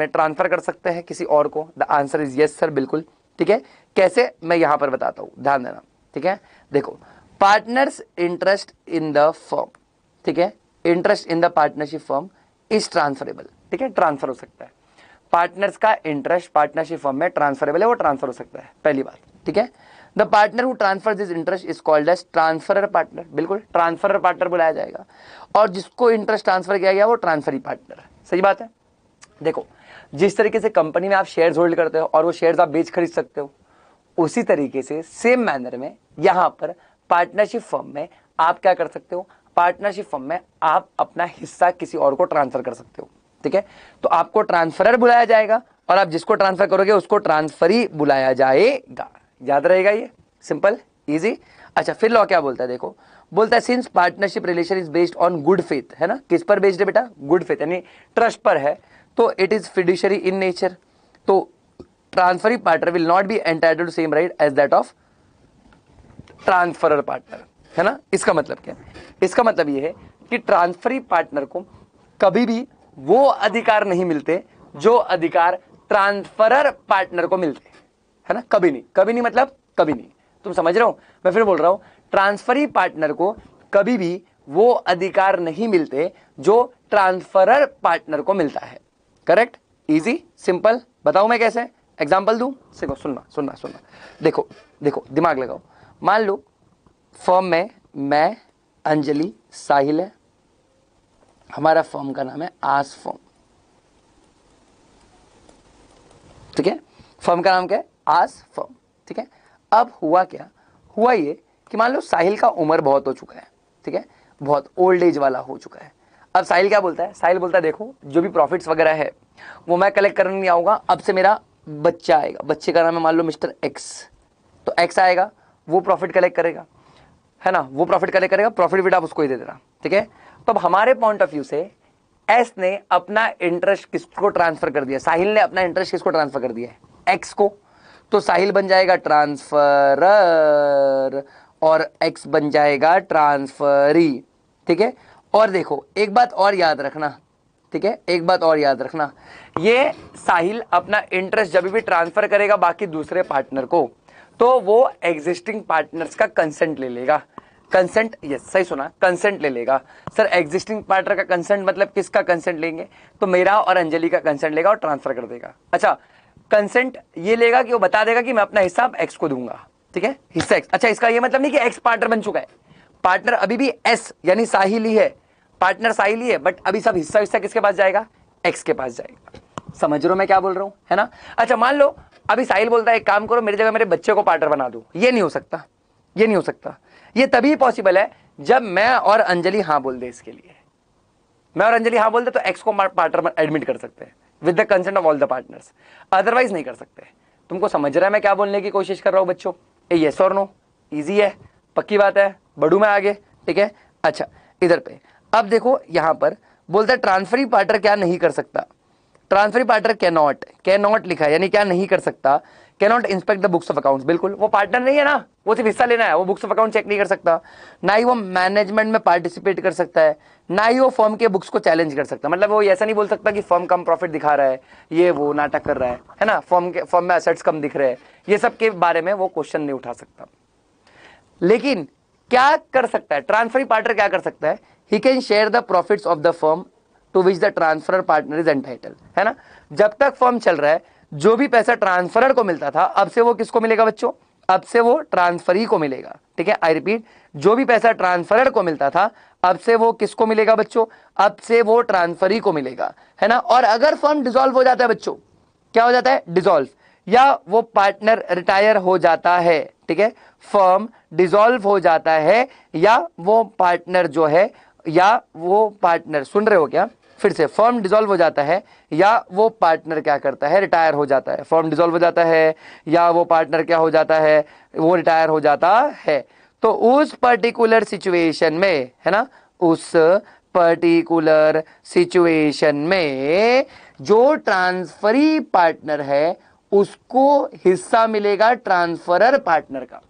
ट्रांसफर कर सकते हैं किसी और को? The answer is yes sir, बिल्कुल, ठीक है। कैसे, मैं यहां पर बताता हूं, ध्यान देना, ठीक है। देखो, partners interest in the firm, ठीक है, interest in the partnership firm is transferable, ठीक है, ट्रांसफर हो सकता है। पार्टनर्स का इंटरेस्ट पार्टनरशिप फर्म में ट्रांसफरेबल है, वो ट्रांसफर हो सकता है, पहली बात, ठीक है। The partner who transfer this interest is called as transferor partner, बिल्कुल ट्रांसफरर पार्टनर बुलाया जाएगा, और जिसको इंटरेस्ट ट्रांसफर किया गया वो ट्रांसफरी पार्टनर। सही बात है। देखो, जिस तरीके से कंपनी में आप शेयर्स होल्ड करते हो और वो शेयर्स आप बेच खरीद सकते हो, उसी तरीके से सेम मैनर में यहां पर पार्टनरशिप फर्म में आप क्या कर सकते हो? पार्टनरशिप फर्म में आप अपना हिस्सा किसी और को ट्रांसफर कर सकते हो, ठीक है। तो आपको ट्रांसफरर बुलाया जाएगा और आप जिसको ट्रांसफर करोगे उसको ट्रांसफरी बुलाया जाएगा। याद रहेगा ये? Simple, easy. अच्छा, फिर लॉ क्या बोलता है? देखो, बोलता है since partnership relation is based on good faith, है ना। किस पर बेस्ड है बेटा? गुड फेथ, यानी ट्रस्ट पर है, तो it is fiduciary in nature. तो transferee partner will not be entitled to same right as that of transferor partner, है ना। इसका मतलब क्या है? इसका मतलब यह है कि ट्रांसफरी पार्टनर को कभी भी वो अधिकार नहीं मिलते जो अधिकार ट्रांसफरर पार्टनर को मिलते, है ना। कभी नहीं मतलब कभी नहीं। तुम समझ रहे हो? मैं फिर बोल रहा हूं, ट्रांसफरी पार्टनर को कभी भी वो अधिकार नहीं मिलते जो ट्रांसफरर पार्टनर को मिलता है। Correct, easy, simple. बताऊं मैं कैसे? एग्जांपल दूं? देखो, सुनना। देखो दिमाग लगाओ। मान लो फर्म में मैं, अंजलि, साहिल है, हमारा फर्म का नाम है आस फर्म, ठीक है, फर्म का नाम क्या है, आज फर्म। ठीक है, अब हुआ क्या, हुआ ये कि मान लो साहिल का उम्र बहुत हो चुका है, ठीक है, बहुत ओल्ड एज वाला हो चुका है। अब साहिल क्या बोलता है, साहिल बोलता है देखो जो भी प्रॉफिट्स वगैरह है वो मैं कलेक्ट करने नहीं आऊंगा, अब से मेरा बच्चा आएगा, बच्चे का नाम है मान लो मिस्टर एक्स, तो एक्स आएगा, वो प्रॉफिट कलेक्ट करेगा, है ना, वो प्रॉफिट कलेक्ट करेगा, प्रॉफिट भी आप उसको ही दे देना। ठीक है, तो अब हमारे पॉइंट ऑफ व्यू से एस ने अपना इंटरेस्ट किसको ट्रांसफर कर दिया, साहिल ने अपना इंटरेस्ट किसको ट्रांसफर कर दिया है, एक्स को, तो साहिल बन जाएगा ट्रांसफरर और एक्स बन जाएगा ट्रांसफरी। ठीक है, और देखो एक बात और याद रखना, ठीक है, एक बात और याद रखना, ये साहिल अपना इंटरेस्ट जब भी ट्रांसफर करेगा बाकी दूसरे पार्टनर को, तो वो एग्जिस्टिंग पार्टनर्स का कंसेंट ले लेगा। कंसेंट, यस सही सुना, कंसेंट ले लेगा। सर एग्जिस्टिंग पार्टनर का कंसेंट मतलब किसका कंसेंट लेंगे, तो मेरा और अंजलि का कंसेंट लेगा और ट्रांसफर कर देगा। अच्छा, कंसेंट ये लेगा कि वो बता देगा कि मैं अपना हिस्सा एक्स को दूंगा। ठीक है, हिस्सा एक्स। अच्छा, इसका ये मतलब नहीं कि एक्स पार्टनर बन चुका है, पार्टनर अभी भी एस यानी साहिल ही है, पार्टनर साहिल ही है, बट अभी सब हिस्सा किसके पास जाएगा, एक्स के पास जाएगा। समझ रहे हो मैं क्या बोल रहा हूं, है ना। अच्छा, मान लो अभी साहिल बोलता है एक काम करो मेरी जगह मेरे बच्चे को पार्टनर बना दो, ये नहीं हो सकता, ये नहीं हो सकता। ये तभी पॉसिबल है जब मैं और अंजलि हाँ बोल दे, इसके लिए मैं और अंजलि हाँ बोल दे तो एक्स को पार्टनर एडमिट कर सकते हैं with the consent of all the partners, otherwise नहीं कर सकते। तुमको समझ रहा है मैं क्या बोलने की कोशिश कर रहा हूं बच्चों, यस और नो, इजी है, पक्की बात है, बढ़ू मैं आगे। ठीक है, अच्छा इधर पे अब देखो, यहां पर बोलता है ट्रांसफरी पार्टनर क्या नहीं कर सकता, ट्रांसफरी पार्टनर कैन नॉट लिखा है यानी क्या नहीं कर सकता, can not inspect the books of accounts, बिल्कुल वो पार्टनर नहीं है ना, वो सिर्फ हिस्सा लेना है, वो बुक्स ऑफ अकाउंट चेक नहीं कर सकता, ना ही वो मैनेजमेंट में पार्टिसिपेट कर सकता है, ना ही वो फर्म के बुक्स को चैलेंज कर सकता, मतलब वो ऐसा नहीं बोल सकता कि फर्म कम प्रॉफिट दिखा रहा है, ये वो नाटक कर रहा है ना, फर्म में एसेट्स कम दिख रहे हैं, ये सब के बारे में वो क्वेश्चन नहीं उठा सकता। लेकिन क्या कर सकता है ट्रांसफरी पार्टनर, क्या कर सकता है, he can share the profits of the firm to which the transfer partner is entitle, है ना। जब तक फर्म चल रहा है जो भी पैसा ट्रांसफरर को मिलता था अब से वो किसको मिलेगा बच्चों, अब से वो ट्रांसफरी को मिलेगा। ठीक है, आई रिपीट, जो भी पैसा ट्रांसफरर को मिलता था अब से वो किसको मिलेगा बच्चों, अब से वो ट्रांसफरी को मिलेगा, है ना। और अगर फर्म डिसॉल्व हो जाता है बच्चों, क्या हो जाता है, डिसॉल्व, या वो पार्टनर रिटायर हो जाता है, ठीक है, फर्म डिसॉल्व हो जाता है, या वो पार्टनर जो है, या वो पार्टनर, सुन रहे हो क्या, फिर से, फर्म डिसॉल्व हो जाता है या वो पार्टनर क्या करता है, रिटायर हो जाता है, फर्म डिसॉल्व हो जाता है या वो पार्टनर क्या हो जाता है, वो रिटायर हो जाता है, तो उस पर्टिकुलर सिचुएशन में, है ना, उस पर्टिकुलर सिचुएशन में जो ट्रांसफरी पार्टनर है उसको हिस्सा मिलेगा ट्रांसफरर पार्टनर का।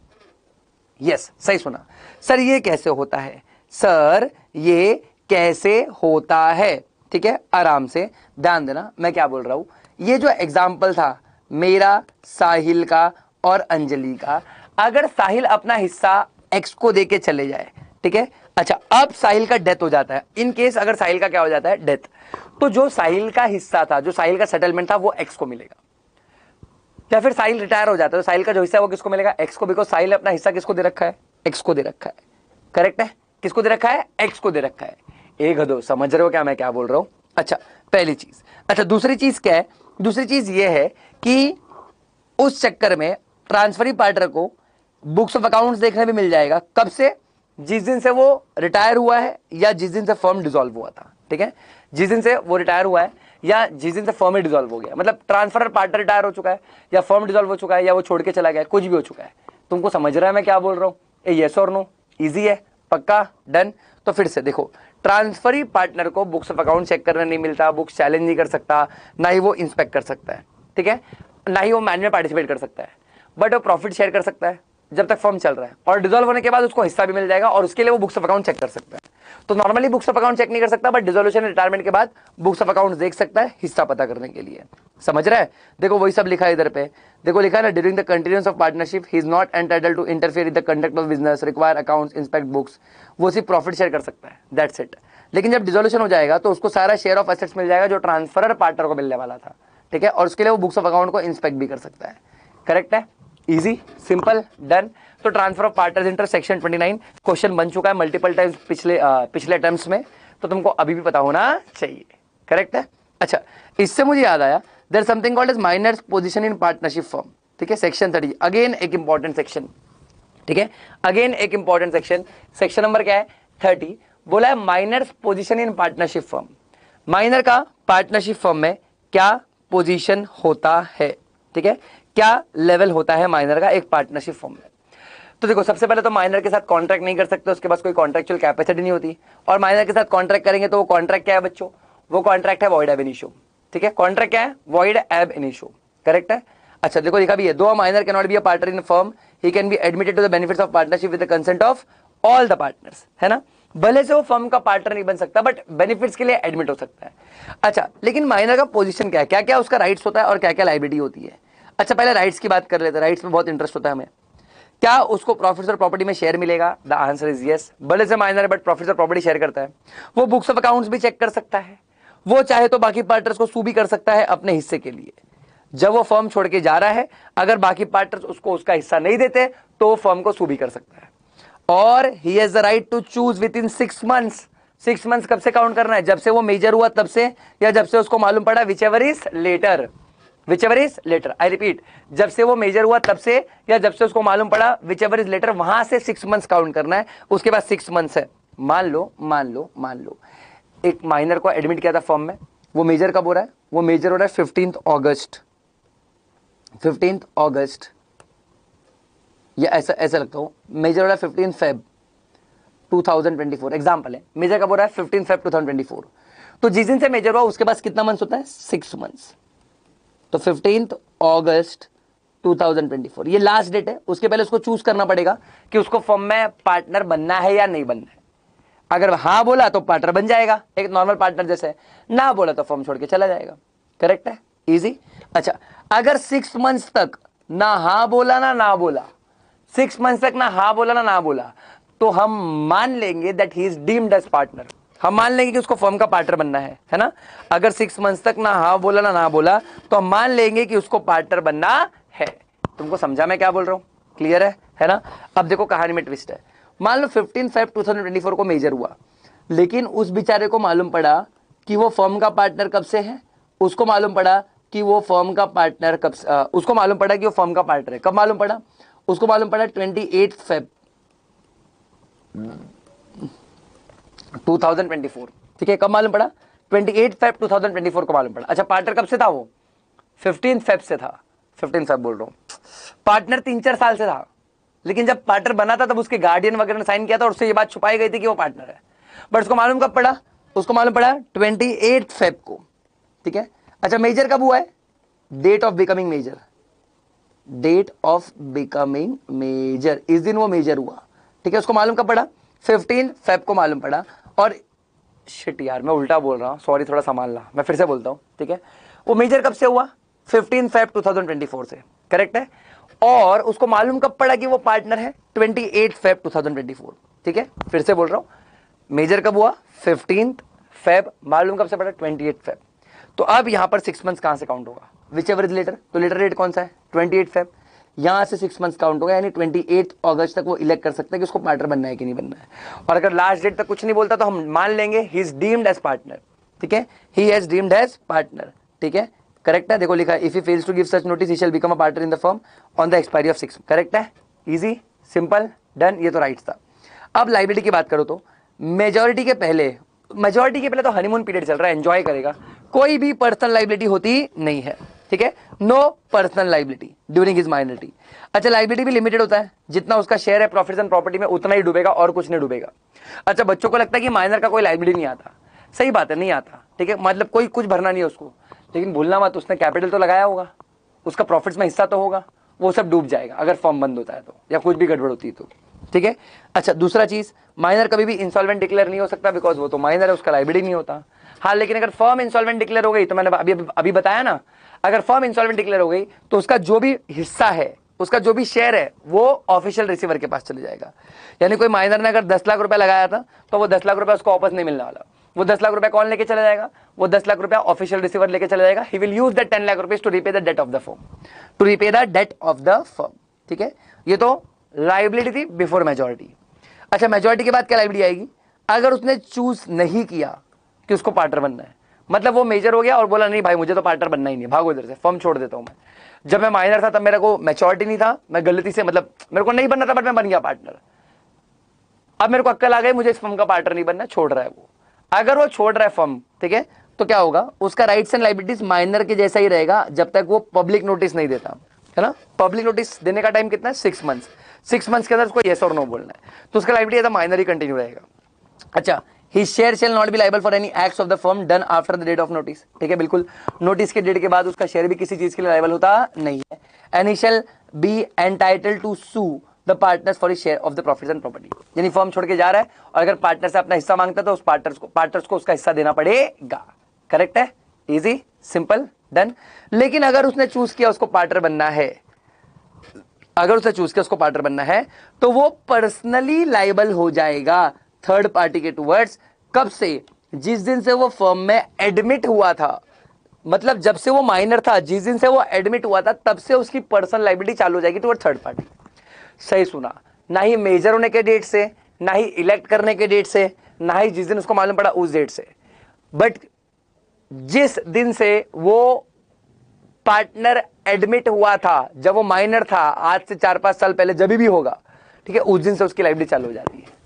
यस, सही सुना। सर ये कैसे होता है, सर ये कैसे होता है, ठीक है, आराम से ध्यान देना मैं क्या बोल रहा हूं। ये जो एग्जाम्पल था मेरा, साहिल का और अंजलि का, अगर साहिल अपना हिस्सा एक्स को देके चले जाए, ठीक है, अच्छा अब साहिल का डेथ हो जाता है, इन केस अगर साहिल का क्या हो जाता है, डेथ, तो जो साहिल का हिस्सा था, जो साहिल का सेटलमेंट था वो एक्स को मिलेगा, या फिर साहिल रिटायर हो जाता है तो साहिल का जो हिस्सा है वो किसको मिलेगा, एक्स को, बिकॉज साहिल अपना हिस्सा किसको दे रखा है, एक्स को दे रखा है। करेक्ट है, किसको दे रखा है, एक्स को दे रखा है। एक हदो, समझ रहे हो क्या मैं क्या बोल रहा हूं। अच्छा पहली चीज। अच्छा दूसरी चीज क्या है, दूसरी चीज ये है कि उस चक्कर में ट्रांसफरी पार्टनर को बुक्स ऑफ अकाउंट्स देखने भी मिल जाएगा, कब से, जिस दिन से वो रिटायर हुआ है या जिस दिन से फर्म डिसॉल्व हुआ था। ठीक है, जिस दिन से वो रिटायर हुआ है या जिस दिन से फर्म ही डिसॉल्व हो गया, मतलब ट्रांसफर पार्टनर रिटायर हो चुका है या फर्म डिसॉल्व हो चुका है या वो छोड़ के चला गया, कुछ भी हो चुका है। तुमको समझ रहा है मैं क्या बोल रहा हूं, यस और नो, इजी है, पक्का, डन। तो फिर से देखो, ट्रांसफरी पार्टनर को बुक्स ऑफ अकाउंट चेक करने नहीं मिलता, बुक्स चैलेंज नहीं कर सकता, ना ही वो इंस्पेक्ट कर सकता है, ठीक है, ना ही वो मैच में पार्टिसिपेट कर सकता है, बट वो प्रॉफिट शेयर कर सकता है जब तक फर्म चल रहा है, और डिसॉल्व होने के बाद उसको हिस्सा भी मिल जाएगा और उसके लिए वो बुक्स ऑफ अकाउंट चेक कर सकता है। तो normally books of account check नहीं कर सकता, बट डिसोल्यूशन रिटायरमेंट के बाद बुक्स ऑफ अकाउंट देख सकता है हिस्सा पता करने के लिए। समझ रहा है, देखो वही सब लिखा है इधर पे, देखो लिखा है ना, during the continuance of partnership he is not entitled to interfere in the conduct of business, require accounts, inspect books, वो सिर्फ प्रॉफिट शेयर कर सकता है, दैट्स इट। लेकिन जब डिसोल्यूशन हो जाएगा तो उसको सारा शेयर ऑफ एसेट्स मिल जाएगा जो ट्रांसफरर पार्टनर को मिलने वाला था, ठीक है, और उसके लिए वो बुक्स ऑफ अकाउंट को इंस्पेक्ट भी कर सकता है। करेक्ट है, इजी, सिंपल, डन। तो transfer of partners inter section 29 question बन चुका है मल्टीपल टाइम्स पिछले अटेम्प्ट्स में, तो तुमको अभी भी पता होना चाहिए। करेक्ट है। अच्छा इससे मुझे याद आया, there something called as minors position in partnership firm, ठीक है, सेक्शन 30, अगेन एक इंपॉर्टेंट सेक्शन, ठीक है, अगेन एक इंपॉर्टेंट सेक्शन, सेक्शन नंबर क्या है 30, बोला है minors position in partnership firm, minor का पार्टनरशिप फर्म में क्या पोजीशन होता है, ठीक है, क्या लेवल होता है माइनर का एक पार्टनरशिप फर्म में। तो देखो सबसे पहले तो माइनर के साथ कॉन्ट्रैक्ट नहीं कर सकते, उसके पास कोई कॉन्ट्रैक्चुअल कैपेसिटी नहीं होती, और माइनर के साथ कॉन्ट्रैक्ट करेंगे तो वो कॉन्ट्रैक्ट क्या है बच्चों, वो कॉन्ट्रैक्ट है वॉइड एब इनिशियो, ठीक है, कॉन्ट्रैक्ट क्या है वॉइड एब इनिशियो, करेक्ट है। अच्छा देखो लिखा भी है, though a minor can not be a partner in firm, he can be admitted to the benefits of partnership with the consent of all the partners, है ना, भले से वो फर्म का पार्टनर नहीं बन सकता बट बेनिफिट्स के लिए एडमिट हो सकता है। अच्छा लेकिन माइनर का पोजीशन क्या है, क्या क्या उसका राइट्स होता है और क्या क्या लायबिलिटी होती है। अच्छा पहले राइट्स की बात कर लेते हैं, राइट्स में बहुत इंटरेस्ट होता है हमें। क्या उसको प्रॉफिट्स और प्रॉपर्टी में शेयर मिलेगा, द आंसर इज यस, भले से माइनर है बट प्रॉफिट्स और प्रॉपर्टी शेयर करता है। वो बुक्स ऑफ अकाउंट्स भी चेक कर सकता है, वो चाहे तो बाकी पार्टनर्स को सू भी कर सकता है अपने हिस्से के लिए। जब वो फर्म छोड़ के जा रहा है, अगर बाकी पार्टनर्स उसको उसका हिस्सा नहीं देते तो फर्म को सू भी कर सकता है। और he has the right to choose within 6 months, 6 months कब से काउंट करना है, जब से वो मेजर हुआ तब से, या जब से उसको मालूम पड़ा, whichever is later, whichever is later, I repeat, जब से वो मेजर हुआ तब से या जब से उसको मालूम पड़ा, विच एवर इज लेटर, वहां से 6 मंथ्स काउंट करना है। उसके बाद 6 मंथ्स है। मान लो एक माइनर को एडमिट किया था फॉर्म में, वो मेजर कब हो रहा है, वो मेजर हो रहा है 15 अगस्त, 15 अगस्त, या ऐसा लगता हूं, मेजर हो रहा है 15 फेब 2024, एग्जाम्पल है, मेजर कब हो रहा है 15 फेब 2024। तो जिस दिन से मेजर हुआ उसके पास कितना मंथ्स होता है, 6 मंथ्स। तो 15 अगस्त 2024 ये लास्ट डेट है। उसके पहले उसको चूज करना पड़ेगा कि उसको फर्म में पार्टनर बनना है या नहीं बनना है। अगर हाँ बोला तो पार्टनर बन जाएगा एक नॉर्मल पार्टनर जैसे, ना बोला तो फर्म छोड़ के चला जाएगा, करेक्ट है, इजी। अच्छा अगर 6 मंथ्स तक ना हाँ बोला ना बोला, 6 मंथ्स तक ना हाँ बोला ना बोला, तो हम मान लेंगे that he is deemed as partner, हम मान लेंगे कि उसको फर्म का पार्टनर बनना है ना। अगर 6 मंथ्स तक ना हाँ बोला ना बोला तो हम मान लेंगे कि उसको पार्टनर बनना है। तुमको समझा मैं क्या बोल रहा हूं, क्लियर है ना। अब देखो कहानी में ट्विस्ट है। मान लो 15 फेब 2024 को मेजर हुआ, लेकिन उस बेचारे को मालूम पड़ा कि वो फर्म का पार्टनर कब से है, उसको मालूम पड़ा कि वो फर्म का पार्टनर कब से, उसको मालूम पड़ा कि वो फर्म का पार्टनर है, कब मालूम पड़ा, उसको मालूम पड़ा 28 फेब 2024, ठीक है, कब मालूम पड़ा, 28 फेब 2024 को मालूम पड़ा। अच्छा पार्टनर कब से था वो, 15 फेब से था, 15 फेब बोल रहा हूं, पार्टनर 3-4 साल से था, लेकिन जब पार्टनर बना था तब उसके गार्डियन वगैरह ने साइन किया था और उससे ये बात छुपाई गई थी कि वो पार्टनर है, बट उसको मालूम कब पड़ा, उसको मालूम पड़ा 28 फेब को, ठीक है। अच्छा मेजर कब हुआ है, date of becoming major, date of becoming major, इस दिन वो मेजर हुआ, ठीक है। उसको मालूम कब पड़ा, 15 फेब को मालूम पड़ा। और शिट यार मैं उल्टा बोल रहा हूँ, सॉरी थोड़ा संभालना, मैं फिर से बोलता हूँ, ठीक है। वो मेजर कब से हुआ, 15 फेब 2024 से, करेक्ट है। और उसको मालूम कब पड़ा कि वो पार्टनर है, 28 फेब 2024, ठीक है। फिर से बोल रहा हूँ, मेजर कब हुआ 15 फेब, मालूम कब से पड़ा 28 फेब। तो अब यहां पर 6 मंथ्स कहां से काउंट होगा, विच एवर इज लेटर, तो लेटर डेट कौन सा है 28 फेब, यहां से 6 मंथ्स काउंट होगा, यानी 28 अगस्त तक वो इलेक्ट कर सकता है कि उसको पार्टनर बनना है कि नहीं बनना है। और अगर लास्ट डेट तक कुछ नहीं बोलता तो हम मान लेंगे he is deemed as partner, ठीक है, he has deemed as partner, ठीक है, करेक्ट है। देखो लिखा है if he fails to give such notice he shall become a partner in the firm on the expiry of 6, correct है, इजी सिंपल डन, ये तो राइट था। अब लायबिलिटी की बात करो तो मेजोरिटी के पहले तो हनीमून पीरियड चल रहा है, एंजॉय करेगा, कोई भी पर्सनल लायबिलिटी होती नहीं है, ठीक है, no personal liability during his minority. अच्छा लायबिलिटी भी लिमिटेड होता है, जितना उसका शेयर है प्रॉफिट्स एंड प्रॉपर्टी में उतना ही डूबेगा और कुछ नहीं डूबेगा। अच्छा बच्चों को लगता है कि माइनर का कोई लायबिलिटी नहीं आता, सही बात है नहीं आता, ठीक है, मतलब कोई कुछ भरना नहीं है उसको, लेकिन भूलना मत उसने कैपिटल तो लगाया होगा, उसका प्रॉफिट्स में हिस्सा तो होगा, वो सब डूब जाएगा अगर फर्म बंद होता है तो, या कुछ भी गड़बड़ होती है तो, ठीक है। अच्छा दूसरा चीज, माइनर कभी भी इंसॉल्वेंट डिक्लेयर नहीं हो सकता बिकॉज वो तो माइनर है, उसका लायबिलिटी नहीं होता। हाँ लेकिन अगर फर्म इंसॉल्वेंट डिक्लेयर हो गई तो मैंने अभी बताया ना, अगर फर्म इंसॉल्वेंट डिक्लेयर हो गई तो उसका जो भी हिस्सा है, उसका जो भी शेयर है वो ऑफिशियल रिसीवर के पास चले जाएगा। यानी कोई माइनर ने अगर 10 लाख रुपया लगाया था तो वो 10 लाख रुपया उसको वापस नहीं मिलने वाला, वो 10 लाख रुपया कौन लेके चला जाएगा, वो 10 लाख रुपया ऑफिशियल रिसीवर लेके चला जाएगा। He will use that 10 lakh rupees to repay the debt of the firm, to repay the debt of the firm, ठीक है। ये तो लायबिलिटी थी बिफोर मेजोरिटी। अच्छा मेजोरिटी के बाद क्या लायबिलिटी आएगी, अगर उसने चूज नहीं किया कि उसको पार्टनर बनना है, मतलब वो मेजर हो गया और बोला नहीं भाई मुझे तो पार्टनर बनना ही नहीं, भागो इधर से, फर्म छोड़ देता हूं मैं। जब मैं माइनर था तब मेरे को मैच्योरिटी नहीं था, मैं गलती से मतलब मेरे को नहीं बनना था बट मैं बन गया पार्टनर। अब मेरे को अक्कल आ गई मुझे इस फर्म का पार्टनर नहीं बनना, छोड़ रहा है वो। अगर वो छोड़ रहा है फर्म, ठीक है, तो क्या होगा, उसका राइट्स एंड लायबिलिटीज माइनर के जैसा ही रहेगा जब तक वो पब्लिक नोटिस नहीं देता, है ना। पब्लिक नोटिस देने का टाइम कितना है, 6 मंथ्स। 6 मंथ्स के अंदर उसको येस और नो बोलना है, तो उसका लायबिलिटी एज अ माइनर ही कंटिन्यू रहेगा। अच्छा, his share shall not be liable for any acts of the firm done after the date of notice, ठीक है, बिल्कुल नोटिस के डेट के बाद उसका शेयर भी किसी चीज के लिए लायबल होता नहीं है। And he shall be entitled to sue the partners for his share of the profits and property, यानी फर्म छोड़ के जा रहा है और अगर पार्टनर से अपना हिस्सा मांगता है तो उस पार्टनर्स को उसका हिस्सा देना पड़ेगा। करेक्ट है, इजी, सिंपल, डन। लेकिन अगर उसने चूज किया उसको पार्टनर बनना है, अगर उसे चूज किया उसको पार्टनर बनना है, तो वो पर्सनली लायबल हो जाएगा थर्ड पार्टी के टुवर्ड्स। कब से, जिस दिन से वो फर्म में एडमिट हुआ था, मतलब जब से वो माइनर था, जिस दिन से वो एडमिट हुआ था तब से उसकी पर्सनल लायबिलिटी चालू हो जाएगी टुवर्ड थर्ड पार्टी। सही सुना, ना ही मेजर होने के डेट से, ना ही इलेक्ट करने के डेट से, ना ही जिस दिन उसको मालूम पड़ा उस डेट से, बट जिस दिन से वो पार्टनर एडमिट हुआ था, जब वो माइनर था, आज से 4-5 साल पहले जब भी होगा, ठीक है, उस दिन से उसकी लायबिलिटी चालू हो जाती है।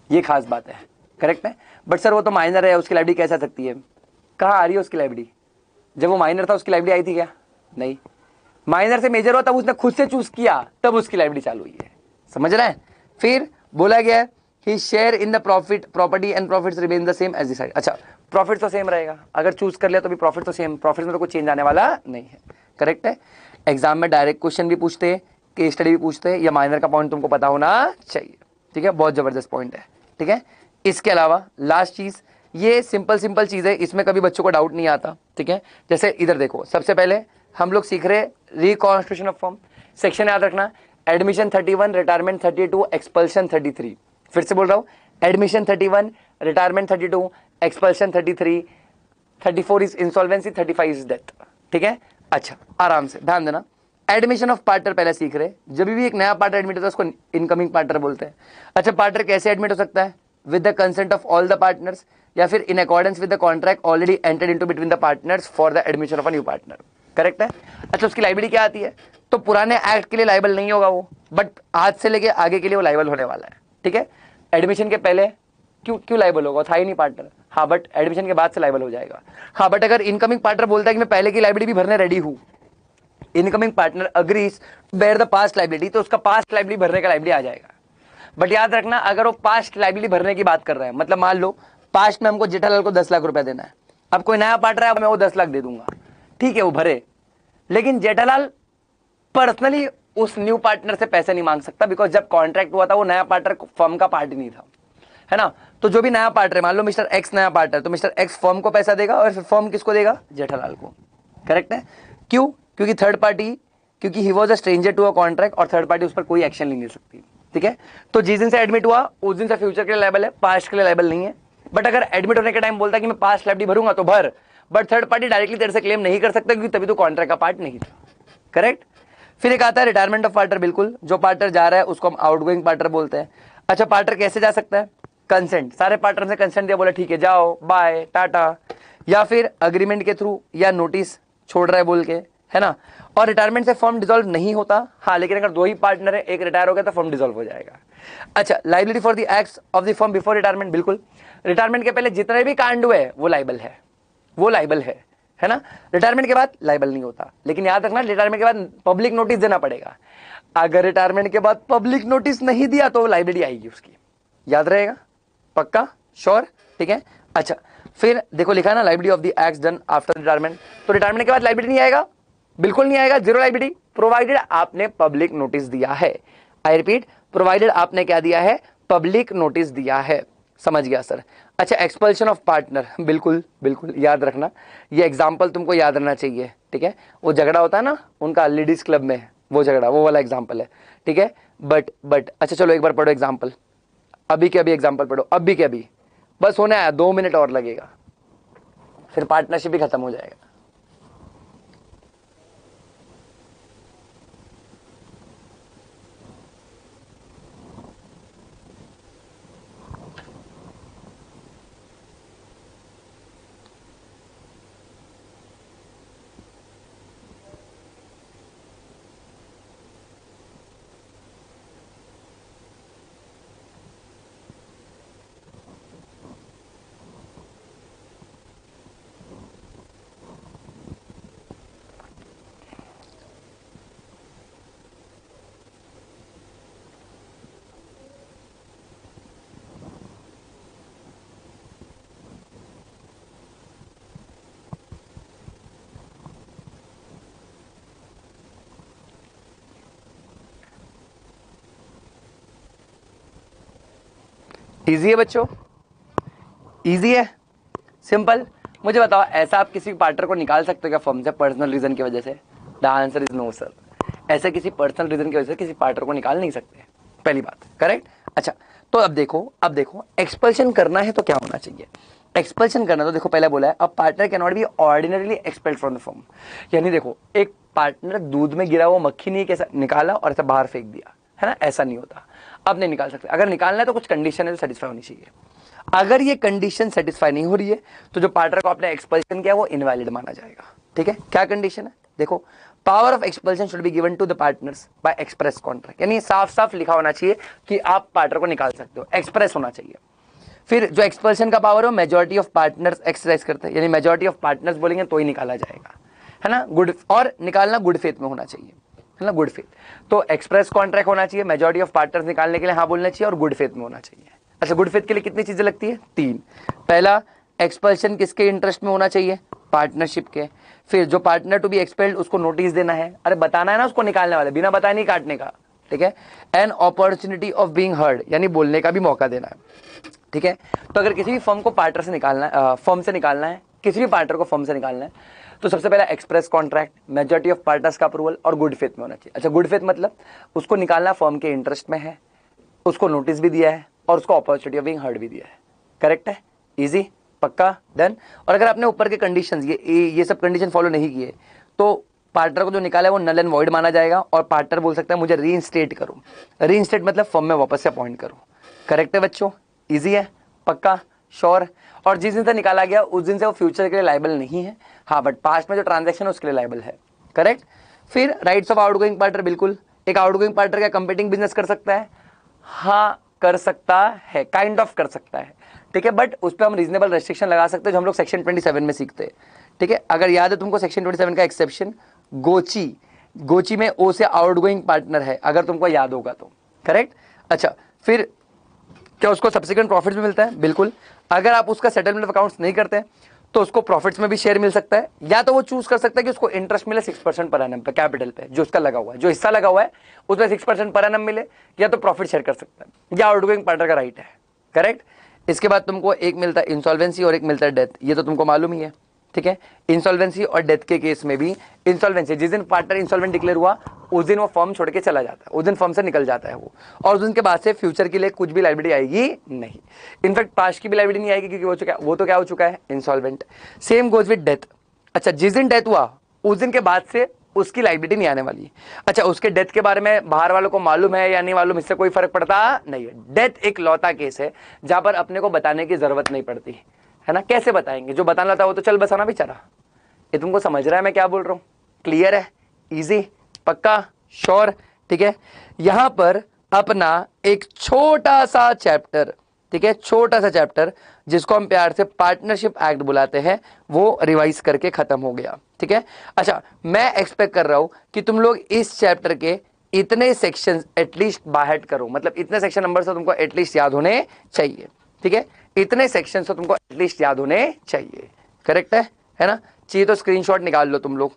ये खास बात है, करेक्ट है। बट सर वो तो माइनर है, उसकी लायबिलिटी कैसे आ सकती है, कहाँ आ रही है उसकी लायबिलिटी, जब वो माइनर था उसकी लायबिलिटी आई थी क्या, नहीं। माइनर से मेजर हुआ तब उसने खुद से चूज किया, तब उसकी लायबिलिटी चालू हुई है, समझ रहे हैं। फिर बोला गया he share in the profit property and profits remain the same as decide. अच्छा, प्रॉफिट तो सेम रहेगा, अगर चूज कर लिया तो भी प्रॉफिट तो सेम, प्रॉफिट में तो कुछ चेंज आने वाला नहीं है, करेक्ट है। एग्जाम में डायरेक्ट क्वेश्चन भी पूछते हैं, केस स्टडी भी पूछते हैं, या माइनर का पॉइंट तुमको पता होना चाहिए, ठीक है, बहुत जबरदस्त पॉइंट है, ठीक है। इसके अलावा लास्ट चीज, ये सिंपल चीज है, इसमें कभी बच्चों को डाउट नहीं आता, ठीक है। जैसे इधर देखो, सबसे पहले हम लोग सीख रहे रिकॉन्स्टिट्यूशन ऑफ फॉर्म, सेक्शन याद रखना, एडमिशन 31, रिटायरमेंट 32, एक्सपल्शन 33। फिर से बोल रहा हूं, admission 31, retirement 32, expulsion 33, 34 is insolvency, 35 is death, ठीक है। अच्छा, आराम से ध्यान देना, एडमिशन ऑफ पार्टनर पहले सीख रहे, जब भी एक नया पार्टनर एडमिट होता है उसको इनकमिंग पार्टनर बोलते हैं। अच्छा, पार्टनर कैसे एडमिट हो सकता है, with the consent of all the partners, या फिर in accordance with the contract already entered into between the partners for the admission of a new partner, correct है। अच्छा, उसकी लायबिलिटी क्या आती है, तो पुराने एक्ट के लिए लायबल नहीं होगा वो, बट आज से लेके आगे के लिए वो लायबल होने वाला है, ठीक है। एडमिशन के पहले क्यों लायबल होगा, था ही नहीं पार्टनर, हाँ, बट एडमिशन के बाद से लायबल हो जाएगा। हाँ, बट अगर इनकमिंग पार्टनर बोलता है कि मैं पहले की लायबिलिटी भी भरने रेडी हूं, incoming partner agrees bear the past liability, तो उसका पास्ट लायबिलिटी भरने का लायबिलिटी आ जाएगा। बट याद रखना, अगर वो पास्ट लायबिलिटी भरने की बात कर रहे हैं, मतलब मान लो पास्ट में हमको जेठालाल को 10 लाख रुपया देना है, अब कोई नया पार्टनर है, मैं वो 10 लाख दे दूंगा, ठीक है, वो भरे, लेकिन जेठालाल पर्सनली उस न्यू पार्टनर से पैसे नहीं मांग सकता, बिकॉज जब कॉन्ट्रैक्ट हुआ था वो नया पार्टनर फर्म का पार्ट नहीं था, है ना। तो जो भी नया पार्टनर है, मान लो मिस्टर एक्स नया पार्टनर, तो मिस्टर एक्स फर्म को पैसा देगा और फिर फर्म किसको देगा, जेठालाल को, करेक्ट है। क्यों, क्योंकि थर्ड पार्टी, क्योंकि he was a stranger to a contract और थर्ड पार्टी उस पर कोई एक्शन नहीं ले सकती, ठीक है। तो जिस दिन से एडमिट हुआ उस दिन से फ्यूचर के लिए लायबल है, पास्ट के लिए लायबल नहीं है। बट अगर एडमिट होने के टाइम बोलता है कि मैं पास्ट लायबिलिटी भरूंगा तो भर, बट थर्ड पार्टी डायरेक्टली तेरे से क्लेम नहीं कर सकता क्योंकि तभी तो कॉन्ट्रैक्ट का पार्ट नहीं था, करेक्ट। फिर एक आता है रिटायरमेंट ऑफ पार्टनर, बिल्कुल, जो पार्टनर जा रहा है उसको हम आउटगोइंग पार्टनर बोलते हैं। अच्छा, पार्टनर कैसे जा सकता है, कंसेंट, सारे पार्टनर से कंसेंट दिया, बोला ठीक है जाओ बाय टाटा, या फिर अग्रीमेंट के थ्रू, या नोटिस छोड़ रहा है बोल के, है ना। और रिटायरमेंट से फर्म डिसॉल्व नहीं होता, हाँ, लेकिन अगर दो ही पार्टनर है, एक रिटायर हो गया तो फर्म डिसॉल्व हो जाएगा। अच्छा, liability for the acts of the firm before retirement, बिल्कुल, रिटायरमेंट के पहले जितने भी कांड हुए वो लायबल है, वो लायबल है ना। रिटायरमेंट के बाद लायबल नहीं होता, लेकिन याद रखना रिटायरमेंट के बाद पब्लिक नोटिस देना पड़ेगा। अगर रिटायरमेंट के बाद पब्लिक नोटिस नहीं दिया तो लायबिलिटी आएगी उसकी, याद रहेगा, पक्का, श्योर, ठीक है। अच्छा, फिर देखो लिखा है ना, liability of the acts done after retirement, तो रिटायरमेंट के बाद लायबिलिटी नहीं आएगा, बिल्कुल नहीं आएगा, जीरो लायबिलिटी, प्रोवाइडेड आपने पब्लिक नोटिस दिया है। आई रिपीट, प्रोवाइडेड आपने क्या दिया है, पब्लिक नोटिस दिया है, समझ गया सर। अच्छा, एक्सपल्शन ऑफ पार्टनर, बिल्कुल बिल्कुल याद रखना, ये एग्जाम्पल तुमको याद रहना चाहिए, ठीक है। वो झगड़ा होता है ना उनका लेडीज क्लब में, वो झगड़ा, वो वाला एग्जाम्पल है, ठीक है। बट अच्छा चलो एक बार पढ़ो एग्जाम्पल, अभी के अभी एग्जाम्पल पढ़ो, अभी के अभी, बस होने आया, 2 मिनट और लगेगा, फिर पार्टनरशिप भी खत्म हो जाएगा। इजी है बच्चों, इजी है, सिंपल। मुझे बताओ, ऐसा आप किसी पार्टनर को निकाल सकते हो क्या फर्म से पर्सनल रीजन की वजह से? The answer is no sir. ऐसे किसी पर्सनल रीजन की वजह से किसी पार्टनर को निकाल नहीं सकते, पहली बात, करेक्ट। अच्छा, तो अब देखो एक्सपल्शन करना है तो क्या होना चाहिए? एक्सपल्शन करना तो देखो पहले बोला है, a partner can not B ordinarily expelled from the firm. यानी देखो, एक पार्टनर दूध में गिरा हुआ मक्खी नहीं कैसा निकाला और ऐसा बाहर फेंक दिया, है ना, ऐसा नहीं होता। अब नहीं निकाल सकते। अगर निकालना है तो कुछ कंडीशन है जो सेटिस्फाई होनी चाहिए। अगर ये कंडीशन सेटिस्फाई नहीं हो रही है तो जो पार्टनर को आपने एक्सपल्शन किया वो इनवैलिड माना जाएगा। ठीक है, क्या कंडीशन है? देखो, power of expulsion should be given to the partners by express contract. यानी साफ साफ लिखा होना चाहिए कि आप पार्टनर को निकाल सकते हो, एक्सप्रेस होना चाहिए। फिर जो एक्सपल्शन का पावर हो मेजॉरिटी ऑफ पार्टनर्स एक्सरसाइज करते हैं, यानी मेजॉरिटी ऑफ पार्टनर्स बोलेंगे तो ही निकाला जाएगा, है ना। गुड, और निकालना गुड फेथ में होना चाहिए, है ना, गुड फेथ। तो एक्सप्रेस कॉन्ट्रैक्ट होना चाहिए, मेजॉरिटी ऑफ पार्टनर्स निकालने के लिए हाँ बोलना चाहिए, और गुड फेथ में होना चाहिए। अच्छा, गुड फेथ के लिए कितनी चीजें लगती है? 3। पहला, एक्सपल्शन किसके इंटरेस्ट में होना चाहिए? पार्टनरशिप के। फिर जो पार्टनर टू बी एक्सपेल्ड उसको नोटिस देना है, अरे बताना है ना उसको निकालने वाले, बिना बताए नहीं काटने का। ठीक है, an opportunity of being heard, यानी बोलने का भी मौका देना है। ठीक है, तो अगर किसी भी फर्म को पार्टनर से निकालना है, फर्म से निकालना है, किसी भी पार्टनर को फर्म से निकालना है, तो सबसे पहला express contract, majority of partners का अप्रूवल और गुड फेथ में होना चाहिए। अच्छा, गुड फेथ मतलब उसको निकालना फर्म के इंटरेस्ट में है, उसको नोटिस भी दिया है और उसको अपॉर्चुनिटी ऑफ बीइंग हर्ड भी दिया है। करेक्ट है, इजी, पक्का, डन। और अगर आपने ऊपर के कंडीशंस ये सब कंडीशन फॉलो नहीं किए तो पार्टनर को जो निकाला है वो नल एंड वॉइड माना जाएगा, और पार्टनर बोल सकता है मुझे रीइंस्टेट करो। रीइंस्टेट मतलब फर्म में वापस से अपॉइंट करो। करेक्ट है बच्चों, इजी है, पक्का, श्योर। और जिस दिन से निकाला गया उस दिन से वो फ्यूचर के लिए लायबल नहीं है, हाँ, बट पास्ट में जो ट्रांजैक्शन है उसके लिए लायबल है। करेक्ट। फिर राइट्स ऑफ आउटगोइंग पार्टनर, बिल्कुल, एक आउटगोइंग पार्टनर क्या कंपीटिंग बिजनेस कर सकता है? हाँ, कर सकता है, काइंड ऑफ कर सकता है। ठीक है, बट उस पर हम रीजनेबल रेस्ट्रिक्शन लगा सकते हैं जो हम लोग सेक्शन 27 में सीखते हैं। ठीक है, अगर याद है तुमको सेक्शन 27 का एक्सेप्शन, गोची में ओ से आउटगोइंग पार्टनर है, अगर तुमको याद होगा तो। करेक्ट। अच्छा, फिर क्या उसको सब्सिक्वेंट प्रॉफिट्स भी मिलता है? बिल्कुल। अगर आप उसका सेटलमेंट ऑफ अकाउंट्स नहीं करते तो उसको प्रॉफिट्स में भी शेयर मिल सकता है, या तो वो चूज कर सकता है कि उसको इंटरेस्ट मिले 6% पर एनम पे, कैपिटल पे जो उसका लगा हुआ है, जो हिस्सा लगा हुआ है उसमें 6% पर एनम मिले, या तो प्रॉफिट शेयर कर सकता है। यह आउटगोइंग पार्टनर का राइट है। करेक्ट। इसके बाद तुमको एक मिलता है इंसॉल्वेंसी और एक मिलता है डेथ, ये तो तुमको मालूम ही है। ठीक है, इंसॉल्वेंसी और डेथ के केस में भी, इंसॉल्वेंसी जिस दिन पार्टनर इंसॉल्वेंट डिक्लेयर हुआ उस दिन वो फर्म छोड़ के चला जाता है, उस दिन फर्म से निकल जाता है वो, और उस दिन के बाद से फ्यूचर के लिए कुछ भी लायबिलिटी आएगी नहीं। इनफैक्ट पास्ट की भी लायबिलिटी नहीं आएगी क्योंकि वो तो क्या हो चुका है? Insolvent. Same goes with death. अच्छा, जिस दिन डेथ हुआ उस दिन के बाद से उसकी लायबिलिटी नहीं आने वाली। अच्छा, उसके डेथ के बारे में बाहर वालों को मालूम है या नहीं मालूम, इससे कोई फर्क पड़ता नहीं है। डेथ एक लौता केस है जहां पर अपने को बताने की जरूरत नहीं पड़ती, है ना। कैसे बताएंगे? जो बताना था वो तो चल बसाना बेचारा। ये तुमको समझ रहा है मैं क्या बोल रहा हूं? क्लियर है, इजी, पक्का, श्योर। ठीक है, यहां पर अपना एक छोटा सा चैप्टर, ठीक है, छोटा सा चैप्टर जिसको हम प्यार से पार्टनरशिप एक्ट बुलाते हैं, वो रिवाइज करके खत्म हो गया। ठीक है। अच्छा, मैं एक्सपेक्ट कर रहा हूं कि तुम लोग इस चैप्टर के इतने सेक्शंस एटलीस्ट बाहर करो, मतलब इतने सेक्शन नंबर से तुमको एटलीस्ट याद होने चाहिए। ठीक है, इतने सेक्शन से तुमको एटलीस्ट याद होने चाहिए। करेक्ट है ना? चाहिए तो स्क्रीनशॉट निकाल लो तुम लोग।